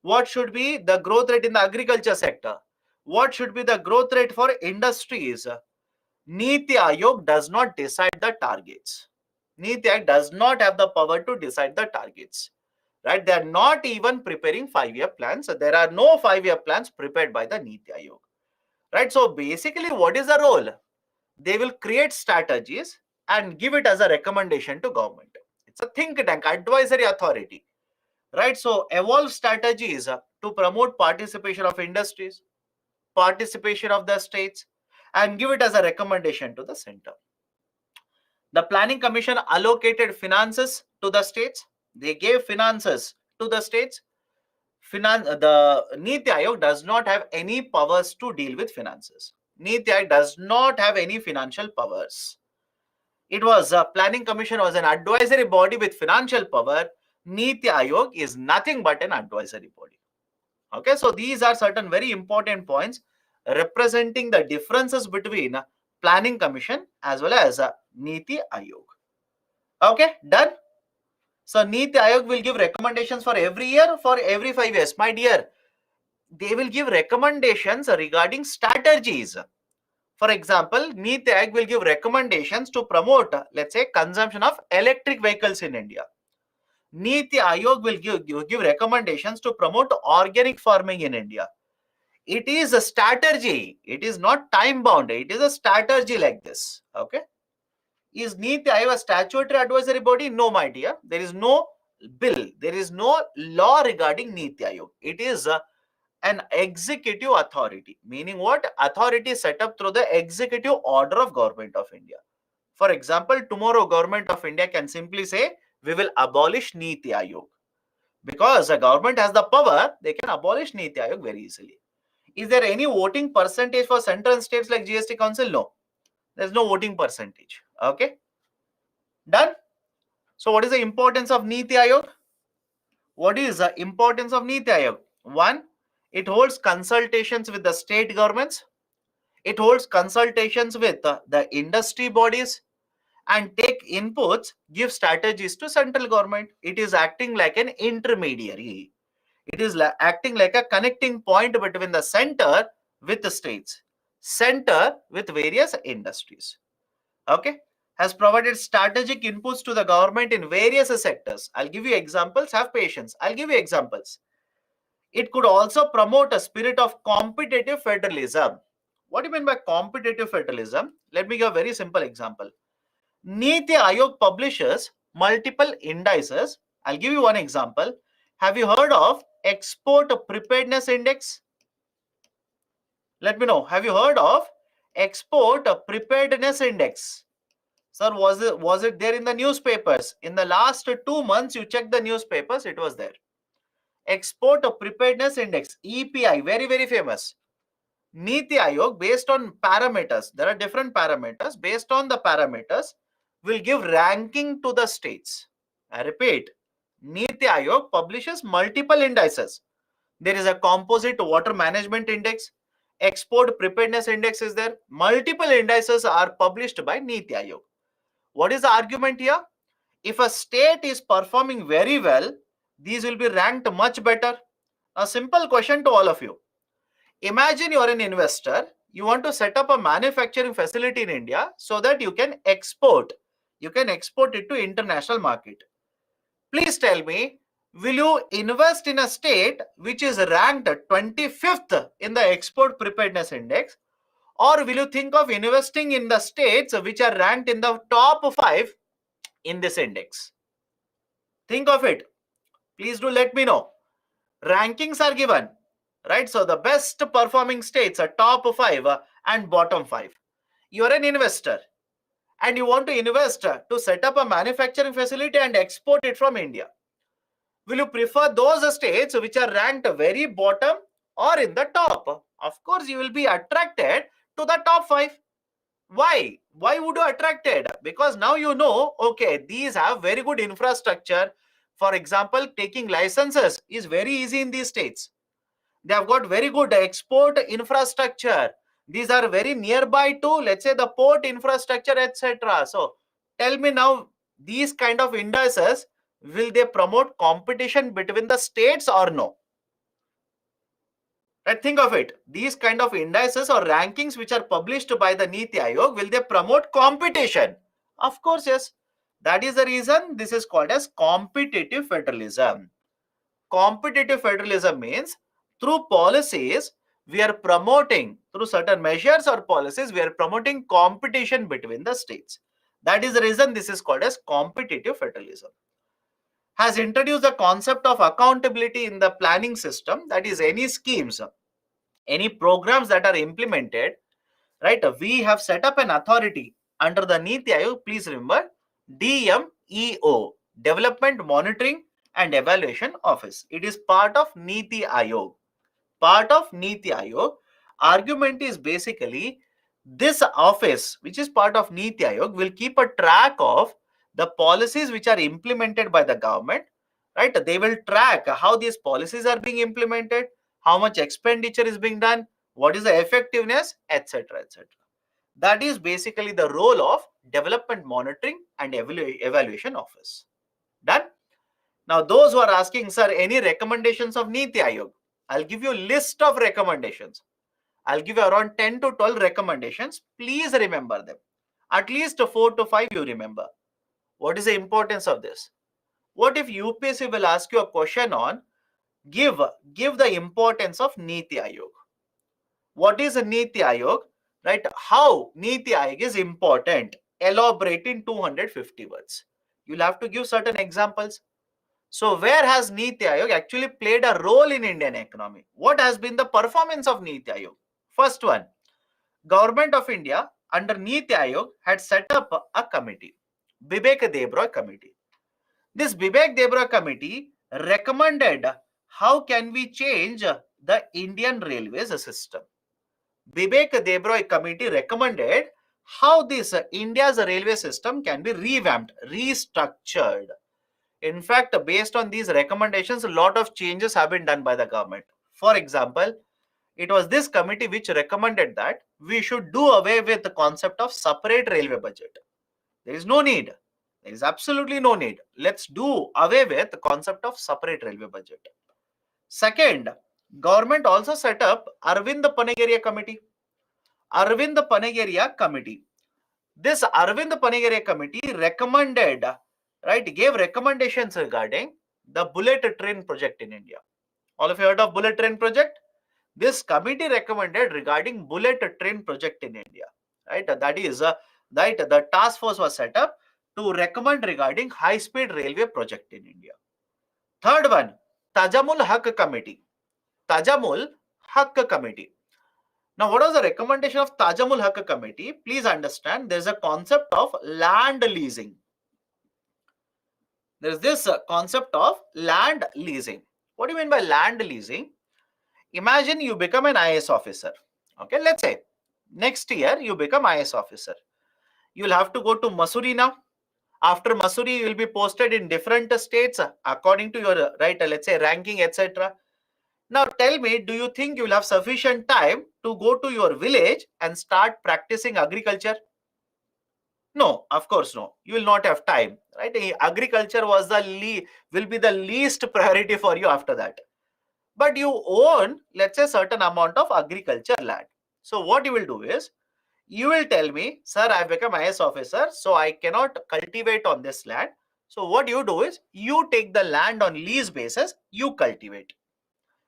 what should be the growth rate in the agriculture sector, what should be the growth rate for industries. Niti Aayog does not decide the targets. Niti Aayog does not have the power to decide the targets. Right? They are not even preparing 5-year plans. So there are no 5-year plans prepared by the Niti Aayog. Right? So basically, what is the role? They will create strategies and give it as a recommendation to government. It's a think tank, advisory authority. Right? So evolve strategies to promote participation of industries, participation of the states, and give it as a recommendation to the center. The Planning Commission allocated finances to the states. They gave finances to the states. The Niti Aayog does not have any powers to deal with finances. Niti Aayog does not have any financial powers. It was a Planning Commission was an advisory body with financial power. Niti Aayog is nothing but an advisory body. Okay, so these are certain very important points representing the differences between Planning Commission as well as Niti Aayog. Okay, done. So Niti Aayog will give recommendations for every year, for every 5 years. My dear, they will give recommendations regarding strategies. For example, Niti Aayog will give recommendations to promote, let's say, consumption of electric vehicles in India. Niti Aayog will give recommendations to promote organic farming in India. It is a strategy. It is not time bound. It is a strategy like this. Okay. Is Niti Aayog a statutory advisory body? No, my dear. There is no bill. There is no law regarding Niti Aayog. It is an executive authority. Meaning what? Authority set up through the executive order of Government of India. For example, tomorrow Government of India can simply say, we will abolish Niti Aayog. Because the government has the power, they can abolish Niti Aayog very easily. Is there any voting percentage for central and states like GST Council? No. There's no voting percentage. Okay. Done. So what is the importance of Niti Aayog? What is the importance of Niti Aayog? One, it holds consultations with the state governments. It holds consultations with the industry bodies and take inputs, give strategies to central government. It is acting like an intermediary. It is acting like a connecting point between the center with the states, center with various industries. Okay, has provided strategic inputs to the government in various sectors. I'll give you examples. Have patience. I'll give you examples. It could also promote a spirit of competitive federalism. What do you mean by competitive federalism? Let me give a very simple example. Niti Aayog publishes multiple indices. I'll give you one example. Have you heard of Export Preparedness Index? Let me know. Have you heard of Export Preparedness Index? Sir, was it there in the newspapers? In the last 2 months, you checked the newspapers, it was there. Export Preparedness Index, EPI, very, very famous. Niti Aayog, based on parameters, there are different parameters. Based on the parameters, will give ranking to the states. I repeat, Niti Aayog publishes multiple indices. There is a composite water management index, export preparedness index is there. Multiple indices are published by Niti Aayog. What is the argument here? If a state is performing very well, these will be ranked much better. A simple question to all of you. Imagine you are an investor. You want to set up a manufacturing facility in India so that you can export. You can export it to international market. Please tell me, will you invest in a state which is ranked 25th in the export preparedness index, or will you think of investing in the states which are ranked in the top 5 in this index? Think of it. Please do let me know. Rankings are given, right? So the best performing states are top 5 and bottom 5. You are an investor and you want to invest to set up a manufacturing facility and export it from India. Will you prefer those states which are ranked very bottom or in the top? Of course, you will be attracted to the top 5. Why? Why would you attracted? Because now you know, okay, these have very good infrastructure. For example, taking licenses is very easy in these states. They have got very good export infrastructure. These are very nearby to, let's say, the port infrastructure, etc. So tell me now, these kind of indices, will they promote competition between the states or no? Right, think of it. These kind of indices or rankings which are published by the Niti Aayog, will they promote competition? Of course, yes. That is the reason this is called as competitive federalism. Competitive federalism means through policies, we are promoting, through certain measures or policies, we are promoting competition between the states. That is the reason this is called as competitive federalism. Has introduced the concept of accountability in the planning system. That is, any schemes, any programs that are implemented, right? We have set up an authority under the Niti Aayog. Please remember, DMEO, Development Monitoring and Evaluation Office. It is part of Niti Aayog. Part of Niti Aayog. Argument is basically this office, which is part of Niti Aayog, will keep a track of the policies which are implemented by the government, right? They will track how these policies are being implemented, how much expenditure is being done, what is the effectiveness, etc., etc. That is basically the role of Development Monitoring and Evaluation Office. Done? Now, those who are asking, sir, any recommendations of Niti Aayog? I'll give you a list of recommendations. I'll give you around 10 to 12 recommendations. Please remember them. At least 4 to 5 you remember. What is the importance of this? What if UPSC will ask you a question on give the importance of Niti Aayog? What is a Niti Aayog? Right? How Niti Aayog is important? Elaborate in 250 words. You'll have to give certain examples. So where has Niti Aayog actually played a role in Indian economy? What has been the performance of Niti Aayog? First one, Government of India under Niti Aayog had set up a committee, Bibek Debroy Committee. This Bibek Debroy Committee recommended how can we change the Indian railways system. Bibek Debroy Committee recommended how this India's railway system can be revamped, restructured. In fact, based on these recommendations, a lot of changes have been done by the government. For example, it was this committee which recommended that we should do away with the concept of separate railway budget. There is no need. There is absolutely no need. Let's do away with the concept of separate railway budget. Second, government also set up Arvind Panagiria Committee. Arvind Panagiria Committee. This Arvind Panagiria Committee recommended, right, gave recommendations regarding the bullet train project in India. All of you heard of bullet train project? This committee recommended regarding bullet train project in India, right? That is, that the task force was set up to recommend regarding high-speed railway project in India. Third one, Tajamul Haq Committee. Tajamul Haq Committee. Now, what was the recommendation of Tajamul Haq Committee? Please understand, there is a concept of land leasing. There is this concept of land leasing. What do you mean by land leasing? Imagine you become an IAS officer. Okay, let's say next year you become IAS officer. You'll have to go to Mussoorie now. After Mussoorie, you will be posted in different states according to your, right, let's say ranking, etc. Now tell me, do you think you will have sufficient time to go to your village and start practicing agriculture? No, of course no. You will not have time, right? Agriculture was will be the least priority for you after that. But you own, let's say, certain amount of agriculture land. So what you will do is, you will tell me, sir, I have become IAS officer, so I cannot cultivate on this land. So what you do is, you take the land on lease basis, you cultivate.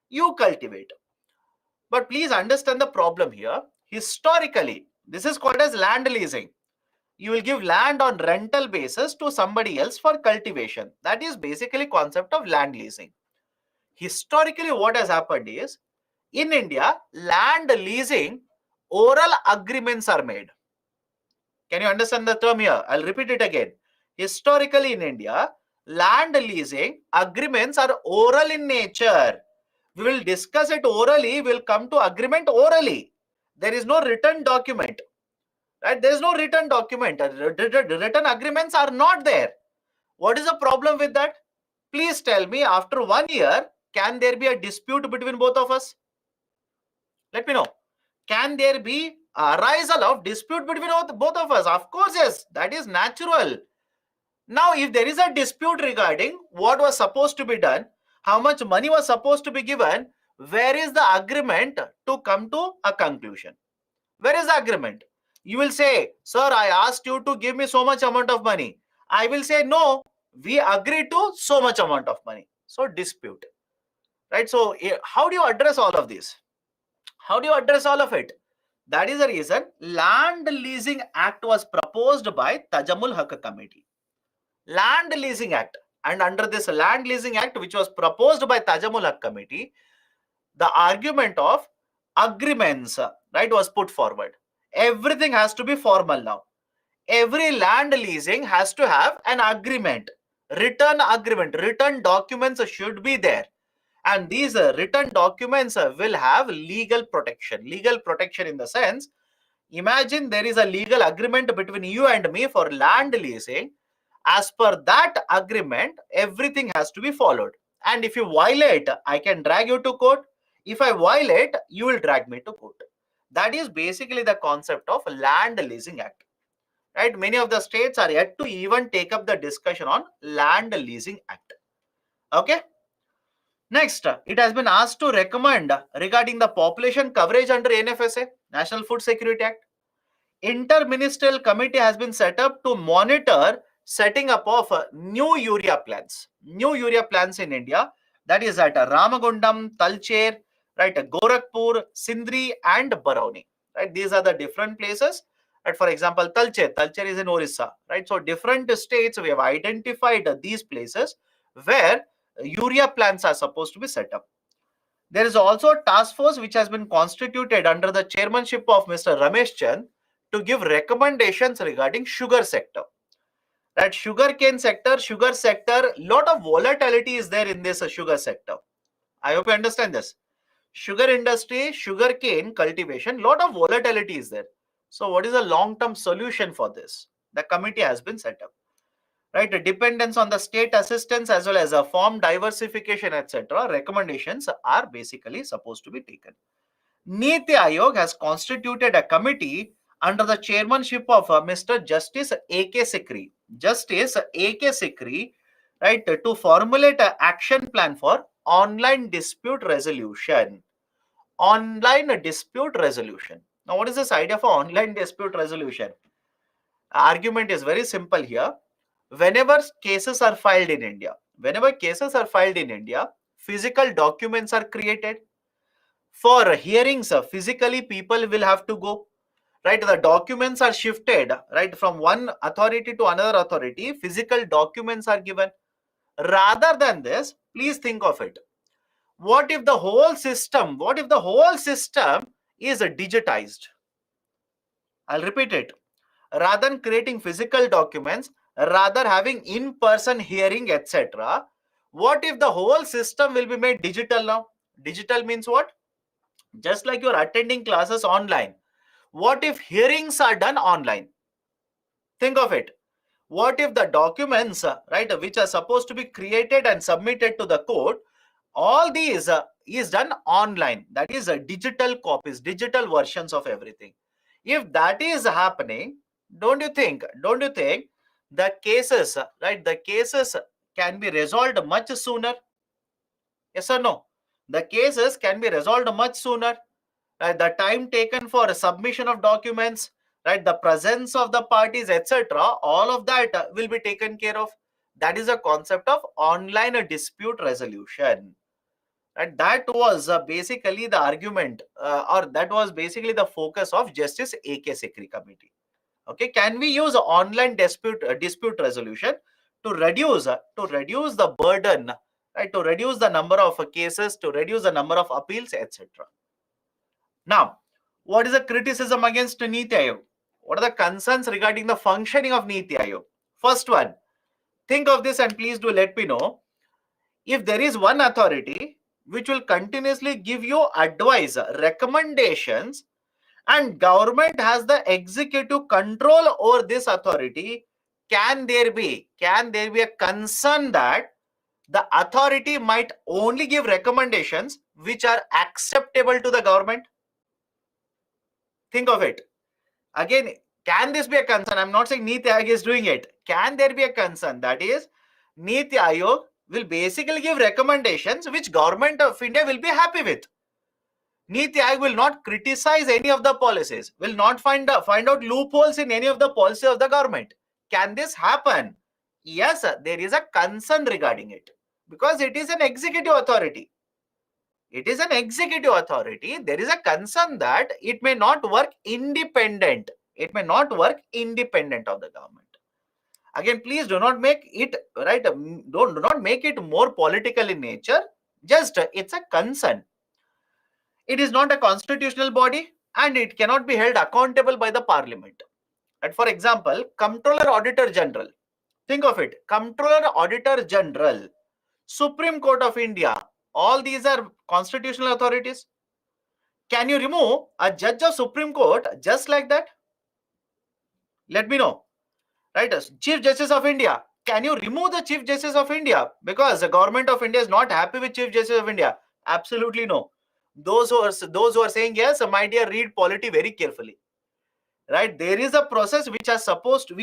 You cultivate. But please understand the problem here. Historically, this is called as land leasing. You will give land on rental basis to somebody else for cultivation. That is basically concept of land leasing. Historically, what has happened is, in India, land leasing, oral agreements are made. Can you understand the term here? I'll repeat it again. Historically in India, land leasing agreements are oral in nature. We will discuss it orally, we'll come to agreement orally. There is no written document. Right? There is no written document. Written agreements are not there. What is the problem with that? Please tell me, after 1 year, can there be a dispute between both of us? Let me know. Can there be arisal of dispute between both of us? Of course, yes. That is natural. Now, if there is a dispute regarding what was supposed to be done, how much money was supposed to be given, where is the agreement to come to a conclusion? Where is the agreement? You will say, sir, I asked you to give me so much amount of money. I will say, no, we agreed to so much amount of money. So dispute. Right? So how do you address all of this? How do you address all of it? That is the reason Land Leasing Act was proposed by Tajamul Haq Committee. Land Leasing Act. And under this Land Leasing Act, which was proposed by Tajamul Haq Committee, the argument of agreements, right, was put forward. everything has to be formal now. Every land leasing has to have an agreement, written documents should be there. And these written documents will have legal protection. Legal protection in the sense, imagine there is a legal agreement between you and me for land leasing. As per that agreement, everything has to be followed. And if you violate, I can drag you to court. If I violate, you will drag me to court. That is basically the concept of Land Leasing Act. Right? Many of the states are yet to even take up the discussion on Land Leasing Act. Okay. Next, it has been asked to recommend regarding the population coverage under NFSA, National Food Security Act. Interministerial committee has been set up to monitor setting up of new urea plants. New urea plants in India, that is at Ramagundam, Talcher, right, Gorakhpur, Sindri and Barauni. Right, these are the different places. Right, for example, Talcher is in Orissa. Right, so different states we have identified these places where urea plants are supposed to be set up. There is also a task force which has been constituted under the chairmanship of Mr. Ramesh Chand to give recommendations regarding sugar sector. That sugarcane sector, lot of volatility is there in this sugar sector. I hope you understand this. Sugar industry, sugarcane cultivation, lot of volatility is there. So what is a long-term solution for this? The committee has been set up. Right, the dependence on the state assistance as well as a farm diversification, etc. Recommendations are basically supposed to be taken. Niti Aayog has constituted a committee under the chairmanship of Mr. Justice A.K. Sikri. Justice A.K. Sikri, right, to formulate an action plan for online dispute resolution. Online dispute resolution. Now, what is this idea for online dispute resolution? Argument is very simple here. Whenever cases are filed in India, physical documents are created. For hearings, physically people will have to go. Right, the documents are shifted, right, from one authority to another authority. Physical documents are given. Rather than this, please think of it. What if the whole system is digitized? I'll repeat it. Rather than creating physical documents, rather having in-person hearing, etc. What if the whole system will be made digital now? Digital means what? Just like you're attending classes online. What if hearings are done online? Think of it. What if the documents, right, which are supposed to be created and submitted to the court, all these is done online? That is digital copies, digital versions of everything. If that is happening, don't you think the cases, right, the cases can be resolved much sooner? Yes or no? The cases can be resolved much sooner. The time taken for submission of documents, right, the presence of the parties, etc., all of that will be taken care of. That is a concept of online dispute resolution. And that was basically the argument, or that was basically the focus of Justice A.K. Sikri committee. Okay, can we use online dispute resolution to reduce the burden, right, to reduce the number of cases, to reduce the number of appeals, etc. Now, what is the criticism against Niti Aayog? What are the concerns regarding the functioning of Niti Aayog? First one, think of this and please do let me know. If there is one authority which will continuously give you advice, recommendations, and government has the executive control over this authority, can there be a concern that the authority might only give recommendations which are acceptable to the government? Think of it. Again, can this be a concern? I'm not saying Niti Aayog is doing it. Can there be a concern? That is, Niti Aayog will basically give recommendations which government of India will be happy with. Niti Aayog will not criticize any of the policies, will not find out loopholes in any of the policies of the government. Can this happen? Yes, there is a concern regarding it because it is an executive authority. It is an executive authority. There is a concern that it may not work independent. It may not work independent of the government. Again, please do not make it right. Do not make it more political in nature. Just it's a concern. It is not a constitutional body. and it cannot be held accountable by the parliament. And for example, Comptroller Auditor General, think of it, Comptroller Auditor General, Supreme Court of India, all these are constitutional authorities. Can you remove a judge of Supreme Court just like that? Let me know. Right? Chief Justice of India. Can you remove the Chief Justice of India? Because the government of India is not happy with Chief Justice of India. Absolutely no. Those who are saying yes, my dear, read polity very carefully. Right? There is a process which is supposed to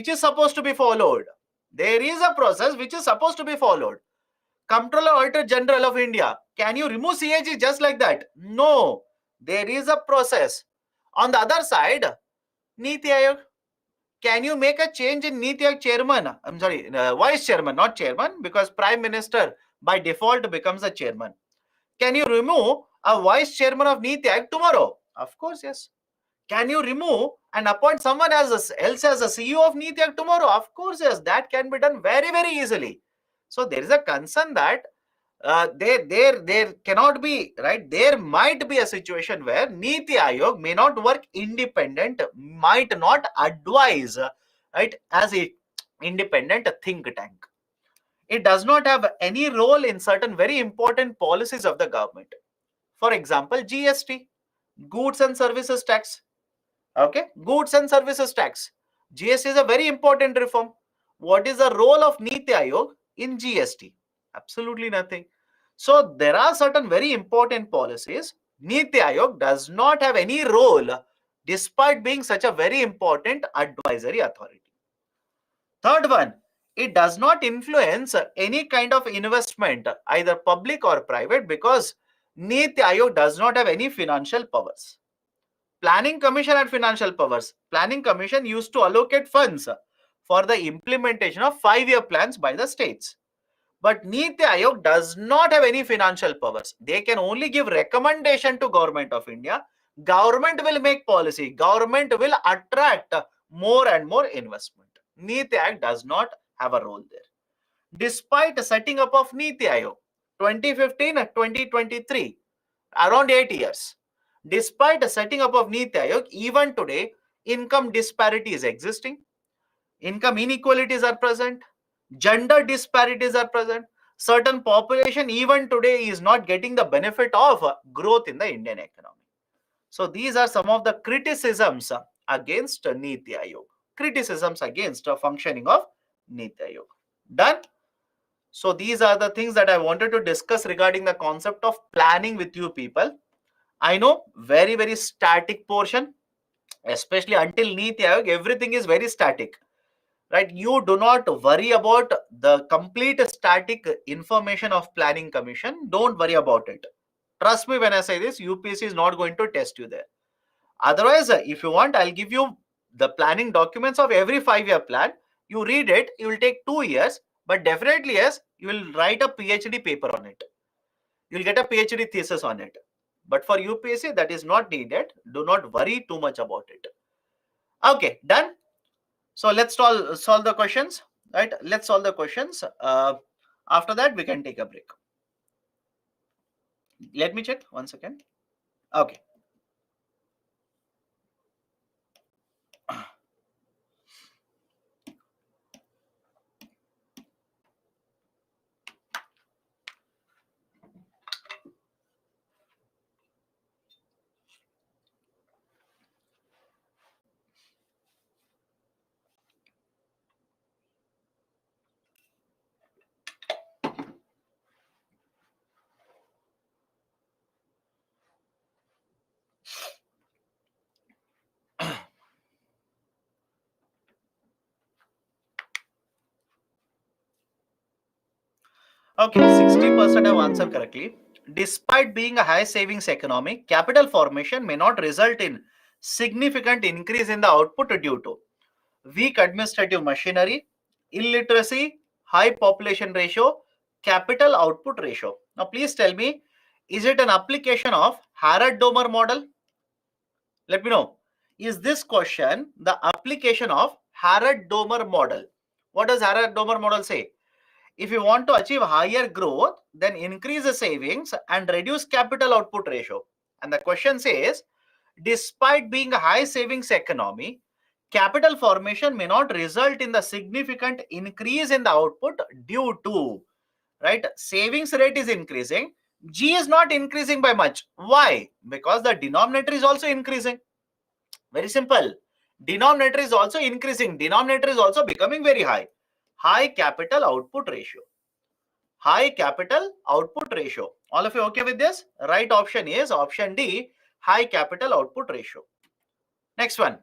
be followed. There is a process which is supposed to be followed. Comptroller Auditor General of India. Can you remove CAG just like that? No. There is a process. On the other side, Niti Aayog. Can you make a change in Niti Aayog chairman? I'm sorry, vice chairman, not chairman, because prime minister by default becomes the chairman. Can you remove a vice chairman of Niti Aayog tomorrow? Of course, yes. Can you remove and appoint someone else as a CEO of Niti Aayog tomorrow? Of course, yes. That can be done very, very easily. So there is a concern that there cannot be, right? There might be a situation where Niti Aayog may not work independent, might not advise, right, as a independent think tank. It does not have any role in certain very important policies of the government. For example, GST, goods and services tax. Okay, goods and services tax. GST is a very important reform. What is the role of Niti Aayog in GST? Absolutely nothing. So there are certain very important policies. Niti Aayog does not have any role despite being such a very important advisory authority. Third one, it does not influence any kind of investment, either public or private, because Niti Aayog does not have any financial powers. Planning Commission had financial powers. Planning Commission used to allocate funds for the implementation of 5-year plans by the states. But Niti Aayog does not have any financial powers. They can only give recommendation to Government of India. Government will make policy. Government will attract more and more investment. Niti Aayog does not have a role there. Despite setting up of Niti Aayog, 2015 and 2023, around 8 years. Despite the setting up of Niti Aayog, even today, income disparity is existing. Income inequalities are present. Gender disparities are present. Certain population even today is not getting the benefit of growth in the Indian economy. So these are some of the criticisms against Niti Aayog. Criticisms against the functioning of Niti Aayog. Done? So these are the things that I wanted to discuss regarding the concept of planning with you people. I know, very, very static portion, especially until Niti Aayog, everything is very static. Right? You do not worry about the complete static information of Planning Commission. Don't worry about it. Trust me when I say this, UPSC is not going to test you there. Otherwise, if you want, I'll give you the planning documents of every 5-year plan. You read it, it will take 2 years, but definitely, yes, you will write a PhD paper on it. You'll get a PhD thesis on it. But for UPSC, that is not needed. Do not worry too much about it. Okay, done. So let's solve the questions, right? Let's solve the questions. After that, we can take a break. Let me check 1 second. Okay. Okay, 60% have answered correctly. Despite being a high savings economy, capital formation may not result in significant increase in the output due to weak administrative machinery, illiteracy, high population ratio, capital output ratio. Now, please tell me, is it an application of Harrod-Domer model? Let me know. Is this question the application of Harrod-Domer model? What does Harrod-Domer model say? If you want to achieve higher growth, then increase the savings and reduce capital output ratio. And the question says, Despite being a high savings economy, capital formation may not result in the significant increase in the output due to, right, savings rate is increasing, G is not increasing by much. Why? Because the denominator is also increasing. Very simple. Denominator is also increasing. Denominator is also becoming very high. High capital output ratio. High capital output ratio. All of you okay with this? Right option is option D, high capital output ratio. Next one.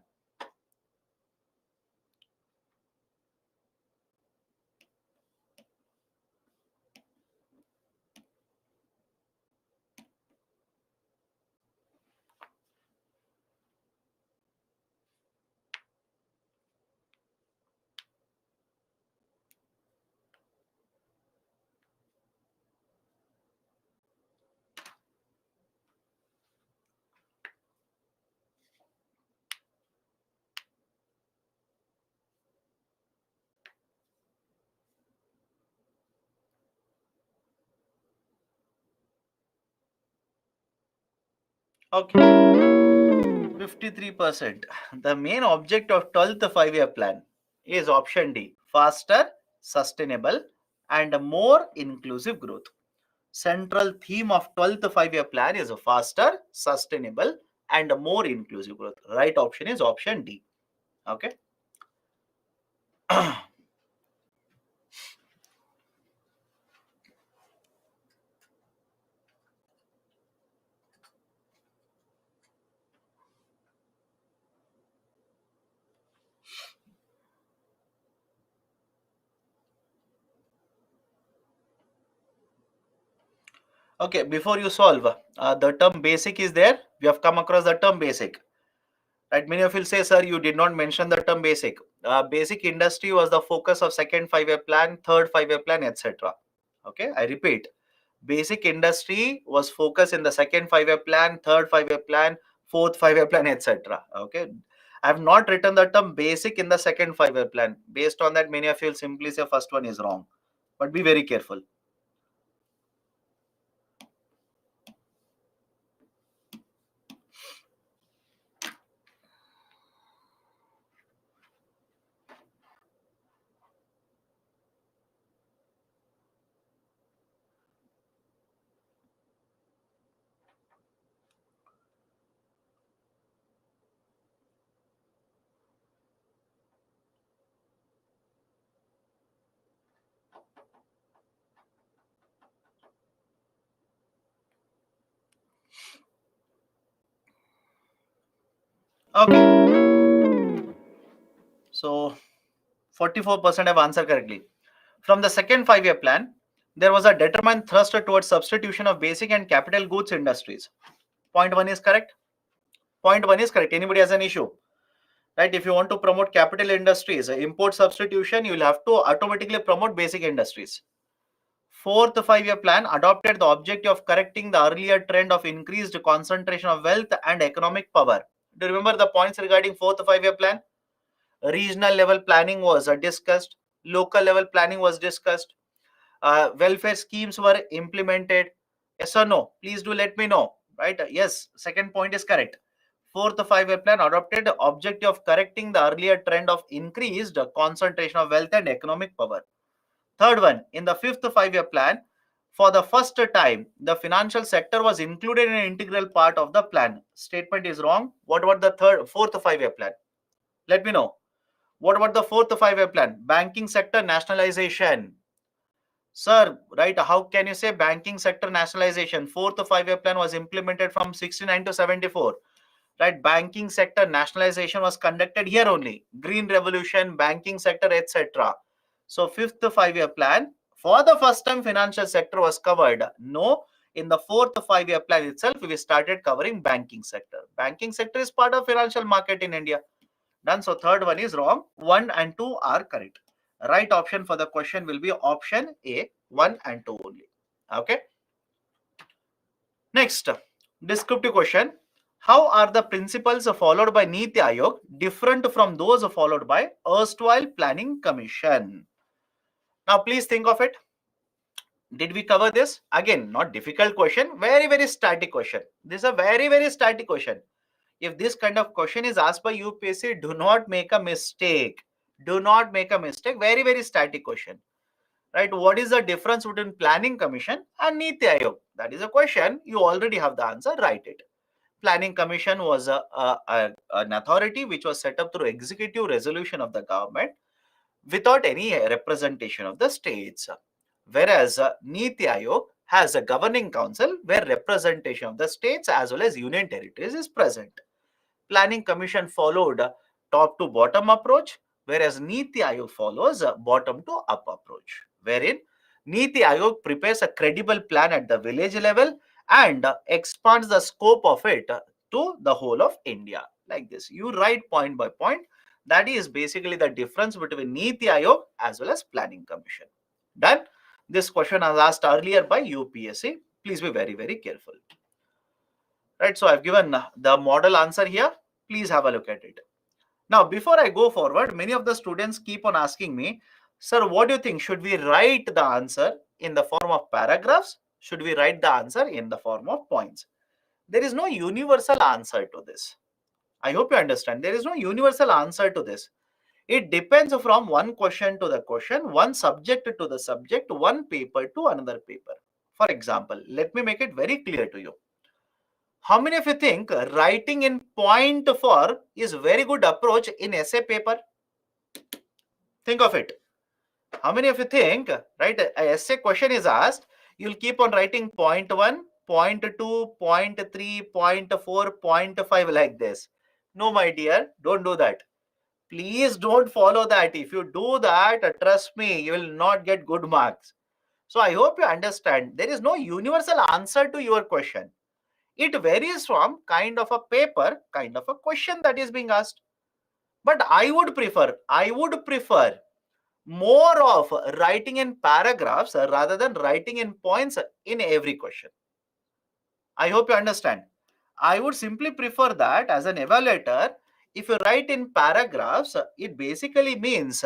Okay. 53%. The main object of 12th five-year plan is option D, faster, sustainable, and more inclusive growth. Central theme of 12th five-year plan is a faster, sustainable, and more inclusive growth. Right option is option D. Okay. Okay, before you solve, the term basic is there. We have come across the term basic. Right? Many of you will say, sir, you did not mention the term basic. Basic industry was the focus of second five-year plan, third five-year plan, etc. Okay, I repeat, basic industry was focused in the second five-year plan, third five-year plan, fourth five-year plan, etc. Okay, I have not written the term basic in the second five-year plan. Based on that, many of you will simply say first one is wrong. But be very careful. Okay. So 44% have answered correctly. From the second five-year plan, there was a determined thrust towards substitution of basic and capital goods industries. Point one is correct. Point one is correct. Anybody has an issue? Right? If you want to promote capital industries, import substitution, you will have to automatically promote basic industries. Fourth five-year plan adopted the objective of correcting the earlier trend of increased concentration of wealth and economic power. Do you remember the points regarding fourth five-year plan? Regional level planning was discussed. Local level planning was discussed. Welfare schemes were implemented. Yes or no? Please do let me know. Right? Yes. Second point is correct. Fourth five-year plan adopted the objective of correcting the earlier trend of increased concentration of wealth and economic power. Third one, in the fifth five-year plan, for the first time, the financial sector was included in an integral part of the plan. Statement is wrong. What about the fourth five-year plan? Let me know. What about the fourth five-year plan? Banking sector nationalization. Sir, right, how can you say banking sector nationalization? Fourth five-year plan was implemented from 69 to 74. Right, banking sector nationalization was conducted here only. Green revolution, banking sector, etc. So fifth five-year plan, for the first time financial sector was covered. No, in the fourth five-year plan itself, we started covering banking sector. Banking sector is part of financial market in India. Done. So third one is wrong. 1 and 2 are correct. Right option for the question will be option A, 1 and 2 only. Okay. Next, descriptive question. How are the principles followed by Niti Aayog different from those followed by erstwhile Planning Commission? Now, please think of it. Did we cover this? Again, not difficult question. Very, very static question. This is a very, very static question. If this kind of question is asked by UPSC, do not make a mistake. Do not make a mistake. Very, very static question. Right? What is the difference between Planning Commission and Niti Aayog? That is a question. You already have the answer. Write it. Planning Commission was an authority which was set up through executive resolution of the government without any representation of the states. Whereas Niti Aayog has a governing council where representation of the states as well as union territories is present. Planning Commission followed top to bottom approach, whereas Niti Aayog follows a bottom to up approach, wherein Niti Aayog prepares a credible plan at the village level and expands the scope of it to the whole of India. Like this, you write point by point. That is basically the difference between Niti Aayog as well as Planning Commission. Done. This question was asked earlier by UPSC. Please be very, very careful. Right, so I've given the model answer here. Please have a look at it. Now, before I go forward, many of the students keep on asking me, sir, what do you think? Should we write the answer in the form of paragraphs? Should we write the answer in the form of points? There is no universal answer to this. I hope you understand. There is no universal answer to this. It depends from one question to the question, one subject to the subject, one paper to another paper. For example, let me make it very clear to you. How many of you think writing in point form is very good approach in essay paper? Think of it. How many of you think, right, a essay question is asked, you'll keep on writing point 1, point 2, point 3, point 4, point 5 like this? No, my dear, don't do that. Please don't follow that. If you do that, trust me, you will not get good marks. So I hope you understand. There is no universal answer to your question. It varies from kind of a paper, kind of a question that is being asked. But I would prefer more of writing in paragraphs rather than writing in points in every question. I hope you understand. I would simply prefer that as an evaluator, if you write in paragraphs, it basically means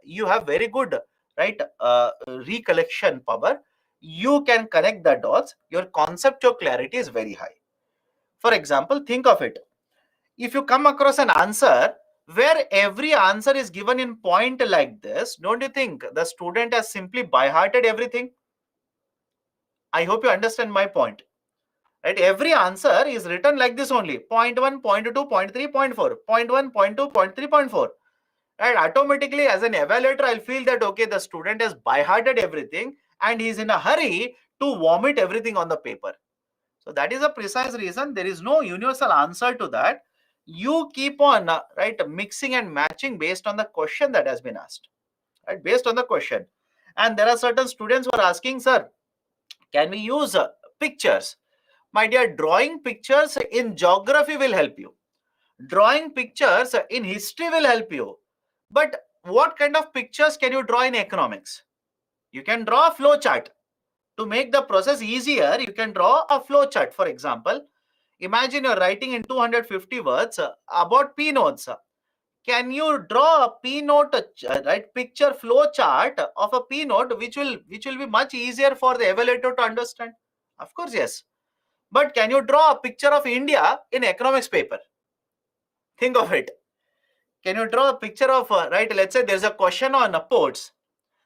you have very good, right, recollection power. You can connect the dots. Your conceptual clarity is very high. For example, think of it. If you come across an answer where every answer is given in point like this, don't you think the student has simply by-hearted everything? I hope you understand my point. Right? Every answer is written like this only. Point 1, point 2, point 3, point 4. Point 1, point 2, point 3, point 4. Right? Automatically, as an evaluator, I'll feel that, okay, the student has by-hearted everything and he's in a hurry to vomit everything on the paper. So that is a precise reason. There is no universal answer to that. You keep on, right, mixing and matching based on the question that has been asked. Right? Based on the question. And there are certain students who are asking, sir, can we use pictures? My dear, drawing pictures in geography will help you. Drawing pictures in history will help you. But what kind of pictures can you draw in economics? You can draw a flow chart. To make the process easier, you can draw a flow chart. For example, imagine you're writing in 250 words about P notes. Can you draw a P note, right, picture flow chart of a P note, which will be much easier for the evaluator to understand? Of course, yes. But can you draw a picture of India in economics paper? Think of it. Can you draw a picture of, right, let's say there's a question on ports.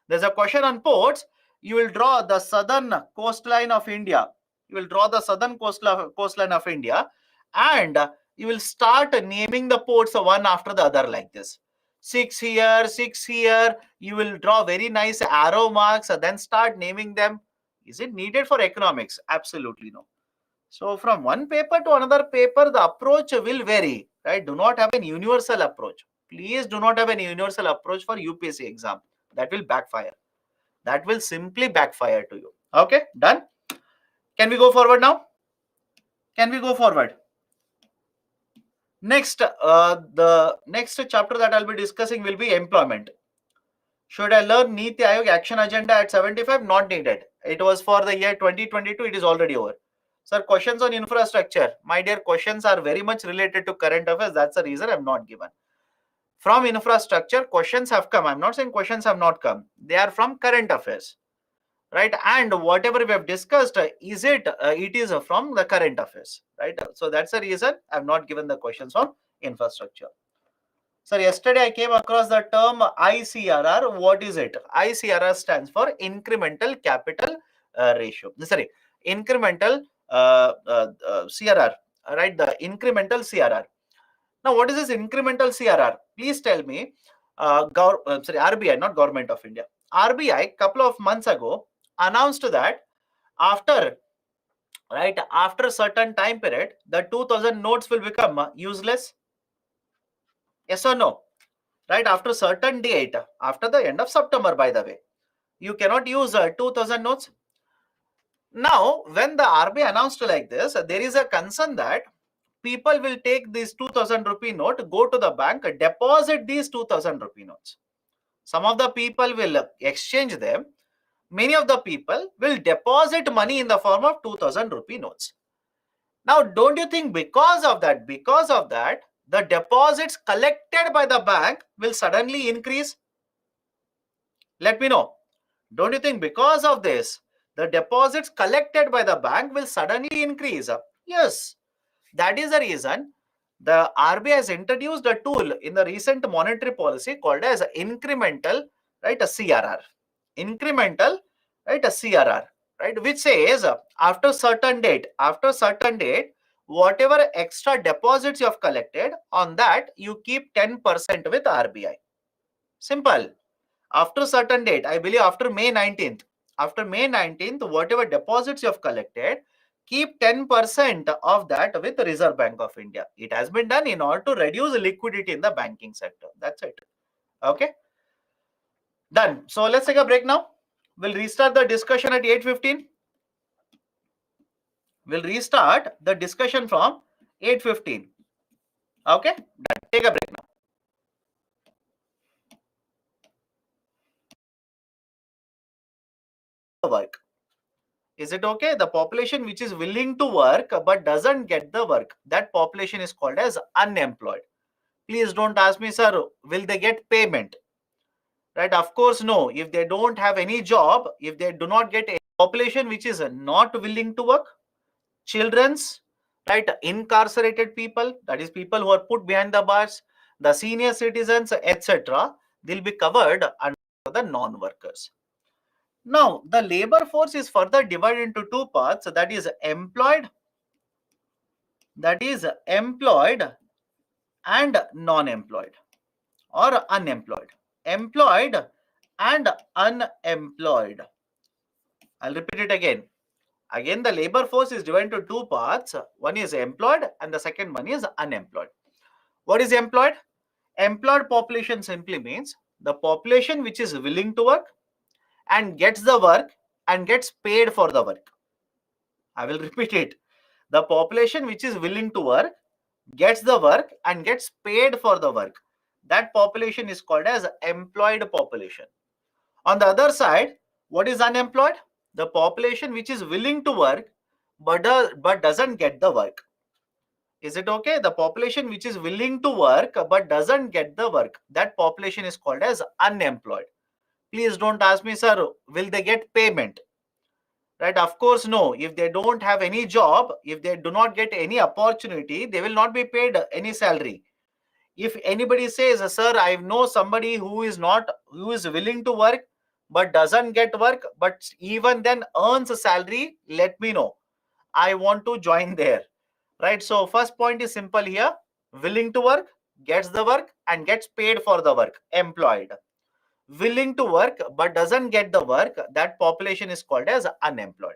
There's a question on ports. You will draw the southern coastline of India. You will draw the southern coastline of India, and you will start naming the ports one after the other like this. 6 here, 6 here. You will draw very nice arrow marks and then start naming them. Is it needed for economics? Absolutely no. So from one paper to another paper, the approach will vary, right? Do not have an universal approach. Please do not have an universal approach for UPSC exam. That will backfire. That will simply backfire to you. Okay, done? Can we go forward now? Can we go forward? Next, the next chapter that I'll be discussing will be employment. Should I learn Niti Aayog action agenda at 75? Not needed. It was for the year 2022. It is already over. Sir, questions on infrastructure. My dear, questions are very much related to current affairs. That's the reason I'm not given. From infrastructure, questions have come. I'm not saying questions have not come. They are from current affairs. right? And whatever we have discussed, it is from the current affairs, right? So that's the reason I've not given the questions on infrastructure. So yesterday I came across the term ICRR. What is it? ICRR stands for incremental capital ratio. Sorry, incremental CRR, right? The incremental CRR. Now, what is this incremental CRR? Please tell me. Sorry, RBI, not Government of India. RBI, couple of months ago, announced that after, right, after certain time period, the 2000 notes will become useless. Yes or no? Right, after certain date, after the end of September, by the way, you cannot use 2000 notes. Now, when the RBI announced like this, there is a concern that people will take this 2000 rupee note, go to the bank, deposit these 2000 rupee notes. Some of the people will exchange them. Many of the people will deposit money in the form of 2000 rupee notes. Now, don't you think because of that, the deposits collected by the bank will suddenly increase? Let me know. Don't you think because of this, the deposits collected by the bank will suddenly increase? Yes, that is the reason the RBI has introduced a tool in the recent monetary policy called as incremental, right, a CRR. Incremental, right, a CRR, right, which says after certain date, whatever extra deposits you have collected, on that you keep 10% with RBI. Simple. After certain date, I believe after May 19th, whatever deposits you have collected, keep 10% of that with the Reserve Bank of India. It has been done in order to reduce liquidity in the banking sector. That's it. Okay. Done. So let's take a break now. We'll restart the discussion at 8:15. We'll restart the discussion from 8:15. Okay. Done. Take a break now. Work. Is it okay? The population which is willing to work but doesn't get the work, that population is called as unemployed. Please don't ask me, sir, will they get payment? Right? Of course, no. If they don't have any job, if they do not get a population which is not willing to work, children's, right, incarcerated people, that is people who are put behind the bars, the senior citizens, etc., they'll be covered under the non-workers. Now, the labor force is further divided into two parts, that is employed and non-employed or unemployed. Employed and unemployed. I'll repeat it again. Again, the labor force is divided into two parts. One is employed and the second one is unemployed. What is employed? Employed population simply means the population which is willing to work and gets the work and gets paid for the work. I will repeat it. The population which is willing to work, gets the work and gets paid for the work. That population is called as employed population. On the other side, what is unemployed? The population which is willing to work but doesn't get the work. Is it okay? The population which is willing to work but doesn't get the work, that population is called as unemployed. Please don't ask me, sir, will they get payment? Right? Of course, no. If they don't have any job, if they do not get any opportunity, they will not be paid any salary. If anybody says, sir, I know somebody who is willing to work but doesn't get work, but even then earns a salary, let me know. I want to join there. Right? So first point is simple here. Willing to work, gets the work and gets paid for the work. Employed. Willing to work but doesn't get the work, that population is called as unemployed.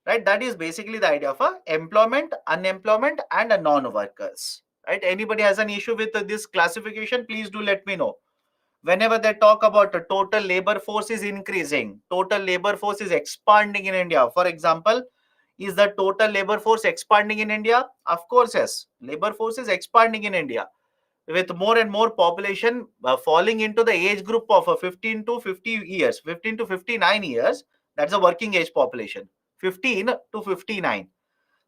Right? That is basically the idea of employment, unemployment and non-workers. Right? Anybody has an issue with this classification, please do let me know. Whenever they talk about total labor force is increasing, total labor force is expanding in India. For example, is the total labor force expanding in India? Of course, yes. Labor force is expanding in India with more and more population falling into the age group of 15 to 50 years, 15 to 59 years. That's a working age population. 15 to 59.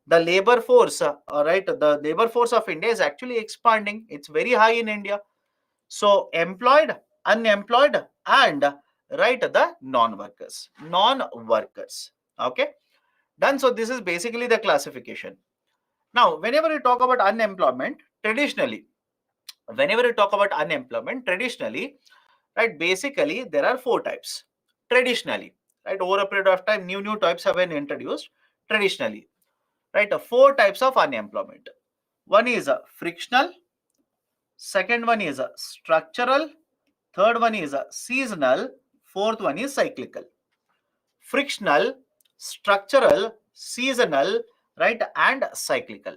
The labor force, right? The labor force of India is actually expanding. It's very high in India. So employed, unemployed, and right? The non-workers. Okay, done. So this is basically the classification. Now, whenever you talk about unemployment, traditionally, right, basically there are four types. Traditionally, right, over a period of time, new types have been introduced. Traditionally, right, four types of unemployment. One is a frictional, second one is a structural, third one is a seasonal, fourth one is cyclical. Frictional, structural, seasonal, right, and cyclical.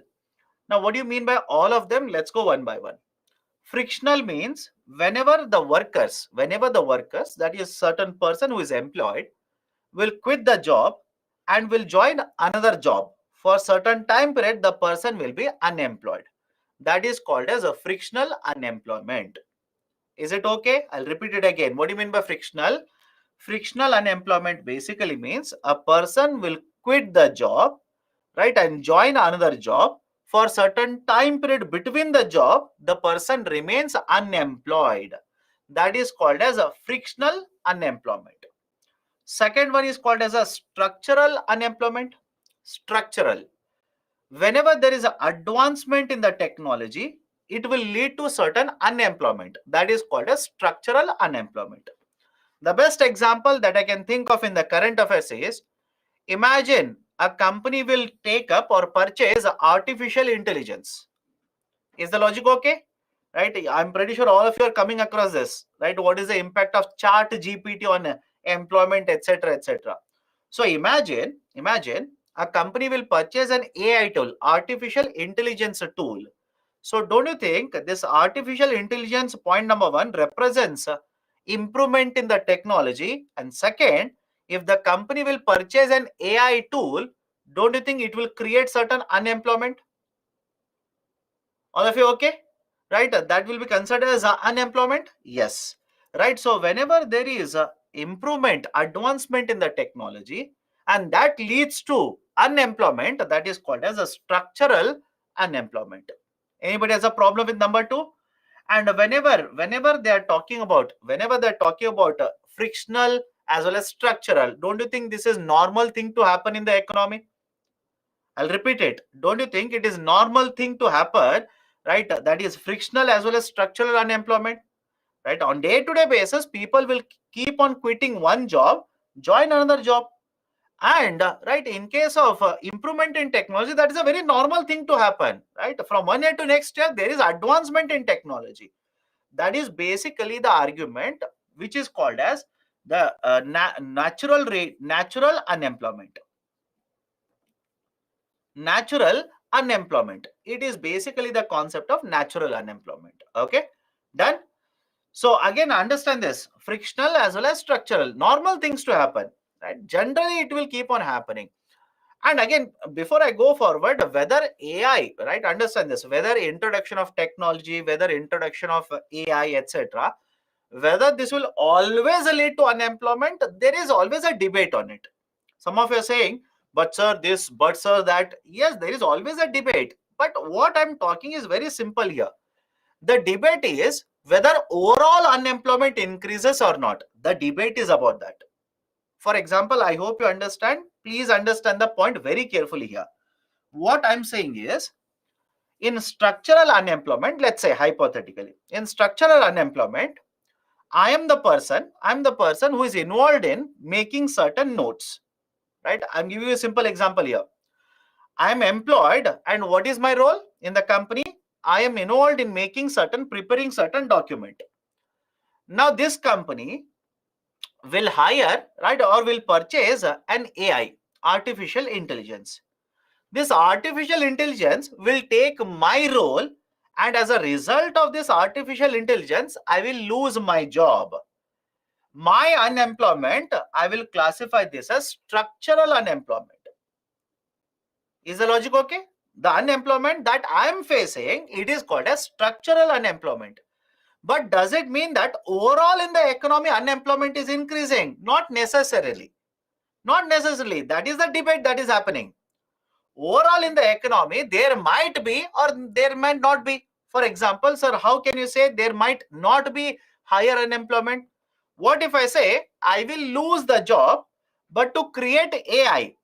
Now, what do you mean by all of them? Let's go one by one. Frictional means whenever the workers, that is certain person who is employed, will quit the job and will join another job. For certain time period, the person will be unemployed. That is called as a frictional unemployment. Is it okay? I'll repeat it again. What do you mean by frictional? Frictional unemployment basically means a person will quit the job, right, and join another job. For certain time period between the job, the person remains unemployed. That is called as a frictional unemployment. Second one is called as a structural unemployment. Structural. Whenever there is an advancement in the technology, it will lead to certain unemployment. That is called as structural unemployment. The best example that I can think of in the current affairs is, imagine a company will take up or purchase artificial intelligence. Is the logic okay? Right? I'm pretty sure all of you are coming across this, right? What is the impact of chat GPT on employment, etc., etc. So imagine a company will purchase an AI tool, artificial intelligence tool. So don't you think this artificial intelligence, point number one, represents improvement in the technology? And second, if the company will purchase an AI tool, don't you think it will create certain unemployment? All of you okay? Right? That will be considered as unemployment? Yes. Right? So whenever there is a improvement, advancement in the technology, and that leads to unemployment, that is called as a structural unemployment. Anybody has a problem with number two? And whenever they are talking about frictional as well as structural, don't you think this is normal thing to happen in the economy? I'll repeat it. Don't you think it is normal thing to happen, right? That is frictional as well as structural unemployment, right? On day-to-day basis, people will keep on quitting one job, join another job. And right, in case of improvement in technology, that is a very normal thing to happen, right? From one year to next year, there is advancement in technology. That is basically the argument which is called as the natural unemployment. Natural unemployment. It is basically the concept of natural unemployment. Okay, done. So again, understand this: frictional as well as structural, normal things to happen, right? Generally, it will keep on happening. And again, before I go forward, whether AI, right, understand this, whether introduction of technology, whether introduction of AI, etc., whether this will always lead to unemployment, there is always a debate on it. Some of you are saying, but sir this, but sir that. Yes, there is always a debate. But what I'm talking is very simple here. The debate is whether overall unemployment increases or not. The debate is about that. For example, I hope you understand. Please understand the point very carefully here. What I'm saying is, in structural unemployment, let's say hypothetically, in structural unemployment, I'm the person who is involved in making certain notes, right? I'm giving you a simple example here. I am employed, and what is my role in the company? I am involved in preparing certain document. Now this company will hire, right, or will purchase an AI, artificial intelligence. This artificial intelligence will take my role, and as a result of this artificial intelligence, I will lose my job. My unemployment, I will classify this as structural unemployment. Is the logic okay? The unemployment that I am facing, it is called as structural unemployment. But does it mean that overall in the economy unemployment is increasing? Not necessarily. Not necessarily. That is the debate that is happening. Overall in the economy, there might be or there might not be. For example, sir, how can you say there might not be higher unemployment? What if I say I will lose the job, but to create AI,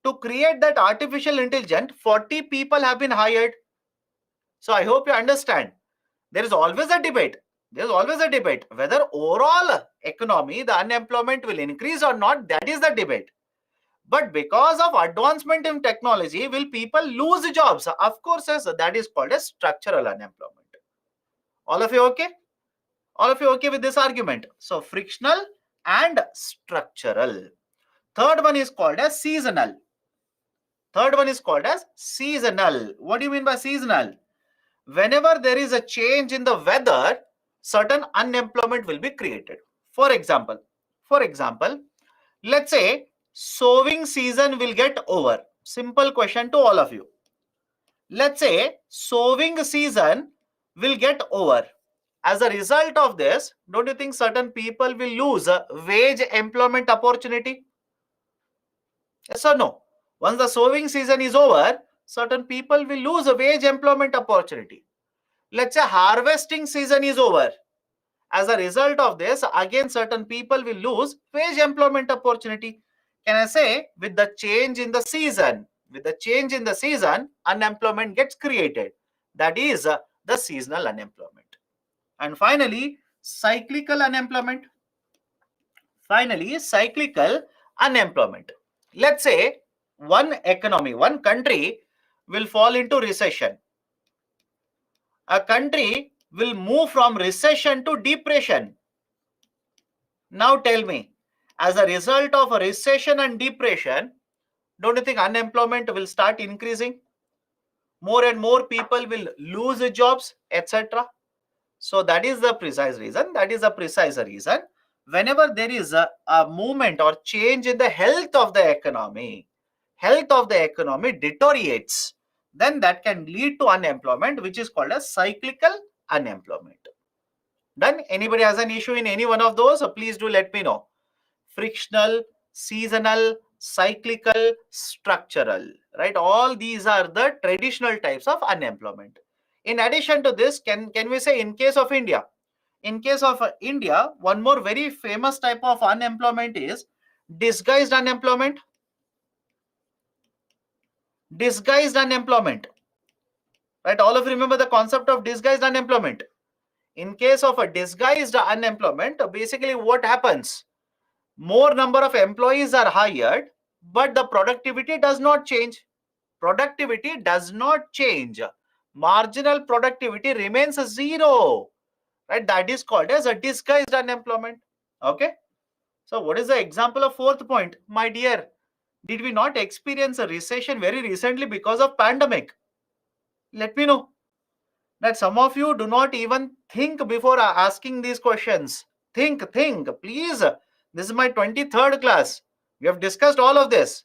to create that artificial intelligence, 40 people have been hired. So I hope you understand. There is always a debate. There is always a debate whether overall economy, the unemployment will increase or not. That is the debate. But because of advancement in technology, will people lose jobs? Of course, yes, that is called as structural unemployment. All of you okay? All of you okay with this argument? So frictional and structural. Third one is called as seasonal. Third one is called as seasonal. What do you mean by seasonal? Whenever there is a change in the weather, certain unemployment will be created. For example, let's say sowing season will get over. Simple question to all of you. Let's say sowing season will get over. As a result of this, don't you think certain people will lose a wage employment opportunity? Yes or no? Once the sowing season is over, certain people will lose a wage employment opportunity. Let's say harvesting season is over. As a result of this, again certain people will lose wage employment opportunity. Can I say with the change in the season, unemployment gets created. That is the seasonal unemployment. And finally, cyclical unemployment. Let's say one economy, one country will fall into recession. A country will move from recession to depression. Now tell me, as a result of a recession and depression, don't you think unemployment will start increasing? More and more people will lose jobs, etc. So that is the precise reason. Whenever there is a movement or change in the health of the economy deteriorates, then that can lead to unemployment, which is called as cyclical unemployment. Done? Anybody has an issue in any one of those? So please do let me know. Frictional, seasonal, cyclical, structural, right? All these are the traditional types of unemployment. In addition to this, can we say in case of India, one more very famous type of unemployment is disguised unemployment. Disguised unemployment, right? All of you remember the concept of disguised unemployment. In case of a disguised unemployment, basically what happens? More number of employees are hired, but the productivity does not change. Marginal productivity remains zero, right? That is called as a disguised unemployment. Okay. So what is the example of fourth point? My dear, did we not experience a recession very recently because of pandemic? Let me know. That some of you do not even think before asking these questions. Think, please. This is my 23rd class. We have discussed all of this,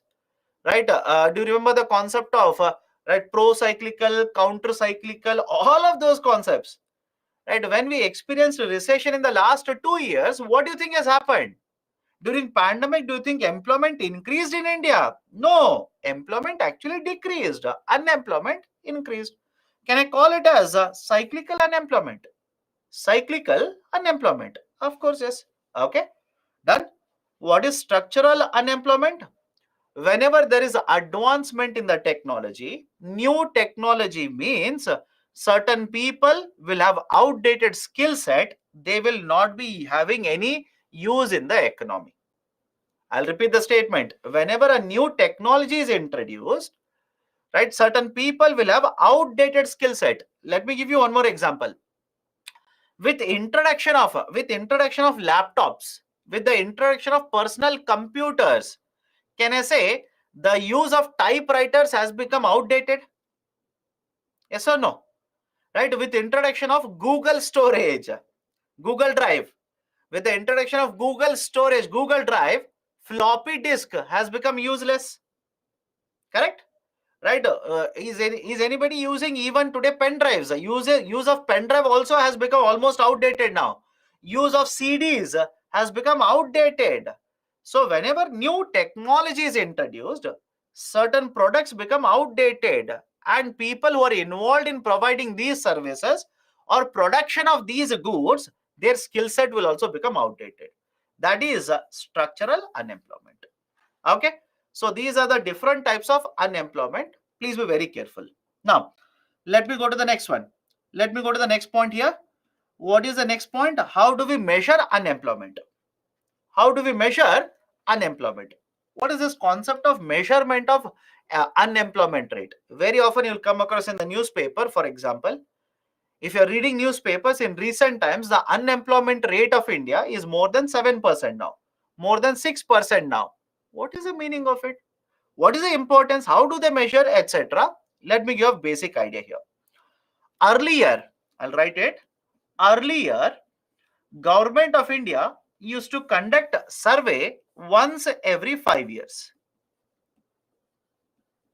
right? Do you remember the concept of right, pro-cyclical, counter-cyclical, all of those concepts, right? When we experienced a recession in the last 2 years, what do you think has happened? During pandemic, do you think employment increased in India? No, employment actually decreased. Unemployment increased. Can I call it as a cyclical unemployment? Cyclical unemployment. Of course, yes. Okay, done. What is structural unemployment? Whenever there is advancement in the technology, new technology means certain people will have outdated skill set. They will not be having any use in the economy. I'll repeat the statement. Whenever a new technology is introduced, right, certain people will have outdated skill set. Let me give you one more example. With introduction of laptops, with the introduction of personal computers, can I say the use of typewriters has become outdated? Yes or no? Right? With introduction of Google storage, Google Drive, with the introduction of Google storage, Google Drive, floppy disk has become useless. Correct? Right? Is anybody using even today pen drives? Use of pen drive also has become almost outdated now. Use of CDs has become outdated. So whenever new technology is introduced, certain products become outdated, and people who are involved in providing these services or production of these goods, their skill set will also become outdated. That is structural unemployment. Okay. So these are the different types of unemployment. Please be very careful. Now, let me go to the next one. Let me go to the next point here. What is the next point? How do we measure unemployment? How do we measure unemployment? What is this concept of measurement of unemployment rate? Very often you'll come across in the newspaper, for example. If you're reading newspapers in recent times, the unemployment rate of India is more than 7% now, more than 6% now. What is the meaning of it? What is the importance? How do they measure, etc.? Let me give a basic idea here. Earlier, I'll write it. Earlier, Government of India used to conduct survey once every 5 years.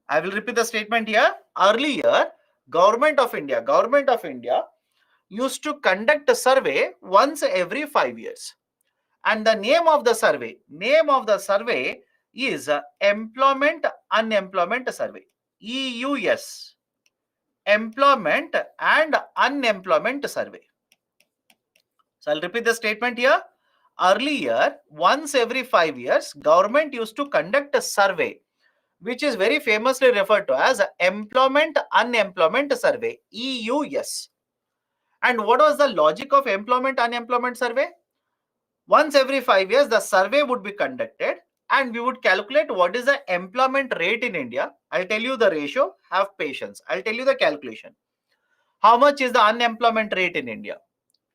I will repeat the statement here. Earlier, Government of India used to conduct a survey once every 5 years. And the name of the survey is Employment Unemployment Survey, EUS, Employment and Unemployment Survey. So I'll repeat the statement here. Earlier, once every 5 years, government used to conduct a survey, which is very famously referred to as Employment Unemployment Survey, EUS. And what was the logic of Employment Unemployment Survey? Once every 5 years, the survey would be conducted and we would calculate what is the employment rate in India. I'll tell you the ratio. Have patience. I'll tell you the calculation. How much is the unemployment rate in India?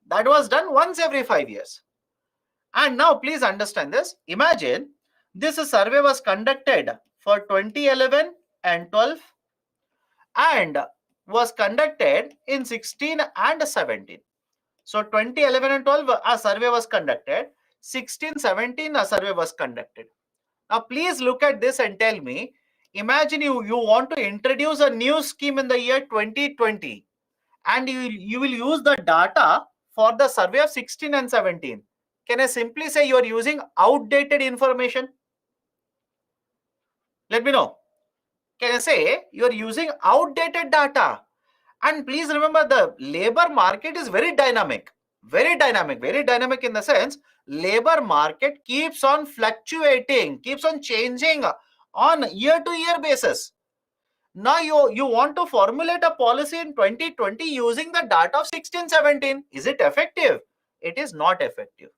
That was done once every 5 years. And now please understand this. Imagine this survey was conducted for 2011 and 12 and was conducted in 16 and 17. So 2011 and 12 a survey was conducted. 16, 17 a survey was conducted. Now please look at this and tell me, imagine you want to introduce a new scheme in the year 2020 and you will use the data for the survey of 16 and 17. Can I simply say you are using outdated information? Let me know. Can I say you are using outdated data? And please remember, the labor market is very dynamic. Very dynamic in the sense, labor market keeps on fluctuating, keeps on changing on year-to-year basis. Now you want to formulate a policy in 2020 using the data of 16-17. Is it effective? It is not effective.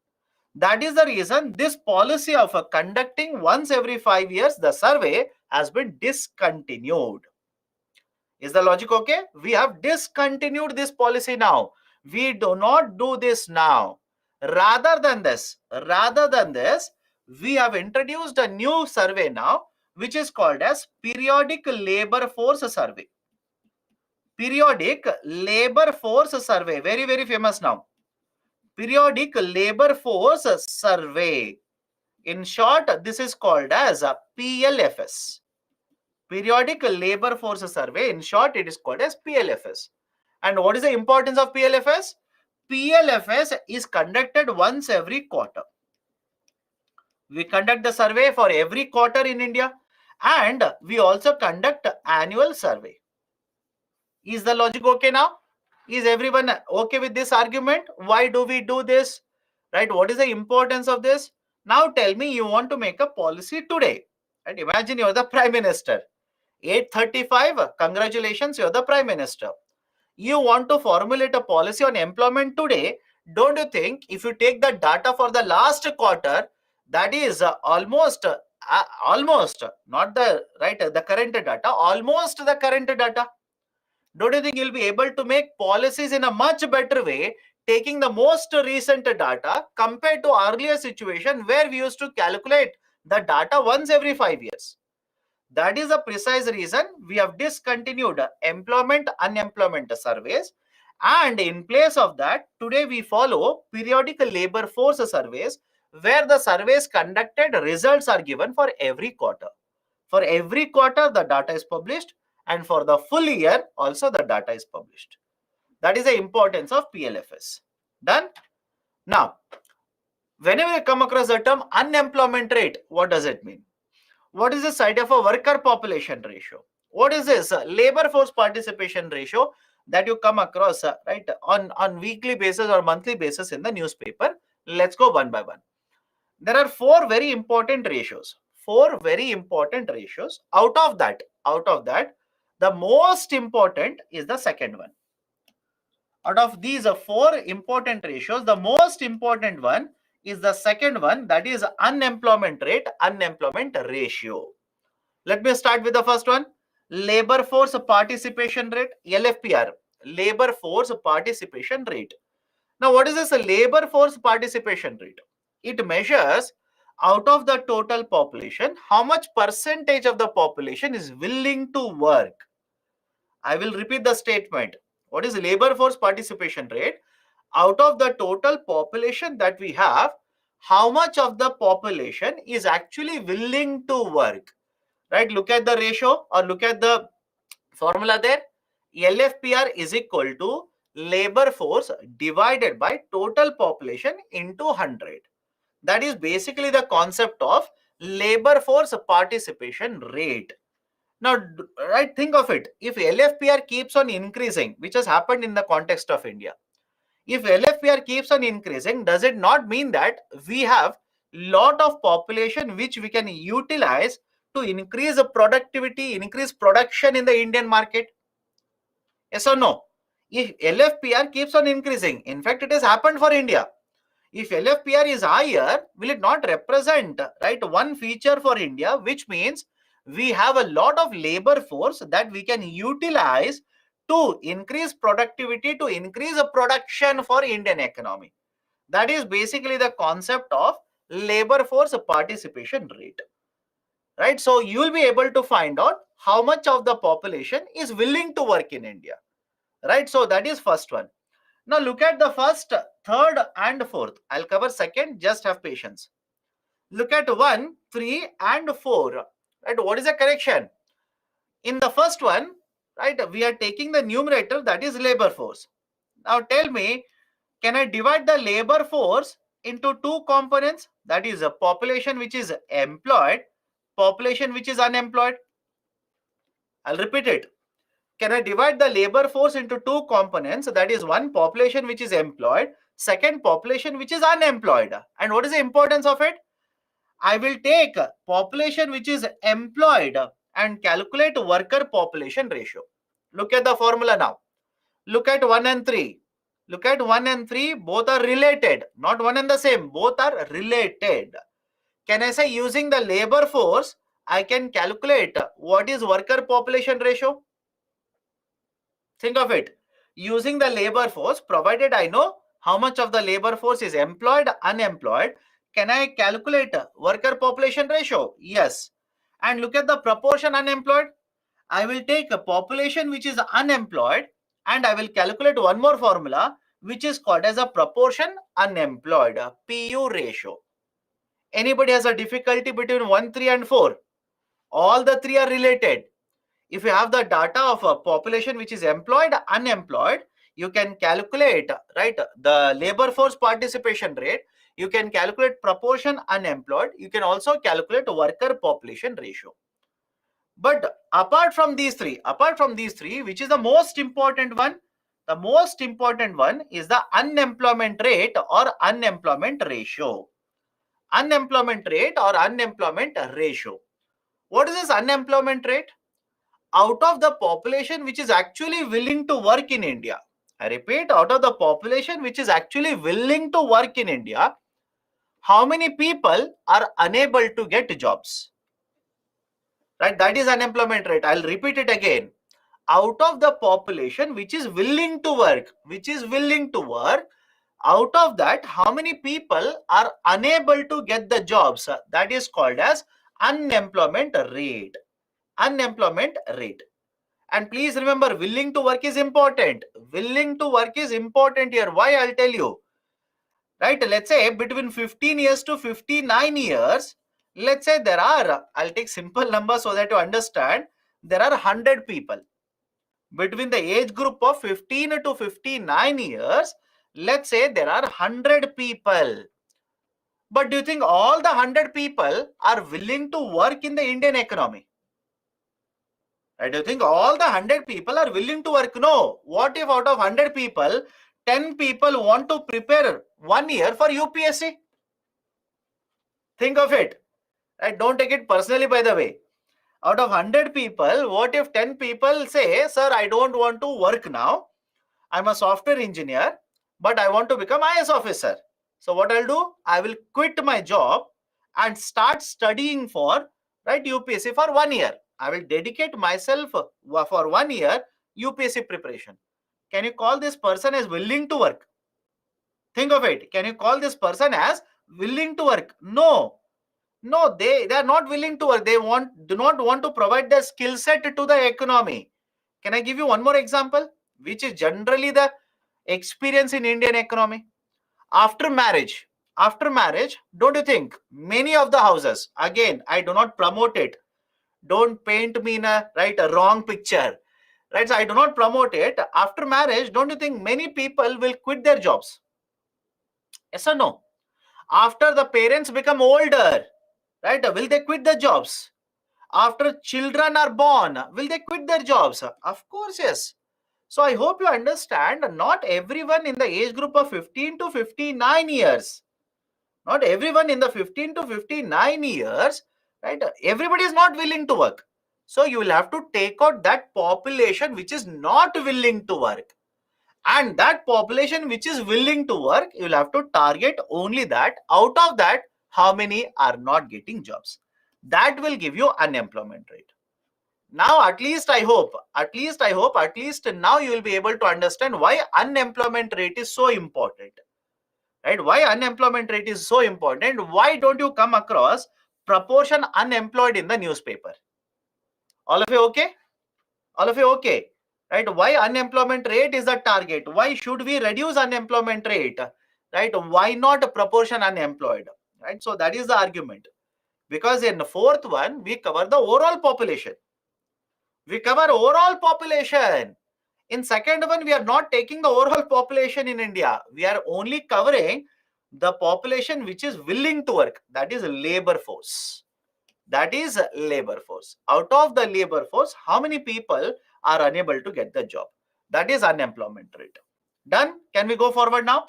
That is the reason this policy of conducting once every 5 years the survey has been discontinued. Is the logic okay? We have discontinued this policy now. We do not do this now. Rather than this, we have introduced a new survey now, which is called as Periodic Labor Force Survey. Periodic Labor Force Survey, very, very famous now. Periodic Labor Force Survey. In short, this is called as a PLFS. Periodic Labor Force Survey. In short, it is called as PLFS. And what is the importance of PLFS? PLFS is conducted once every quarter. We conduct the survey for every quarter in India, and we also conduct annual survey. Is the logic okay now? Is everyone okay with this argument? Why do we do this? Right? What is the importance of this? Now tell me, you want to make a policy today. And imagine you're the Prime Minister. 8:35, congratulations, you're the Prime Minister. You want to formulate a policy on employment today. Don't you think if you take the data for the last quarter, that is almost not the right the current data, almost the current data, don't you think you'll be able to make policies in a much better way, taking the most recent data compared to earlier situation where we used to calculate the data once every 5 years? That is the precise reason we have discontinued employment unemployment surveys, and in place of that today we follow periodic labor force surveys, where the surveys conducted results are given for every quarter. For every quarter the data is published, and for the full year also the data is published. That is the importance of PLFS. Done? Now, whenever you come across the term unemployment rate, what does it mean? What is this idea of a worker population ratio? What is this labor force participation ratio that you come across right on weekly basis or monthly basis in the newspaper? Let's go one by one. There are four very important ratios. Four very important ratios. Out of that, the most important is the second one. Out of these four important ratios, the most important one is the second one, that is unemployment rate, unemployment ratio. Let me start with the first one. Labor force participation rate, LFPR. Labor force participation rate. Now, what is this labor force participation rate? It measures out of the total population, how much percentage of the population is willing to work. I will repeat the statement. What is labor force participation rate? Out of the total population that we have, how much of the population is actually willing to work? Right? Look at the ratio or look at the formula there. LFPR is equal to labor force divided by total population into 100. That is basically the concept of labor force participation rate. Now, right, think of it. If LFPR keeps on increasing, which has happened in the context of India, if LFPR keeps on increasing, does it not mean that we have lot of population which we can utilize to increase the productivity, increase production in the Indian market? Yes or no? If LFPR keeps on increasing, in fact, it has happened for India. If LFPR is higher, will it not represent, right, one feature for India, which means we have a lot of labor force that we can utilize to increase productivity, to increase the production for Indian economy. That is basically the concept of labor force participation rate. Right? So you will be able to find out how much of the population is willing to work in India. Right? So that is first one. Now look at the first, third and fourth. I'll cover second, just have patience. Look at 1, 3 and 4. Right? What is the correction? In the first one, right, we are taking the numerator, that is labor force. Now tell me, can I divide the labor force into two components? That is a population which is employed, population which is unemployed. I'll repeat it. Can I divide the labor force into two components? That is one, population which is employed, second, population which is unemployed. And what is the importance of it? I will take population which is employed and calculate worker population ratio. Look at the formula now. Look at 1 and 3. Look at 1 and 3, both are related, not one and the same, both are related. Can I say using the labor force, I can calculate what is worker population ratio? Think of it. Using the labor force, provided I know how much of the labor force is employed, unemployed, can I calculate worker population ratio? Yes. And look at the proportion unemployed. I will take a population which is unemployed and I will calculate one more formula which is called as a proportion unemployed, PU ratio. Anybody has a difficulty between 1, 3 and 4? All the three are related. If you have the data of a population which is employed, unemployed, you can calculate, right, the labor force participation rate. You can calculate proportion unemployed. You can also calculate worker population ratio. But apart from these three, which is the most important one? The most important one is the unemployment rate or unemployment ratio. Unemployment rate or unemployment ratio. What is this unemployment rate? Out of the population which is actually willing to work in India. I repeat, out of the population which is actually willing to work in India, how many people are unable to get jobs? Right, that is unemployment rate. I'll repeat it again. Out of the population which is willing to work, out of that, how many people are unable to get the jobs? That is called as unemployment rate. Unemployment rate. And please remember, willing to work is important. Willing to work is important here. Why? I'll tell you. Right? Let's say between 15 years to 59 years, let's say there are, I'll take simple numbers so that you understand, there are 100 people. Between the age group of 15 to 59 years, let's say there are 100 people. But do you think all the 100 people are willing to work in the Indian economy? I do think all the 100 people are willing to work. No. What if out of 100 people, 10 people want to prepare 1 year for UPSC? Think of it. Right? Don't take it personally, by the way. Out of 100 people, what if 10 people say, sir, I don't want to work now. I'm a software engineer, but I want to become IAS officer. So what I'll do, I will quit my job and start studying for, right, UPSC for 1 year. I will dedicate myself for 1 year UPSC preparation. Can you call this person as willing to work? Think of it. Can you call this person as willing to work? No. No, they are not willing to work. They do not want to provide their skill set to the economy. Can I give you one more example, which is generally the experience in Indian economy? After marriage, don't you think many of the houses, again, I do not promote it. Don't paint me in a wrong picture. Right? So I do not promote it. After marriage, don't you think many people will quit their jobs? Yes or no? After the parents become older, right? Will they quit the jobs? After children are born, will they quit their jobs? Of course, yes. So I hope you understand, not everyone in the age group of 15 to 59 years, not everyone in the 15 to 59 years, right? Everybody is not willing to work. So you will have to take out that population which is not willing to work. And that population which is willing to work, you will have to target only that. Out of that, how many are not getting jobs? That will give you unemployment rate. Now, at least now you will be able to understand why unemployment rate is so important. Right? Why unemployment rate is so important? Why don't you come across proportion unemployed in the newspaper? All of you okay? All of you okay? Right? Why unemployment rate is the target? Why should we reduce unemployment rate? Right? Why not proportion unemployed? Right? So that is the argument. Because in the fourth one, we cover the overall population. We cover overall population. In second one, we are not taking the overall population in India. We are only covering the population which is willing to work. That is labor force. That is labor force. Out of the labor force, how many people are unable to get the job? That is unemployment rate. Done? Can we go forward now?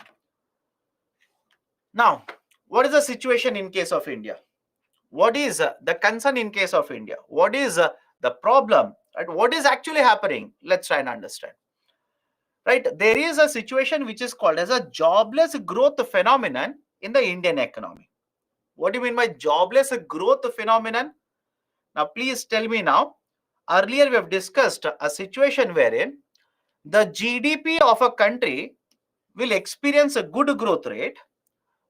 Now, what is the situation in case of India? What is the concern in case of India? What is the problem? Right? What is actually happening? Let's try and understand. Right? There is a situation which is called as a jobless growth phenomenon in the Indian economy. What do you mean by jobless growth phenomenon? Now, please tell me now. Earlier, we have discussed a situation wherein the GDP of a country will experience a good growth rate,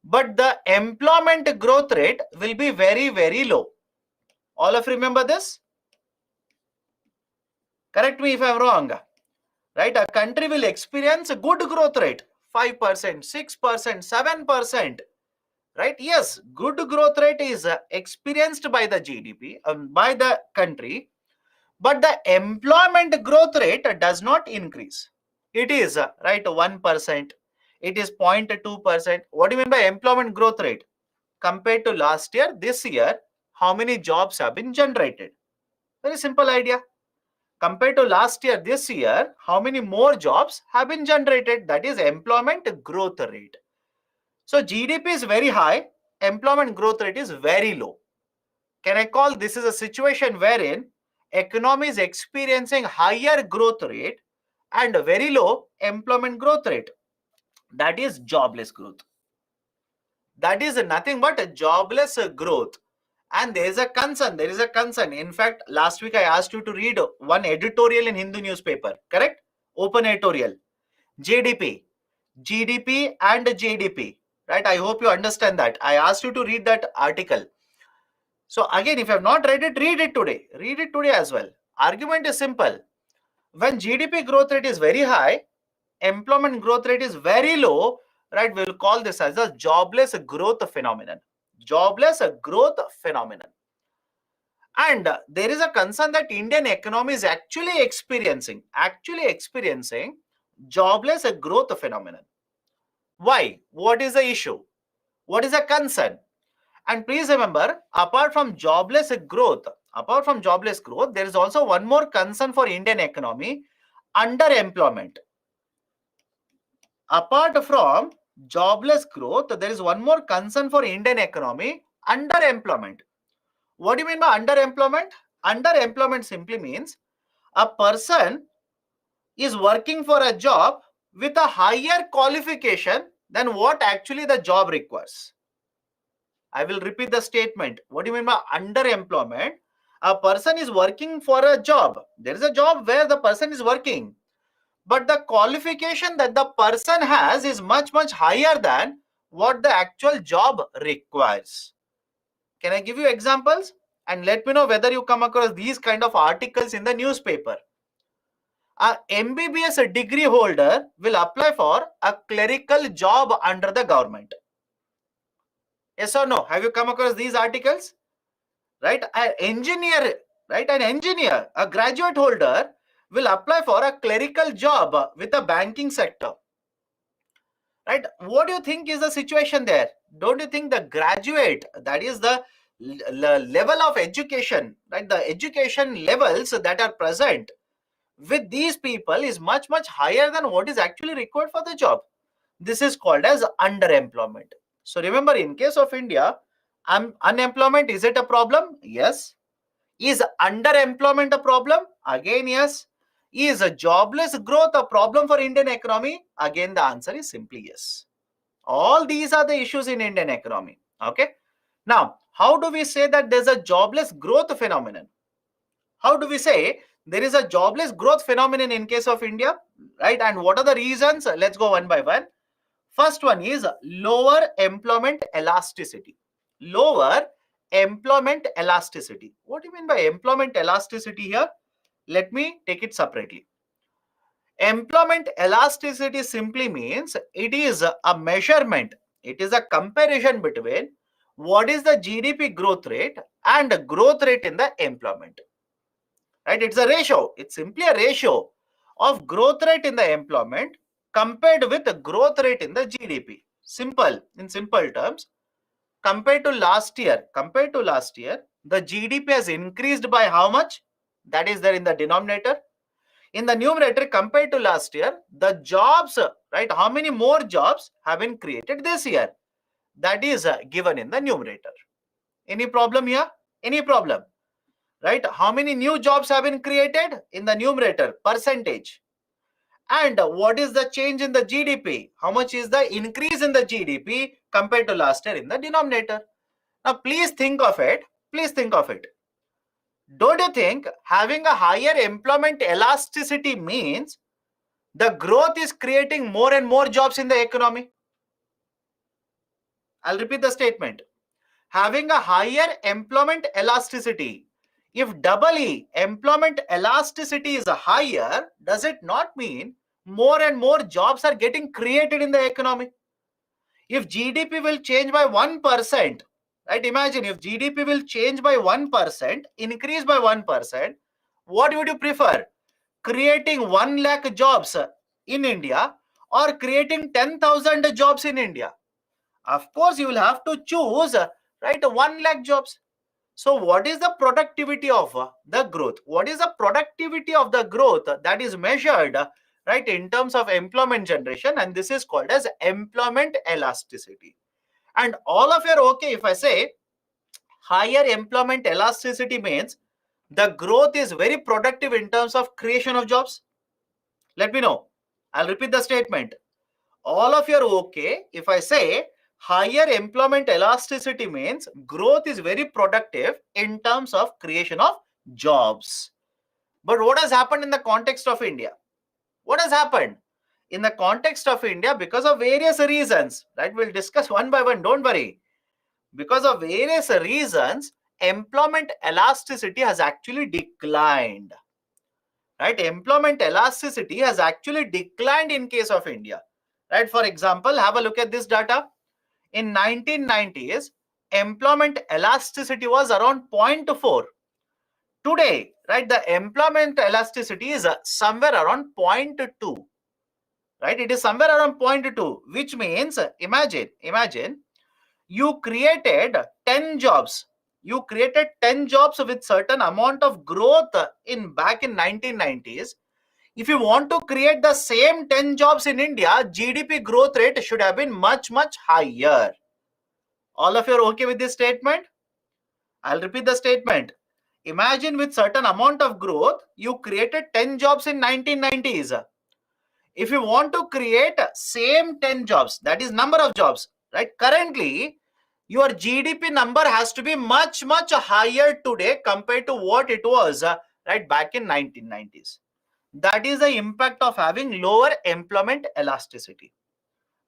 but the employment growth rate will be very, very low. All of you remember this? Correct me if I'm wrong. Right? A country will experience a good growth rate, 5%, 6%, 7%. Right? Yes, good growth rate is experienced by the GDP, by the country, but the employment growth rate does not increase. It is, right, 1%. It is 0.2%. What do you mean by employment growth rate? Compared to last year, this year, how many jobs have been generated? Very simple idea. Compared to last year, this year, how many more jobs have been generated? That is employment growth rate. So GDP is very high, employment growth rate is very low. Can I call this is a situation wherein economy is experiencing higher growth rate and very low employment growth rate? That is jobless growth. That is nothing but a jobless growth. And there is a concern. In fact, last week I asked you to read one editorial in Hindu newspaper, correct? Open editorial. GDP and GDP, right? I hope you understand that. I asked you to read that article. So again, if you have not read it, read it today. Read it today as well. Argument is simple. When GDP growth rate is very high, employment growth rate is very low, right? We will call this as a jobless growth phenomenon. Jobless growth phenomenon. And there is a concern that Indian economy is actually experiencing jobless growth phenomenon. Why? What is the issue? What is the concern? And please remember, apart from jobless growth, there is also one more concern for Indian economy: underemployment. Apart from jobless growth, there is one more concern for Indian economy: Underemployment. What do you mean by underemployment? Underemployment simply means a person is working for a job with a higher qualification than what actually the job requires. I will repeat the statement. What do you mean by underemployment? A person is working for a job. There is a job where the person is working, but the qualification that the person has is much, much higher than what the actual job requires. Can I give you examples? And let me know whether you come across these kind of articles in the newspaper. A MBBS degree holder will apply for a clerical job under the government. Yes or no? Have you come across these articles? Right? An engineer, a graduate holder will apply for a clerical job with the banking sector. Right? What do you think is the situation there? Don't you think the graduate, that is the level of education, right? The education levels that are present with these people is much, much higher than what is actually required for the job. This is called as underemployment. So remember, in case of India, unemployment, is it a problem? Yes. Is underemployment a problem? Again, yes. Is a jobless growth a problem for Indian economy? Again, the answer is simply yes. All these are the issues in Indian economy. Okay. Now, how do we say that there's a jobless growth phenomenon? How do we say there is a jobless growth phenomenon in case of India, right? And what are the reasons? Let's go one by one. First one is lower employment elasticity. Lower employment elasticity. What do you mean by employment elasticity here? Let me take it separately. Employment elasticity simply means it is a measurement. It is a comparison between what is the GDP growth rate and growth rate in the employment. Right? It's a ratio. It's simply a ratio of growth rate in the employment compared with the growth rate in the GDP. Simple, in simple terms, compared to last year, the GDP has increased by how much? That is there in the denominator. In the numerator, compared to last year, the jobs, right? How many more jobs have been created this year? That is given in the numerator. Any problem here? Any problem? Right? How many new jobs have been created? In the numerator, percentage. And what is the change in the GDP? How much is the increase in the GDP compared to last year in the denominator? Now, please think of it. Please think of it. Don't you think having a higher employment elasticity means the growth is creating more and more jobs in the economy? I'll repeat the statement. Having a higher employment elasticity. If double E, employment elasticity is higher, does it not mean more and more jobs are getting created in the economy? If GDP will change by 1%, right? Imagine if GDP will change by 1%, increase by 1%, what would you prefer? Creating 1 lakh jobs in India or creating 10,000 jobs in India? Of course, you will have to choose, right, 1 lakh jobs. So what is the productivity of the growth? What is the productivity of the growth that is measured, right, in terms of employment generation? And this is called as employment elasticity. And all of you are okay if I say higher employment elasticity means the growth is very productive in terms of creation of jobs? Let me know. I'll repeat the statement. All of you are okay if I say higher employment elasticity means growth is very productive in terms of creation of jobs. But what has happened in the context of India? What has happened in the context of India because of various reasons, right? We'll discuss one by one, don't worry. Because of various reasons, employment elasticity has actually declined. Right? Employment elasticity has actually declined in case of India. Right? For example, have a look at this data. In 1990s, employment elasticity was around 0.4. Today, right, the employment elasticity is somewhere around 0.2. Right? It is somewhere around 0.2, which means, imagine you created 10 jobs. You created 10 jobs with certain amount of growth back in 1990s. If you want to create the same 10 jobs in India, GDP growth rate should have been much, much higher. All of you are okay with this statement? I'll repeat the statement. Imagine with certain amount of growth, you created 10 jobs in 1990s. If you want to create same 10 jobs, that is number of jobs, right? Currently, your GDP number has to be much, much higher today compared to what it was right back in 1990s. That is the impact of having lower employment elasticity,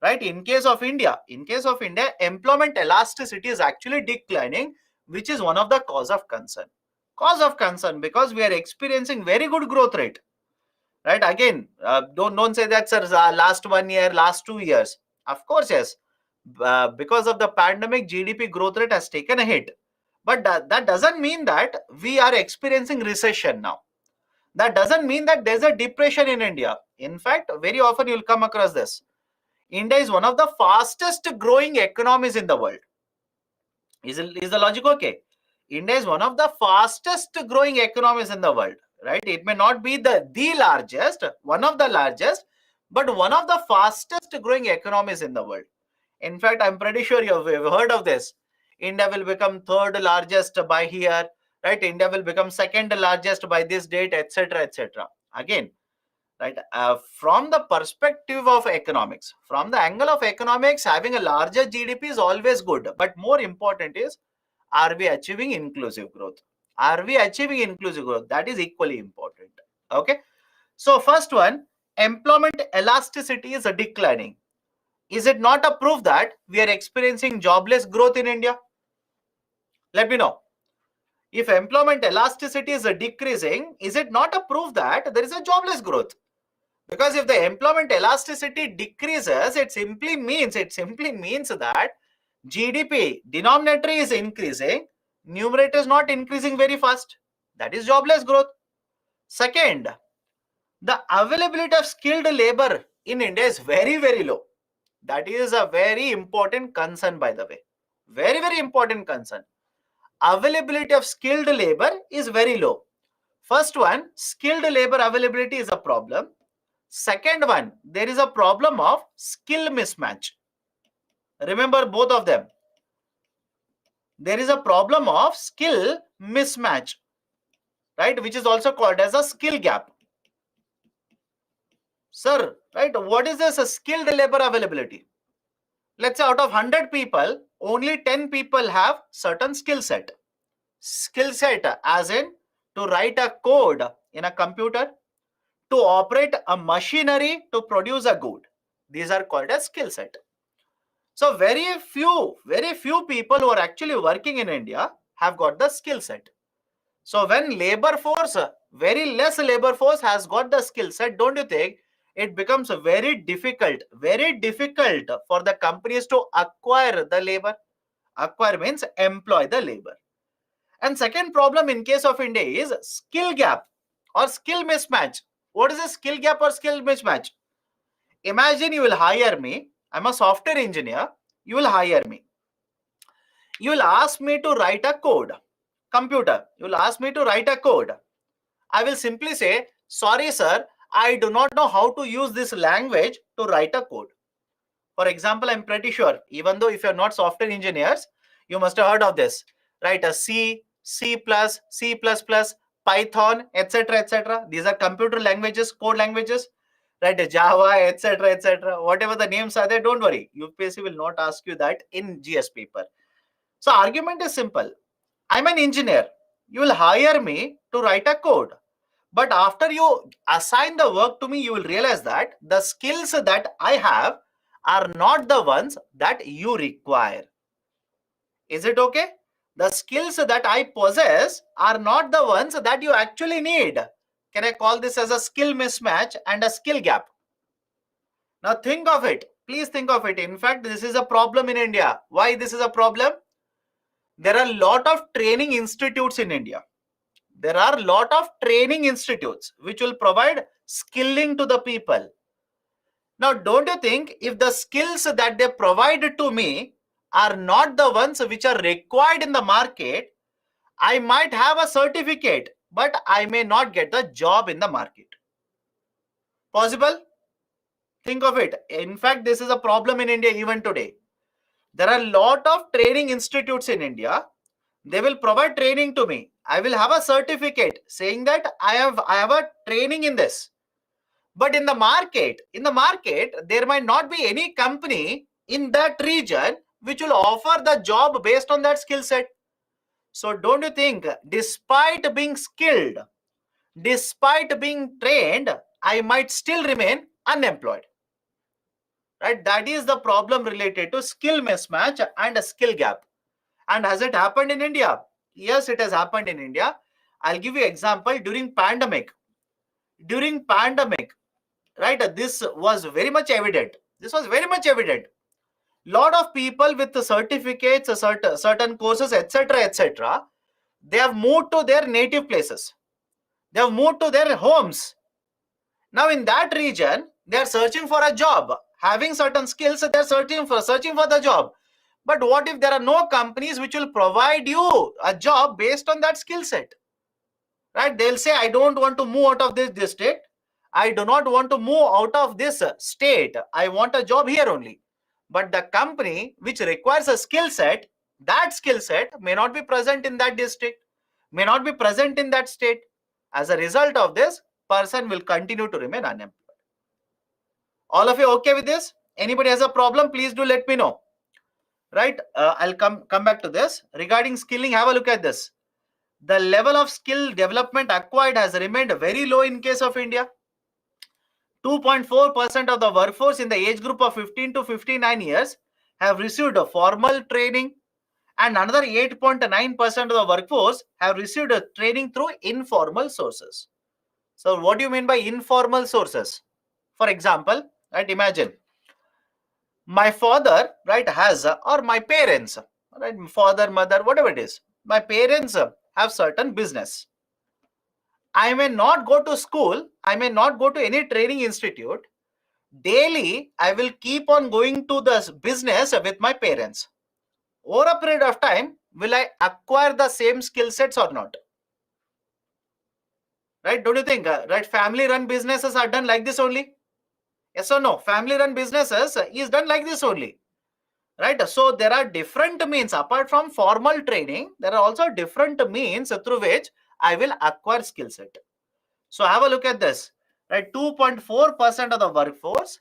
right? In case of India, employment elasticity is actually declining, which is one of the cause of concern. Cause of concern because we are experiencing very good growth rate, right? Again, don't say that, sir, last 1 year, last 2 years. Of course, yes, because of the pandemic, GDP growth rate has taken a hit, but that doesn't mean that we are experiencing recession now. That doesn't mean that there's a depression in India. In fact, very often you'll come across this. India is one of the fastest growing economies in the world. Is the logic okay? India is one of the fastest growing economies in the world, right? It may not be the largest, one of the largest, but one of the fastest growing economies in the world. In fact, I'm pretty sure you've heard of this. India will become third largest by here, right? India will become second largest by this date, etc., etc. Again, right? From the perspective of economics, from the angle of economics, having a larger GDP is always good. But more important is, are we achieving inclusive growth? Are we achieving inclusive growth? That is equally important. Okay. So first one, employment elasticity is declining. Is it not a proof that we are experiencing jobless growth in India? Let me know. If employment elasticity is decreasing, is it not a proof that there is a jobless growth? Because if the employment elasticity decreases, it simply means that GDP denominator is increasing, numerator is not increasing very fast. That is jobless growth. Second, the availability of skilled labor in India is very, very low. That is a very important concern, by the way. Very, very important concern. Availability of skilled labor is very low. First one, skilled labor availability is a problem. Second one, there is a problem of skill mismatch. Remember both of them. There is a problem of skill mismatch, right? Which is also called as a skill gap. Sir, right? What is this skilled labor availability? Let's say out of 100 people, only 10 people have certain skill set. Skill set as in to write a code in a computer, to operate a machinery to produce a good. These are called as skill set. So very few people who are actually working in India have got the skill set. So when labor force, very less labor force has got the skill set, don't you think it becomes very difficult for the companies to acquire the labor? Acquire means employ the labor. And second problem in case of India is skill gap or skill mismatch. What is a skill gap or skill mismatch? Imagine you will hire me. I'm a software engineer. You will hire me. You will ask me to write a code. Computer, you will ask me to write a code. I will simply say, sorry, sir, I do not know how to use this language to write a code. For example, I'm pretty sure, even though if you're not software engineers, you must have heard of this, right? A C, C++, Python, etc., etc. These are computer languages, code languages, right? Java, etc., etc. Whatever the names are there, don't worry. UPSC will not ask you that in GS paper. So argument is simple. I'm an engineer. You will hire me to write a code. But after you assign the work to me, you will realize that the skills that I have are not the ones that you require. Is it okay? The skills that I possess are not the ones that you actually need. Can I call this as a skill mismatch and a skill gap? Now think of it. Please think of it. In fact, this is a problem in India. Why this is a problem? There are a lot of training institutes in India. There are a lot of training institutes which will provide skilling to the people. Now, don't you think if the skills that they provide to me are not the ones which are required in the market, I might have a certificate, but I may not get the job in the market. Possible? Think of it. In fact, this is a problem in India even today. There are a lot of training institutes in India. They will provide training to me. I will have a certificate saying that I have a training in this. But in the market, there might not be any company in that region which will offer the job based on that skill set. So don't you think, despite being skilled, despite being trained, I might still remain unemployed? Right? That is the problem related to skill mismatch and a skill gap. And has it happened in India? Yes, it has happened in India. I'll give you example during pandemic. During pandemic, right? This was very much evident. Lot of people with the certificates, certain courses, etc., etc. They have moved to their native places. They have moved to their homes. Now in that region, they are searching for a job. Having certain skills, they are searching for the job. But what if there are no companies which will provide you a job based on that skill set? Right? They'll say, I don't want to move out of this district. I do not want to move out of this state. I want a job here only. But the company which requires a skill set, that skill set may not be present in that district, may not be present in that state. As a result of this, person will continue to remain unemployed. All of you okay with this? Anybody has a problem, please do let me know. Right? I'll come back to this. Regarding skilling, have a look at this. The level of skill development acquired has remained very low in case of India. 2.4% of the workforce in the age group of 15 to 59 years have received a formal training, and another 8.9% of the workforce have received a training through informal sources. So what do you mean by informal sources? For example, right, imagine my father, right, has, or my parents, right, father, mother, whatever it is, my parents have certain business. I may not go to school, I may not go to any training institute. Daily, I will keep on going to the business with my parents. Over a period of time, will I acquire the same skill sets or not? Right? Don't you think? Right? Family run businesses are done like this only. Yes or no? Family run businesses is done like this only. Right? So there are different means. Apart from formal training, there are also different means through which I will acquire skill set. So have a look at this. Right? 2.4% of the workforce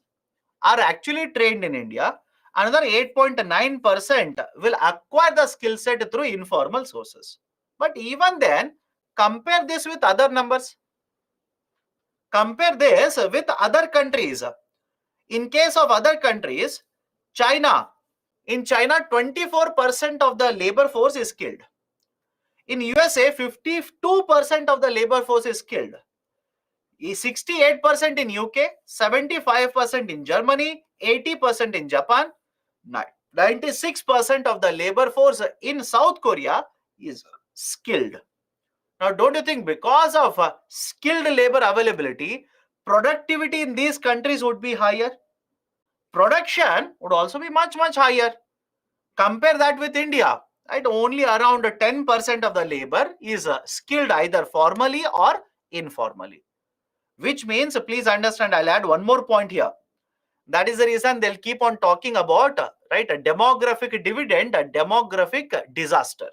are actually trained in India. Another 8.9% will acquire the skill set through informal sources. But even then, compare this with other numbers. Compare this with other countries. In case of other countries, China, in China, 24% of the labor force is skilled. In USA, 52% of the labor force is skilled. 68% in UK, 75% in Germany, 80% in Japan, 96% of the labor force in South Korea is skilled. Now, don't you think because of skilled labor availability, productivity in these countries would be higher? Production would also be much, much higher. Compare that with India. Right? Only around 10% of the labor is skilled either formally or informally. Which means, please understand, I'll add one more point here. That is the reason they'll keep on talking about, right, a demographic dividend, a demographic disaster.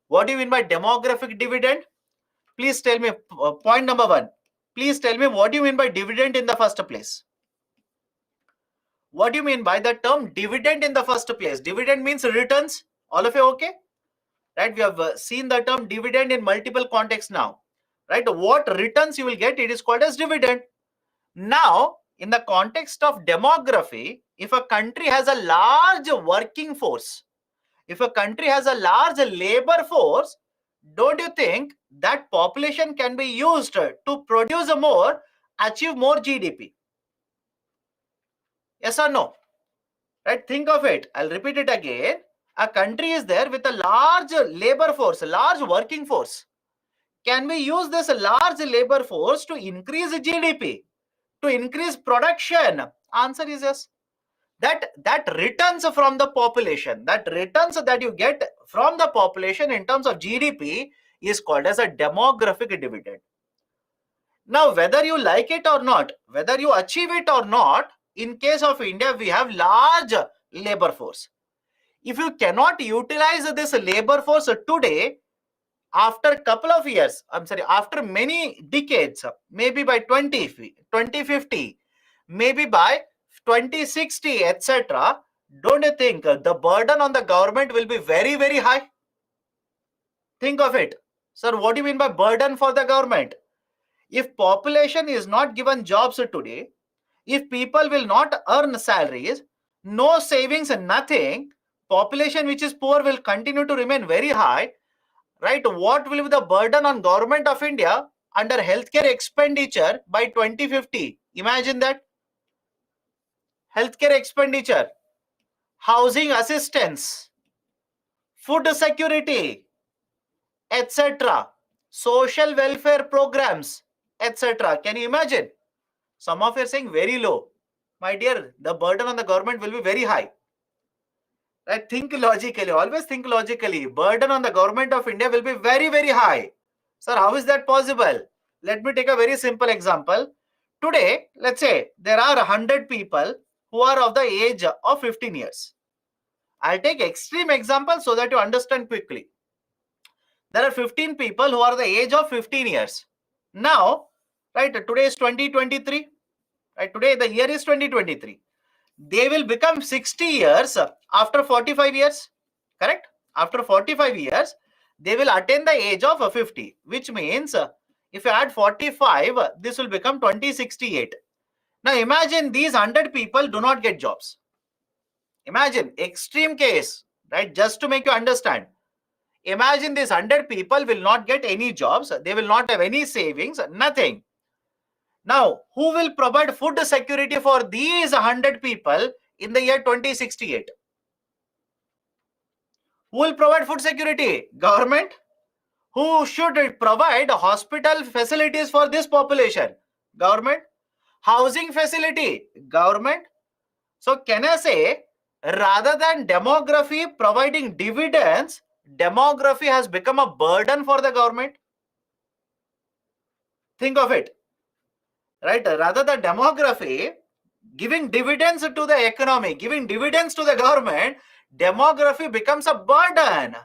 What do you mean by demographic dividend? Please tell me, point number one. Please tell me what do you mean by dividend in the first place? What do you mean by the term dividend in the first place? Dividend means returns. All of you okay? Right? We have seen the term dividend in multiple contexts now. Right? What returns you will get, it is called as dividend. Now, in the context of demography, if a country has a large working force, if a country has a large labor force, don't you think that population can be used to produce more, achieve more GDP? Yes or no? Right? Think of it. I'll repeat it again. A country is there with a large labor force, a large working force. Can we use this large labor force to increase GDP, to increase production? Answer is yes. That returns from the population, that returns that you get from the population in terms of GDP is called as a demographic dividend. Now, whether you like it or not, whether you achieve it or not, in case of India, we have large labor force. If you cannot utilize this labor force today, after a couple of years, after many decades, maybe by 2050, maybe by 2060, etc., don't you think the burden on the government will be very, very high? Think of it. Sir, what do you mean by burden for the government? If population is not given jobs today, if people will not earn salaries, no savings and nothing, population which is poor will continue to remain very high, right? What will be the burden on government of India under healthcare expenditure by 2050? Imagine that. Healthcare expenditure, housing assistance, food security, etc., social welfare programs, etc. Can you imagine? Some of you are saying very low. My dear, the burden on the government will be very high. Right? Think logically, always think logically. Burden on the government of India will be very, very high. Sir, how is that possible? Let me take a very simple example. Today, let's say there are 100 people who are of the age of 15 years. I'll take extreme example so that you understand quickly. There are 15 people who are the age of 15 years. Now, right, today is 2023. Right, today the year is 2023. They will become 60 years after 45 years. Correct? After 45 years, they will attain the age of 50, which means if you add 45, this will become 2068. Now imagine these 100 people do not get jobs. Imagine, extreme case, right? Just to make you understand. Imagine these 100 people will not get any jobs. They will not have any savings, nothing. Now, who will provide food security for these 100 people in the year 2068? Who will provide food security? Government. Who should provide hospital facilities for this population? Government. Housing facility? Government. So can I say, rather than demography providing dividends, demography has become a burden for the government? Think of it. Right? Rather than demography giving dividends to the economy, giving dividends to the government, demography becomes a burden.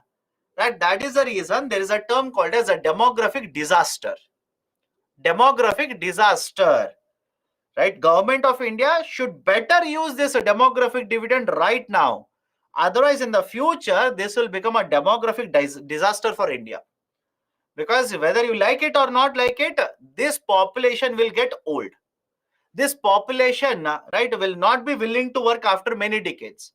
Right? That is the reason there is a term called as a demographic disaster. Demographic disaster. Right? Government of India should better use this demographic dividend right now. Otherwise, in the future, this will become a demographic disaster for India. Because whether you like it or not like it, this population will get old. This population, right, will not be willing to work after many decades.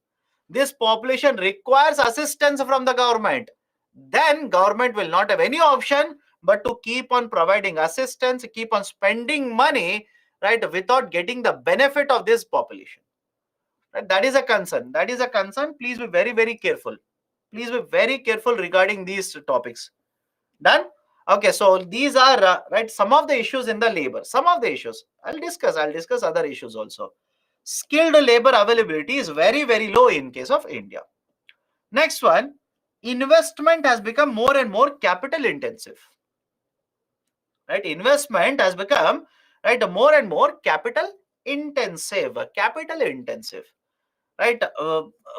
This population requires assistance from the government. Then government will not have any option but to keep on providing assistance, keep on spending money, right, without getting the benefit of this population. Right? That is a concern. That is a concern. Please be very, very careful. Please be very careful regarding these topics. Done? Okay, so these are right, some of the issues in the labor. Some of the issues I'll discuss other issues also. Skilled labor availability is very, very low in case of India. Next one, investment has become more and more capital intensive. Right, investment has become, right, more and more capital intensive. Right,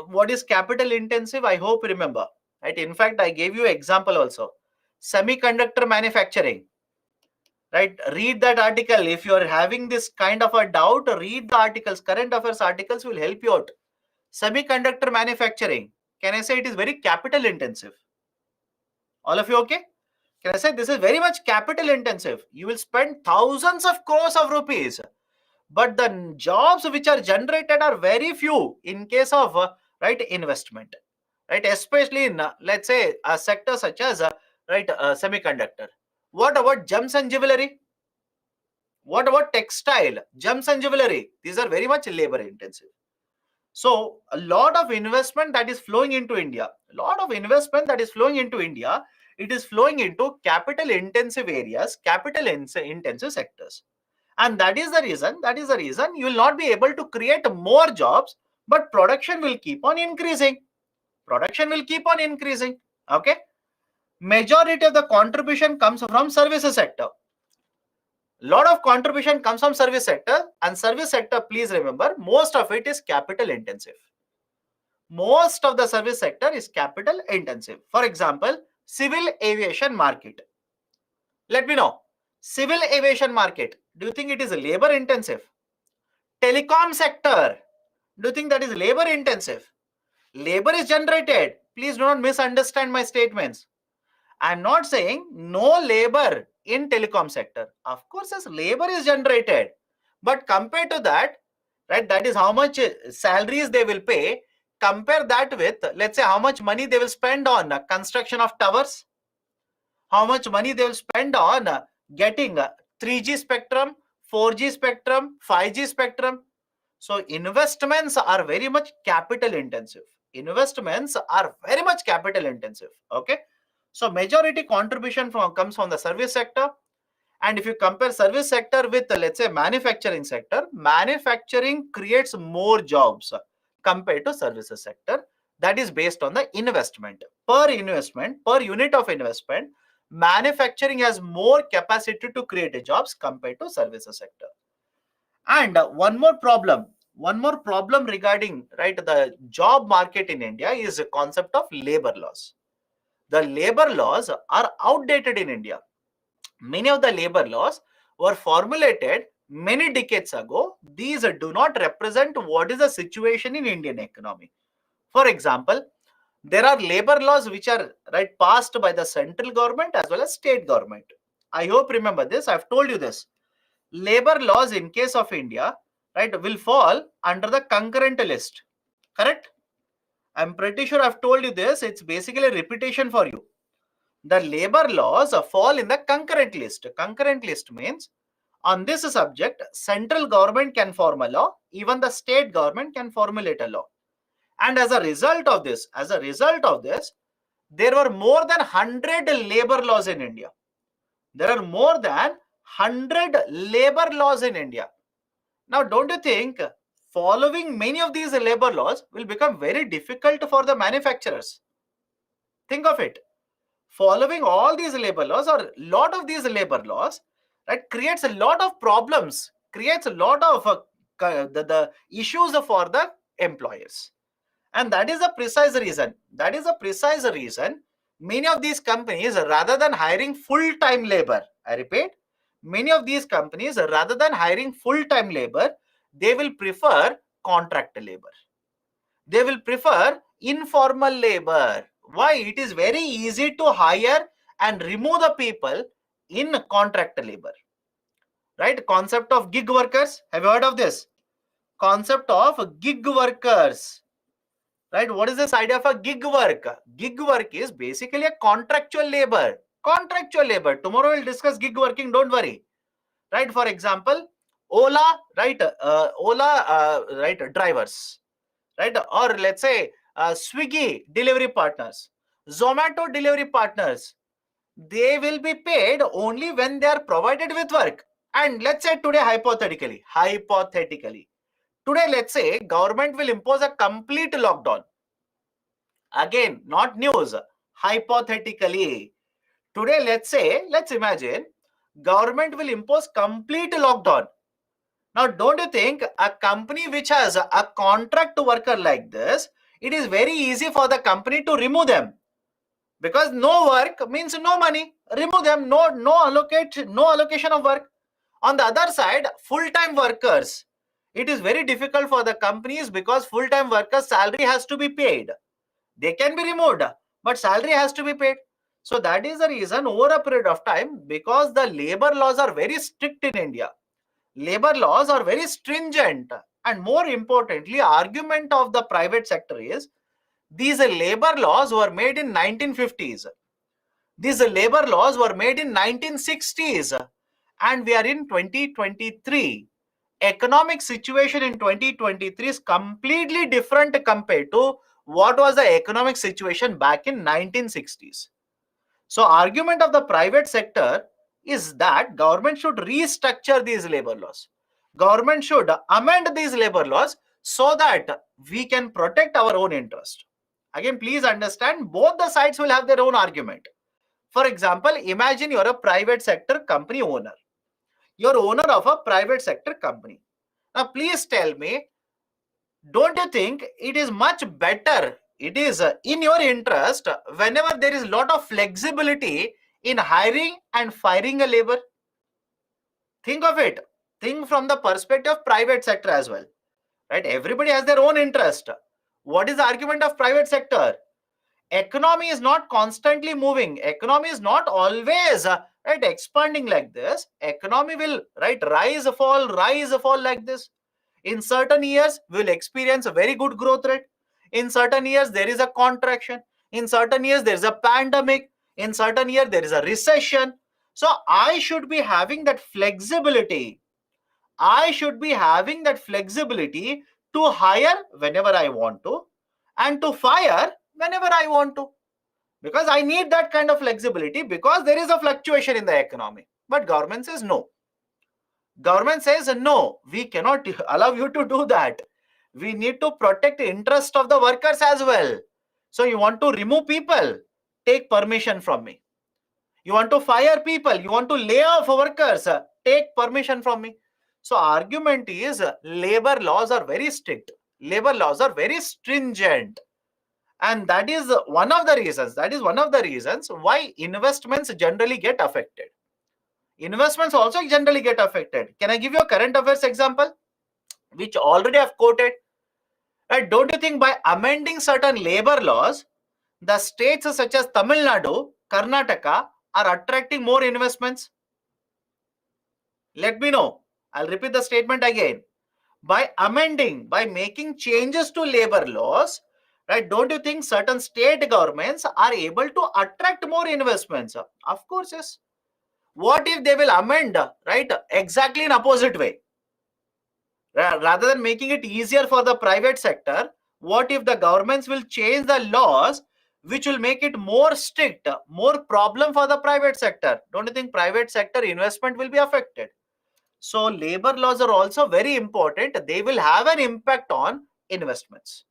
what is capital intensive? I hope you remember. Right, in fact, I gave you example also. Semiconductor manufacturing. Right, read that article. If you are having this kind of a doubt, read the articles. Current affairs articles will help you out. Semiconductor manufacturing, can I say it is very capital intensive? All of you okay? Can I say this is very much capital intensive? You will spend thousands of crores of rupees, but the jobs which are generated are very few in case of right, investment. Right, especially in let's say a sector such as semiconductor. What about gems and jewelry? What about textile, gems and jewelry? These are very much labor intensive. So a lot of investment that is flowing into India, it is flowing into capital intensive areas, capital intensive sectors. And that is the reason you will not be able to create more jobs, but production will keep on increasing. Okay. Majority of the contribution comes from services sector. Lot of contribution comes from service sector, and service sector, please remember, most of it is capital intensive. Most of the service sector is capital intensive. For example, civil aviation market. Let me know. Civil aviation market. Do you think it is labor intensive? Telecom sector. Do you think that is labor intensive? Labor is generated. Please do not misunderstand my statements. I'm not saying no labor in telecom sector. Of course, as labor is generated, but compared to that, right, that is how much salaries they will pay. Compare that with, let's say, how much money they will spend on construction of towers, how much money they will spend on getting 3G spectrum, 4G spectrum, 5G spectrum. So investments are very much capital intensive. Investments are very much capital intensive. Okay. So majority contribution comes from the service sector. And if you compare service sector with, let's say, manufacturing sector, manufacturing creates more jobs compared to services sector. That is based on the investment. Per unit of investment, manufacturing has more capacity to create jobs compared to services sector. And one more problem regarding, right, the job market in India is the concept of labor laws. The labor laws are outdated in India. Many of the labor laws were formulated many decades ago. These do not represent what is the situation in Indian economy. For example, there are labor laws which are, right, passed by the central government as well as state government. I hope remember this. I've told you this. Labor laws in case of India, right, will fall under the concurrent list. Correct? I'm pretty sure I've told you this. It's basically a repetition for you. The labor laws fall in the concurrent list. Concurrent list means on this subject, central government can form a law, even the state government can formulate a law. And as a result of this, there were more than 100 labor laws in India. There are more than 100 labor laws in India. Now, don't you think following many of these labor laws will become very difficult for the manufacturers? Think of it. Following all these labor laws or lot of these labor laws, right, creates a lot of problems, creates a lot of the issues for the employers. And that is a precise reason. Many of these companies, rather than hiring full-time labor, I repeat, many of these companies, rather than hiring full-time labor, they will prefer contract labor. They will prefer informal labor. Why? It is very easy to hire and remove the people in contract labor. Right? Concept of gig workers. Have you heard of this? Concept of gig workers. Right? What is this idea of a gig work? Gig work is basically a contractual labor. Contractual labor. Tomorrow we'll discuss gig working. Don't worry. Right? For example, Ola, right? Right? Drivers. Right? Or let's say Swiggy delivery partners, Zomato delivery partners. They will be paid only when they are provided with work. And let's say today, hypothetically, today, let's say government will impose a complete lockdown. Again, not news, hypothetically. Today, let's imagine government will impose complete lockdown. Now, don't you think a company which has a contract worker like this, it is very easy for the company to remove them, because no work means no money. Remove them, no allocation of work. On the other side, full-time workers, it is very difficult for the companies because full-time workers' salary has to be paid. They can be removed, but salary has to be paid. So that is the reason over a period of time, because the labor laws are very strict in India. Labor laws are very stringent, and more importantly, argument of the private sector is these labor laws were made in 1950s. These labor laws were made in 1960s, and we are in 2023. Economic situation in 2023 is completely different compared to what was the economic situation back in 1960s. So argument of the private sector is that government should restructure these labor laws. Government should amend these labor laws so that we can protect our own interest. Again, please understand, both the sides will have their own argument. For example, imagine you're a private sector company owner. You're owner of a private sector company. Now, please tell me, Don't you think it is much better? It is in your interest whenever there is a lot of flexibility in hiring and firing a labor. Think of it. Think from the perspective of private sector as well, right? Everybody has their own interest. What is the argument of private sector? Economy is not constantly moving. Economy is not always right expanding like this. Economy will right rise fall like this. In certain years we will experience a very good growth rate. In certain years there is a contraction. In certain years there is a pandemic. In certain year there is a recession. So I should be having that flexibility. I should be having that flexibility to hire whenever I want to and to fire whenever I want to, because I need that kind of flexibility because there is a fluctuation in the economy. But government says no. Government says no, we cannot allow you to do that. We need to protect the interest of the workers as well. So you want to remove people, take permission from me. You want to fire people, you want to lay off workers, take permission from me. So argument is labor laws are very strict. Labor laws are very stringent. And that is one of the reasons why investments generally get affected. Investments also generally get affected. Can I give you a current affairs example which already I've quoted? Right? Don't you think by amending certain labor laws, the states such as Tamil Nadu, Karnataka are attracting more investments? Let me know. I'll repeat the statement again. By amending, by making changes to labor laws, right? Don't you think certain state governments are able to attract more investments? Of course, yes. What if they will amend, right, exactly in opposite way? Rather than making it easier for the private sector, what if the governments will change the laws which will make it more strict, more problem for the private sector? Don't you think private sector investment will be affected? So labor laws are also very important. They will have an impact on investments.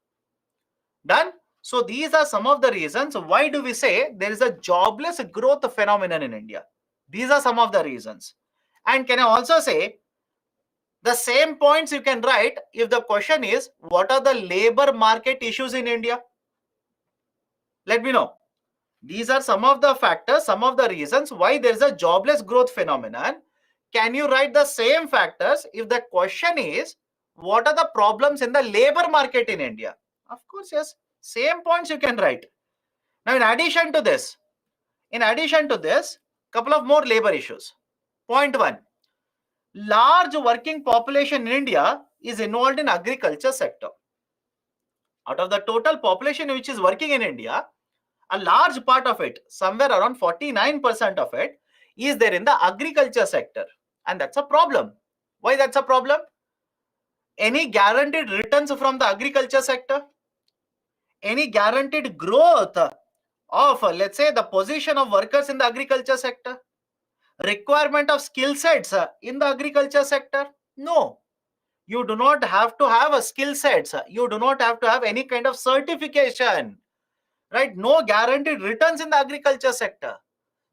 Done? So these are some of the reasons why do we say there is a jobless growth phenomenon in India. These are some of the reasons. And can I also say the same points you can write if the question is what are the labor market issues in India? Let me know. These are some of the factors, some of the reasons why there is a jobless growth phenomenon. Can you write the same factors if the question is what are the problems in the labor market in India? Of course, yes. Same points you can write. Now, in addition to this, couple of more labor issues. Point one, large working population in India is involved in agriculture sector. Out of the total population which is working in India, a large part of it, somewhere around 49% of it, is there in the agriculture sector. And that's a problem. Why that's a problem? Any guaranteed returns from the agriculture sector? Any guaranteed growth of, let's say, the position of workers in the agriculture sector? Requirement of skill sets in the agriculture sector? No. You do not have to have a skill sets. You do not have to have any kind of certification. Right? No guaranteed returns in the agriculture sector.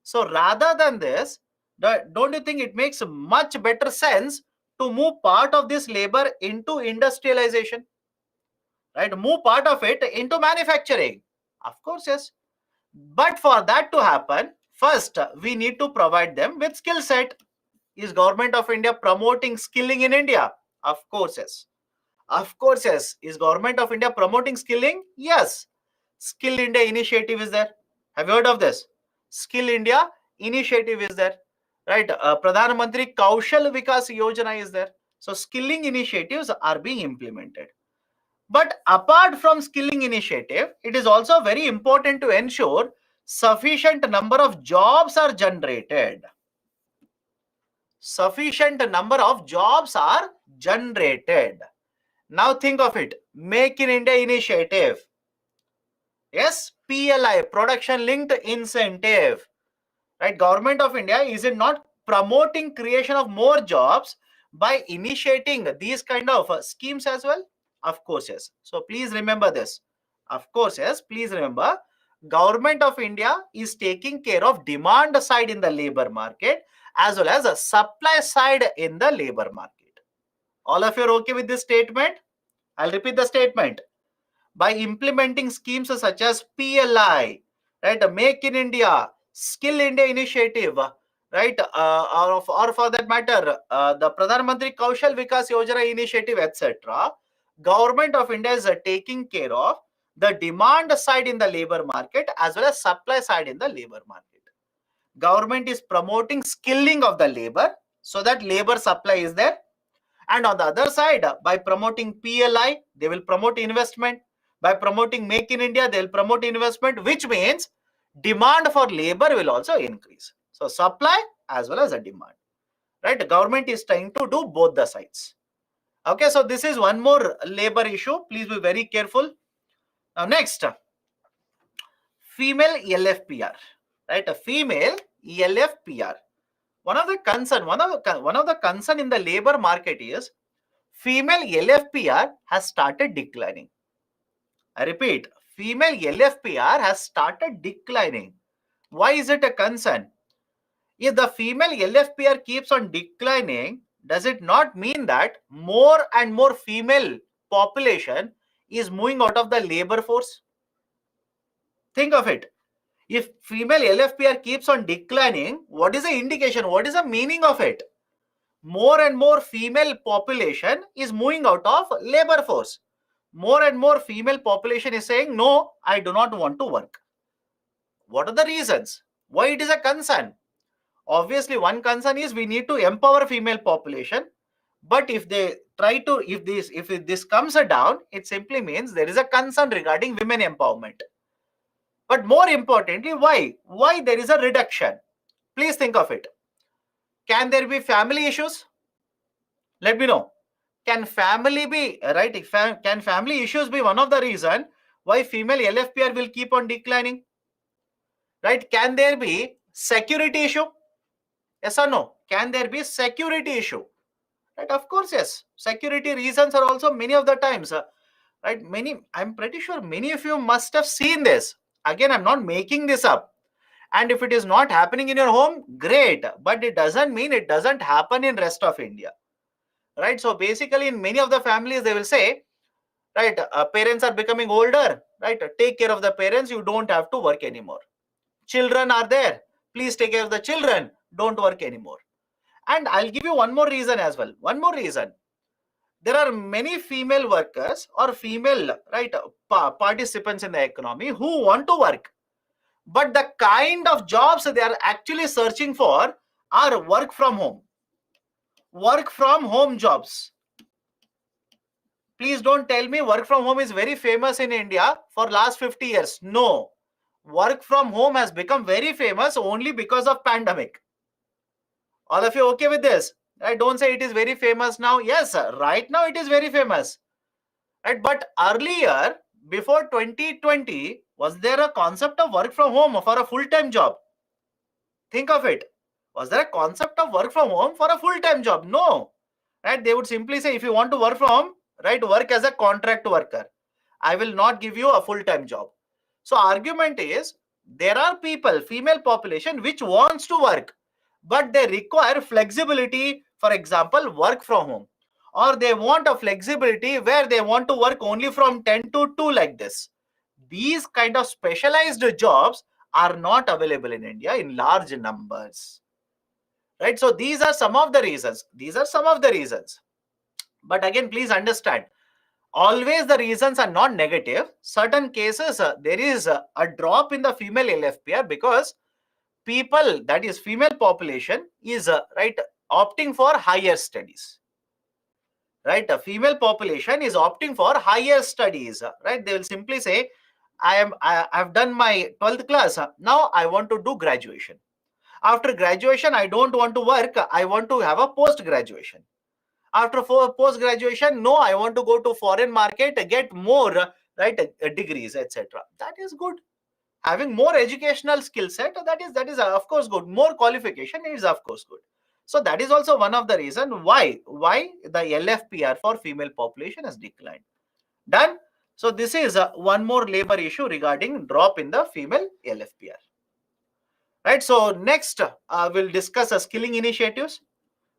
So rather than this, don't you think it makes much better sense to move part of this labor into industrialization? Right? Move part of it into manufacturing. Of course, yes. But for that to happen, first we need to provide them with skill set. Is Government of India promoting skilling in India? Of course, yes. Of course, yes. Is Government of India promoting skilling? Yes. Skill India initiative is there. Have you heard of this? Skill India initiative is there. Right? Pradhan Mantri Kaushal Vikas Yojana is there. So skilling initiatives are being implemented. But apart from skilling initiative, it is also very important to ensure sufficient number of jobs are generated. Sufficient number of jobs are generated. Now think of it. Make in India initiative. Yes, PLI, production linked incentive. Right? Government of India is it not promoting creation of more jobs by initiating these kind of schemes as well? Of course, yes. So please remember this. Of course, yes. Please remember, Government of India is taking care of demand side in the labor market as well as a supply side in the labor market. All of you are okay with this statement? I'll repeat the statement. By implementing schemes such as PLI, right, Make in India, Skill India initiative, right, or for that matter, the Pradhan Mantri Kaushal Vikas Yojana initiative, etc., Government of India is taking care of the demand side in the labor market as well as supply side in the labor market. Government is promoting skilling of the labor so that labor supply is there. And on the other side, by promoting PLI, they will promote investment. By promoting Make in India, they will promote investment, which means demand for labor will also increase. So supply as well as a demand, right? The government is trying to do both the sides. Okay, so this is one more labor issue. Please be very careful. Now next, female LFPR, right? A female LFPR. One of the concern in the labor market is female LFPR has started declining. I repeat, female LFPR has started declining. Why is it a concern? If the female LFPR keeps on declining, does it not mean that more and more female population is moving out of the labor force? Think of it. If female LFPR keeps on declining, what is the indication? What is the meaning of it? More and more female population is moving out of labor force. More and more female population is saying, no, I do not want to work. What are the reasons? Why it is a concern? Obviously, one concern is we need to empower female population. But if they try to, if this comes down, it simply means there is a concern regarding women empowerment. But more importantly, why? Why there is a reduction? Please think of it. Can there be family issues? Let me know. Can family be right? Can family issues be one of the reason why female LFPR will keep on declining? Right? Can there be security issue? Yes or no? Can there be security issue? Right? Of course, yes. Security reasons are also many of the times. Right? I'm pretty sure many of you must have seen this. Again, I'm not making this up. And if it is not happening in your home, great. But it doesn't mean it doesn't happen in rest of India. Right? So basically, in many of the families, they will say, right, parents are becoming older, right? Take care of the parents. You don't have to work anymore. Children are there. Please take care of the children. Don't work anymore. And I'll give you one more reason as well. One more reason. There are many female workers or female, right, participants in the economy who want to work. But the kind of jobs they are actually searching for are work from home. Work from home jobs. Please don't tell me work from home is very famous in India for last 50 years. No. Work from home has become very famous only because of pandemic. All of you okay with this? Right? Don't say it is very famous now. Yes, right now it is very famous. Right? But earlier, before 2020, was there a concept of work from home for a full-time job? Think of it. Was there a concept of work from home for a full-time job? No. Right? They would simply say, if you want to work from home, right, work as a contract worker. I will not give you a full-time job. So argument is, there are people, female population, which wants to work, but they require flexibility, for example, work from home. Or they want a flexibility where they want to work only from 10 to 2 like this. These kind of specialized jobs are not available in India in large numbers. Right? So these are some of the reasons. These are some of the reasons. But again, please understand, always the reasons are not negative. Certain cases, there is a drop in the female LFPR because people, that is female population, is right, opting for higher studies. Right? A female population is opting for higher studies. Right? They will simply say, I've done my 12th class. Now I want to do graduation. After graduation, I don't want to work. I want to have a post-graduation. After post-graduation, no, I want to go to foreign market, get more, right, degrees, etc. That is good. Having more educational skill set, that is of course good. More qualification is of course good. So that is also one of the reason why the LFPR for female population has declined. Done. So this is one more labor issue regarding drop in the female LFPR. Right. So next we'll discuss skilling initiatives.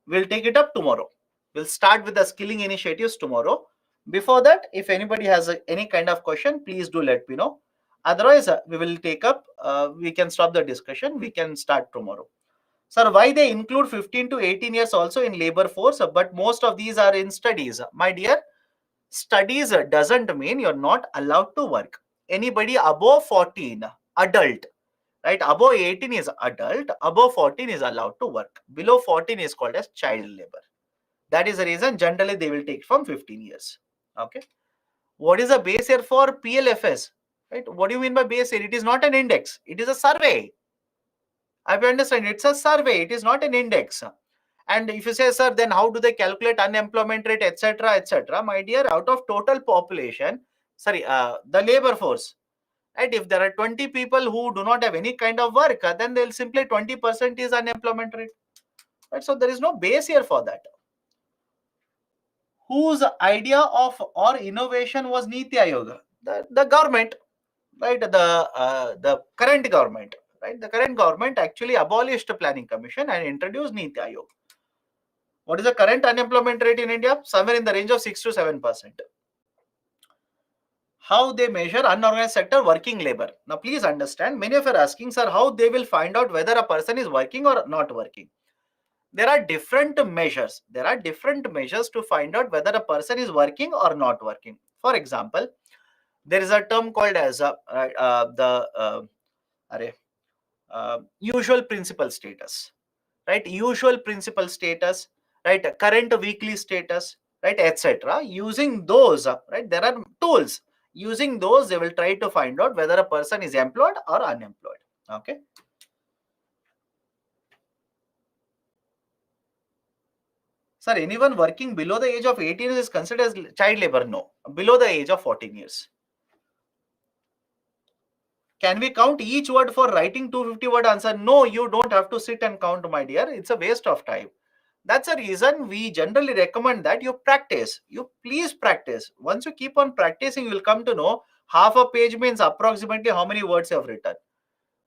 We'll take it up tomorrow. We'll start with the skilling initiatives tomorrow. Before that, if anybody has any kind of question, please do let me know. Otherwise, we will take up, we can stop the discussion. We can start tomorrow. Sir, why they include 15 to 18 years also in labor force, but most of these are in studies? My dear, studies doesn't mean you're not allowed to work. Anybody above 14, adult, right? Above 18 is adult, above 14 is allowed to work. Below 14 is called as child labor. That is the reason generally they will take from 15 years. Okay. What is the base year for PLFS? Right? What do you mean by base year? It is not an index. It is a survey. I understand. It's a survey. It is not an index. And if you say, sir, then how do they calculate unemployment rate, etc., etc.? My dear, out of total population, the labor force, right? If there are 20 people who do not have any kind of work, then they'll simply 20% is unemployment rate. Right? So there is no base here for that. Whose idea of or innovation was Niti Aayog? The government, right? The current government, right? The current government actually abolished the Planning Commission and introduced Niti Aayog. What is the current unemployment rate in India? Somewhere in the range of 6 to 7%. How they measure unorganized sector working labor? Now, please understand, many of you are asking, sir, how they will find out whether a person is working or not working? There are different measures. There are different measures to find out whether a person is working or not working. For example, there is a term called as usual principal status, right? Usual principal status, right? Current weekly status, right? Etc. Using those, right? There are tools. Using those, they will try to find out whether a person is employed or unemployed. Okay. Sir, anyone working below the age of 18 is considered as child labor? No. Below the age of 14 years. Can we count each word for writing 250 word answer? No, you don't have to sit and count, my dear. It's a waste of time. That's a reason we generally recommend that you practice. You please practice. Once you keep on practicing, you will come to know half a page means approximately how many words you have written.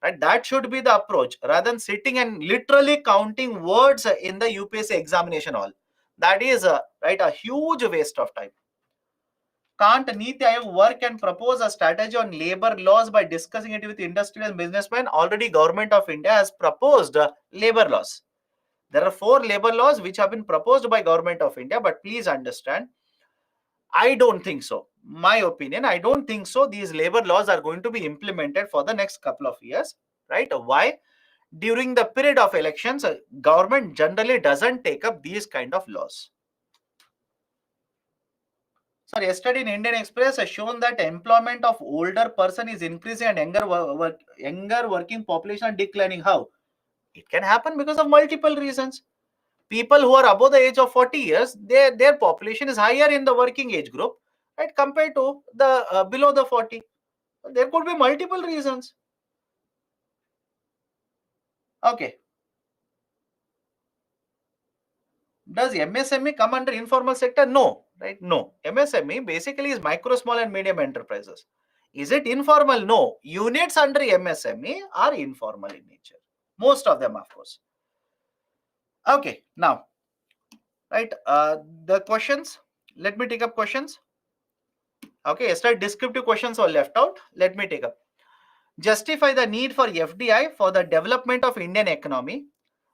Right? That should be the approach rather than sitting and literally counting words in the UPSC examination hall. That is a huge waste of time. Can't Niti Aayog work and propose a strategy on labor laws by discussing it with industry and businessmen? Already Government of India has proposed labor laws. There are 4 labor laws which have been proposed by Government of India, but please understand, I don't think so. My opinion, I don't think so. These labor laws are going to be implemented for the next couple of years, right? Why? During the period of elections, government generally doesn't take up these kind of laws. So yesterday in Indian Express has shown that employment of older person is increasing and younger working population declining. How? It can happen because of multiple reasons. People who are above the age of 40 years, their population is higher in the working age group, right, compared to the below the 40. There could be multiple reasons. Okay. Does MSME come under informal sector? No, right? No. MSME basically is micro, small and medium enterprises. Is it informal? No. Units under MSME are informal in nature. Most of them, of course. Okay. Now, right, the questions. Let me take up questions. Okay, yesterday descriptive questions were left out. Let me take up. Justify the need for FDI for the development of Indian economy.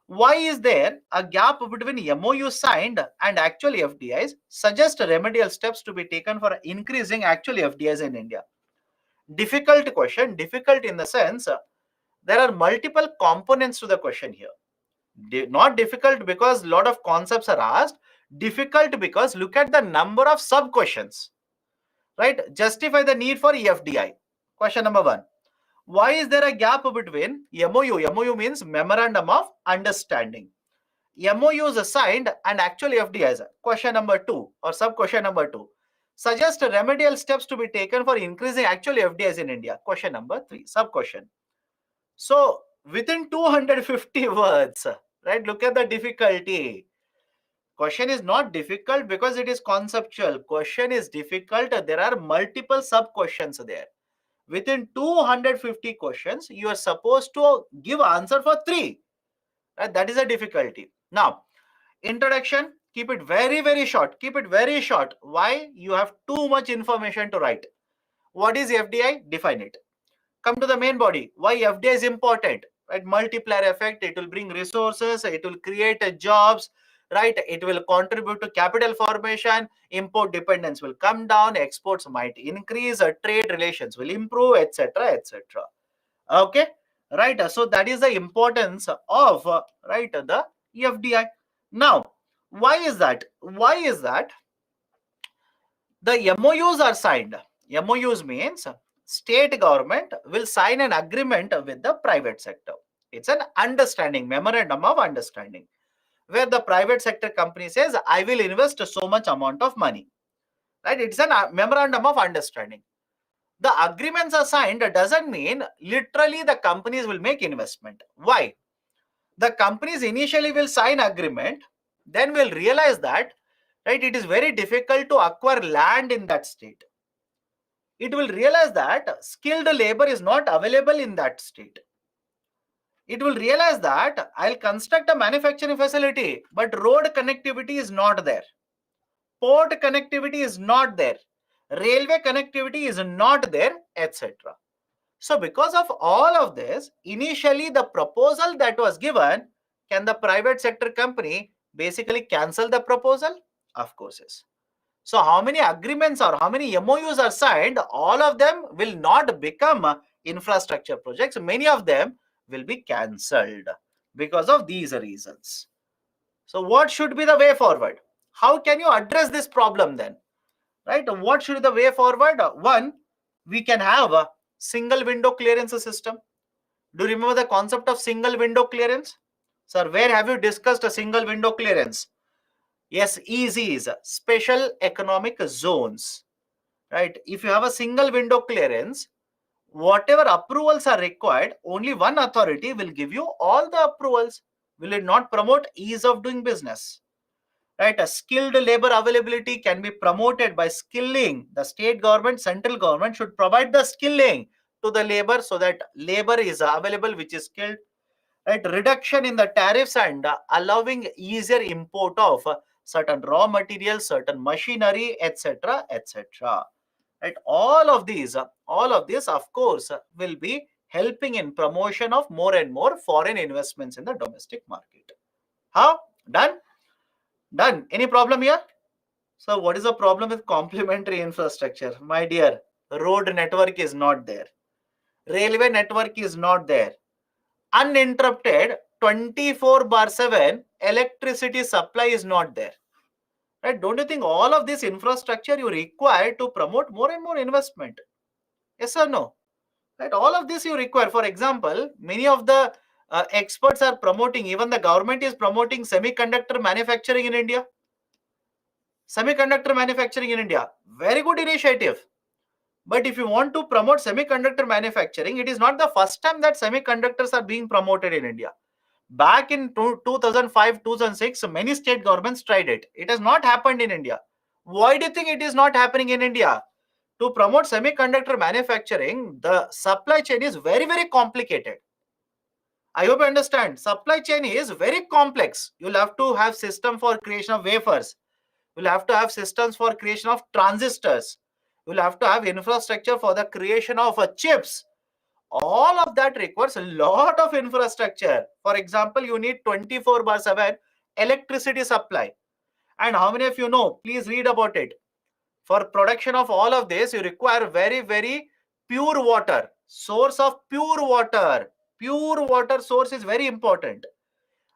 Why is there a gap between MOU signed and actual FDIs? Suggest remedial steps to be taken for increasing actual FDIs in India. Difficult question. Difficult in the sense there are multiple components to the question here. Not difficult because a lot of concepts are asked. Difficult because look at the number of sub questions. Right? Justify the need for FDI. Question number 1. Why is there a gap between MOU? MOU means Memorandum of Understanding. MOU is signed and actually FDIs. Question number 2 or sub question number 2. Suggest remedial steps to be taken for increasing actual FDIs in India. Question number 3. Sub question. So within 250 words, right? Look at the difficulty. Question is not difficult because it is conceptual. Question is difficult. There are multiple sub questions there. Within 250 questions, you are supposed to give answer for 3. Right? That is a difficulty. Now, introduction, Keep it very, very short. Keep it very short. Why? You have too much information to write. What is FDI? Define it. Come to the main body. Why FDI is important? Right? Multiplier effect. It will bring resources. It will create jobs. Right? It will contribute to capital formation. Import dependence will come down. Exports might increase. Trade relations will improve, etc., etc. Okay. Right. So that is the importance of right the FDI. Now, why is that? Why is that? The MOUs are signed. MOUs means state government will sign an agreement with the private sector. It's an understanding, memorandum of understanding, where the private sector company says, I will invest so much amount of money. Right? It's a memorandum of understanding. The agreements are signed doesn't mean literally the companies will make investment. Why? The companies initially will sign agreement, then will realize that, right, it is very difficult to acquire land in that state. It will realize that skilled labor is not available in that state. It will realize that I'll construct a manufacturing facility, but road connectivity is not there. Port connectivity is not there. Railway connectivity is not there, etc. So because of all of this, initially the proposal that was given, can the private sector company basically cancel the proposal? Of course, yes. So how many agreements or how many MOUs are signed? All of them will not become infrastructure projects. Many of them will be cancelled because of these reasons. So what should be the way forward? How can you address this problem then? Right? What should be the way forward? One, we can have a single window clearance system. Do you remember the concept of single window clearance? Sir, where have you discussed a single window clearance? Yes, EZs, special economic zones. Right? If you have a single window clearance, whatever approvals are required, only one authority will give you all the approvals. Will it not promote ease of doing business? Right? A skilled labor availability can be promoted by skilling. The state government, central government should provide the skilling to the labor so that labor is available which is skilled. Right? Reduction in the tariffs and allowing easier import of certain raw materials, certain machinery, etc., etc. Right? All of this, of course, will be helping in promotion of more and more foreign investments in the domestic market. How? Done? Done. Any problem here? So what is the problem with complementary infrastructure? My dear, road network is not there. Railway network is not there. Uninterrupted 24/7 electricity supply is not there. Right? Don't you think all of this infrastructure you require to promote more and more investment? Yes or no? Right? All of this you require. For example, many of the experts are promoting, even the government is promoting semiconductor manufacturing in India. Semiconductor manufacturing in India, very good initiative. But if you want to promote semiconductor manufacturing, it is not the first time that semiconductors are being promoted in India. Back in 2005, 2006, many state governments tried it. It has not happened in India. Why do you think it is not happening in India? To promote semiconductor manufacturing, the supply chain is very, very complicated. I hope you understand. Supply chain is very complex. You'll have to have system for creation of wafers. You'll have to have systems for creation of transistors. You'll have to have infrastructure for the creation of chips. All of that requires a lot of infrastructure. For example, you need 24/7 electricity supply. And how many of you know? Please read about it. For production of all of this, you require very, very pure water. Source of pure water. Pure water source is very important.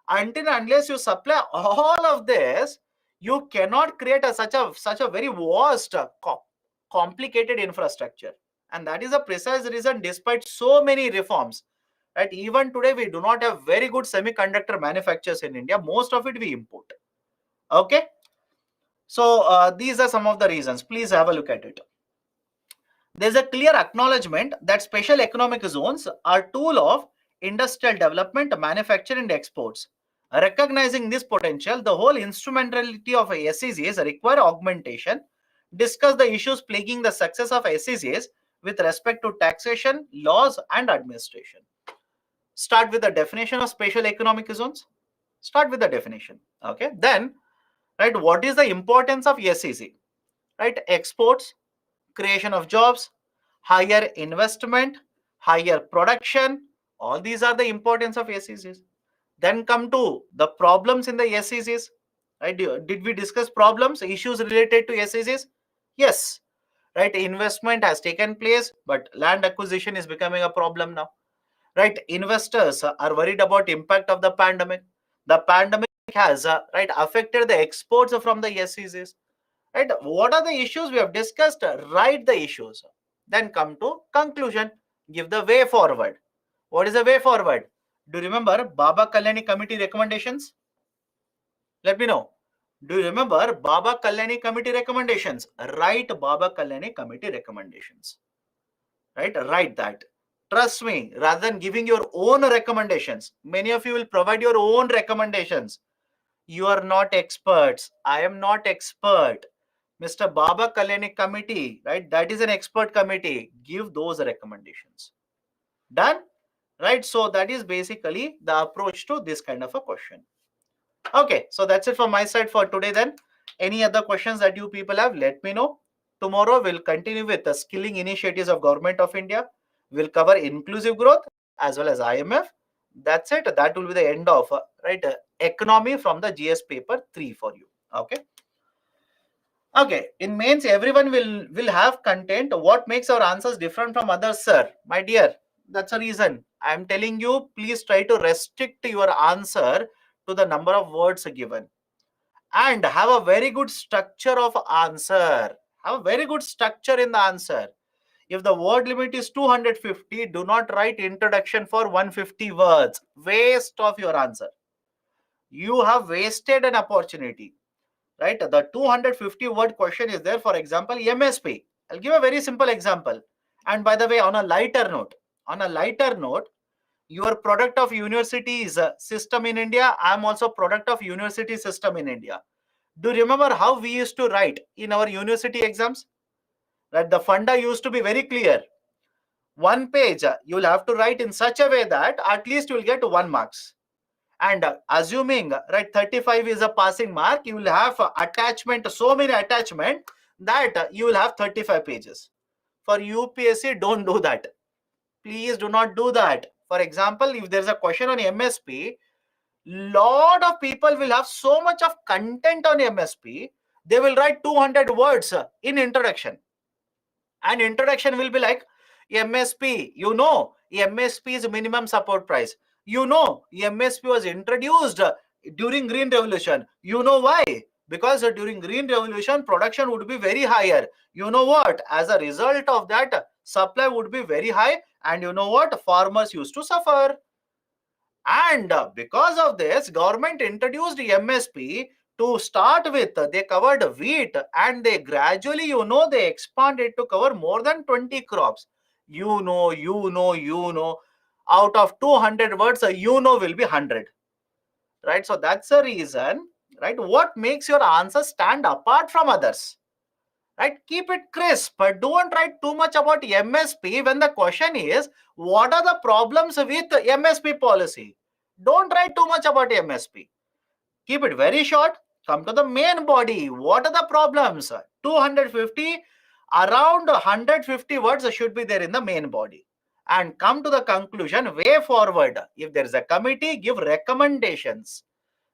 Until unless you supply all of this, you cannot create such a very vast, complicated infrastructure. And that is the precise reason, despite so many reforms, right, even today we do not have very good semiconductor manufacturers in India. Most of it we import. Okay. So these are some of the reasons. Please have a look at it. There's a clear acknowledgement that special economic zones are a tool of industrial development, manufacturing, and exports. Recognizing this potential, the whole instrumentality of SEZs require augmentation. Discuss the issues plaguing the success of SEZs with respect to taxation, laws, and administration. Start with the definition of special economic zones. Start with the definition. Okay. Then right? What is the importance of SEZ? Right? Exports, creation of jobs, higher investment, higher production. All these are the importance of SEZs. Then come to the problems in the SEZs. Right? Did we discuss problems, issues related to SEZs? Yes. Right? Investment has taken place, but land acquisition is becoming a problem now. Right? Investors are worried about impact of the pandemic. The pandemic has right affected the exports from the SEZs. Right? What are the issues we have discussed? Write the issues. Then come to conclusion. Give the way forward. What is the way forward? Do you remember Baba Kalyani Committee recommendations? Let me know. Do you remember Baba Kalyani Committee recommendations? Write Baba Kalyani Committee recommendations. Right? Write that. Trust me, rather than giving your own recommendations, many of you will provide your own recommendations. You are not experts. I am not expert. Mr. Baba Kalyani Committee, right? That is an expert committee. Give those recommendations. Done? Right? So that is basically the approach to this kind of a question. Okay, so that's it from my side for today then. Any other questions that you people have, let me know. Tomorrow we'll continue with the skilling initiatives of Government of India. We'll cover inclusive growth as well as IMF. That's it. That will be the end of economy from the GS paper 3 for you. Okay. Okay, in mains, everyone will have content. What makes our answers different from others, sir? My dear, that's a reason. I'm telling you, please try to restrict your answer to the number of words given. And have a very good structure of answer. Have a very good structure in the answer. If the word limit is 250, do not write introduction for 150 words. Waste of your answer. You have wasted an opportunity. Right? The 250 word question is there. For example, MSP. I'll give a very simple example. And by the way, on a lighter note, your product of university is a system in India. I'm also product of university system in India. Do you remember how we used to write in our university exams? That the funda used to be very clear. One page you'll have to write in such a way that at least you'll get 1 marks. And assuming right 35 is a passing mark, you will have attachment, so many attachment that you will have 35 pages. For UPSC, don't do that. Please do not do that. For example, if there's a question on MSP, lot of people will have so much of content on MSP, they will write 200 words in introduction. And introduction will be like, MSP, MSP is minimum support price. MSP was introduced during Green Revolution. You know why? Because during Green Revolution, production would be very higher. You know what? As a result of that, supply would be very high. And you know what? Farmers used to suffer. And because of this, government introduced MSP to start with. They covered wheat and they gradually, they expanded to cover more than 20 crops. Out of 200 words, will be 100. Right? So that's the reason, right? What makes your answer stand apart from others? Right? Keep it crisp, but don't write too much about MSP when the question is, what are the problems with MSP policy? Don't write too much about MSP. Keep it very short. Come to the main body. What are the problems? 250, around 150 words should be there in the main body. And come to the conclusion, way forward. If there is a committee, give recommendations.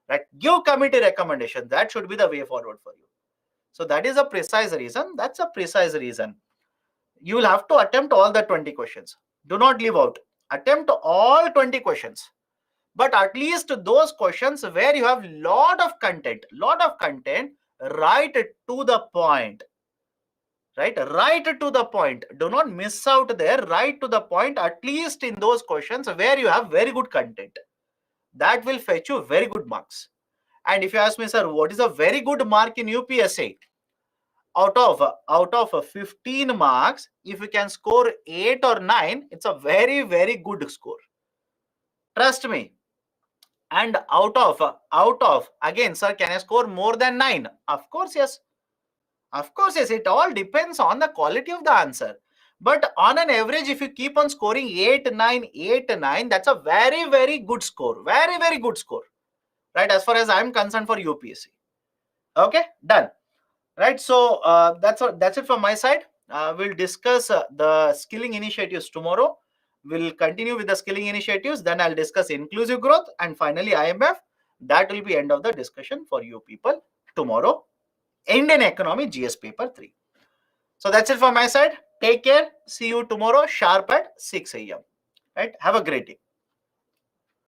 Right? Give committee recommendations. That should be the way forward for you. So that is a precise reason. That's a precise reason. You will have to attempt all the 20 questions. Do not leave out. Attempt all 20 questions. But at least those questions where you have lot of content, write to the point. Right? Write to the point. Do not miss out there. Write to the point, at least in those questions where you have very good content. That will fetch you very good marks. And if you ask me, sir, what is a very good mark in UPSC? Out of 15 marks, if you can score 8 or 9, it's a very, very good score. Trust me. And out of, again, sir, can I score more than 9? Of course, yes. Of course, yes. It all depends on the quality of the answer. But on an average, if you keep on scoring 8, 9, that's a very, very good score. Very, very good score. Right? As far as I'm concerned for UPSC. Okay, done. Right. So that's it from my side. We'll discuss the skilling initiatives tomorrow. We'll continue with the skilling initiatives. Then I'll discuss inclusive growth, and finally IMF. That will be end of the discussion for you people tomorrow. Indian economy GS paper 3. So that's it from my side. Take care. See you tomorrow sharp at 6 a.m. Right. Have a great day.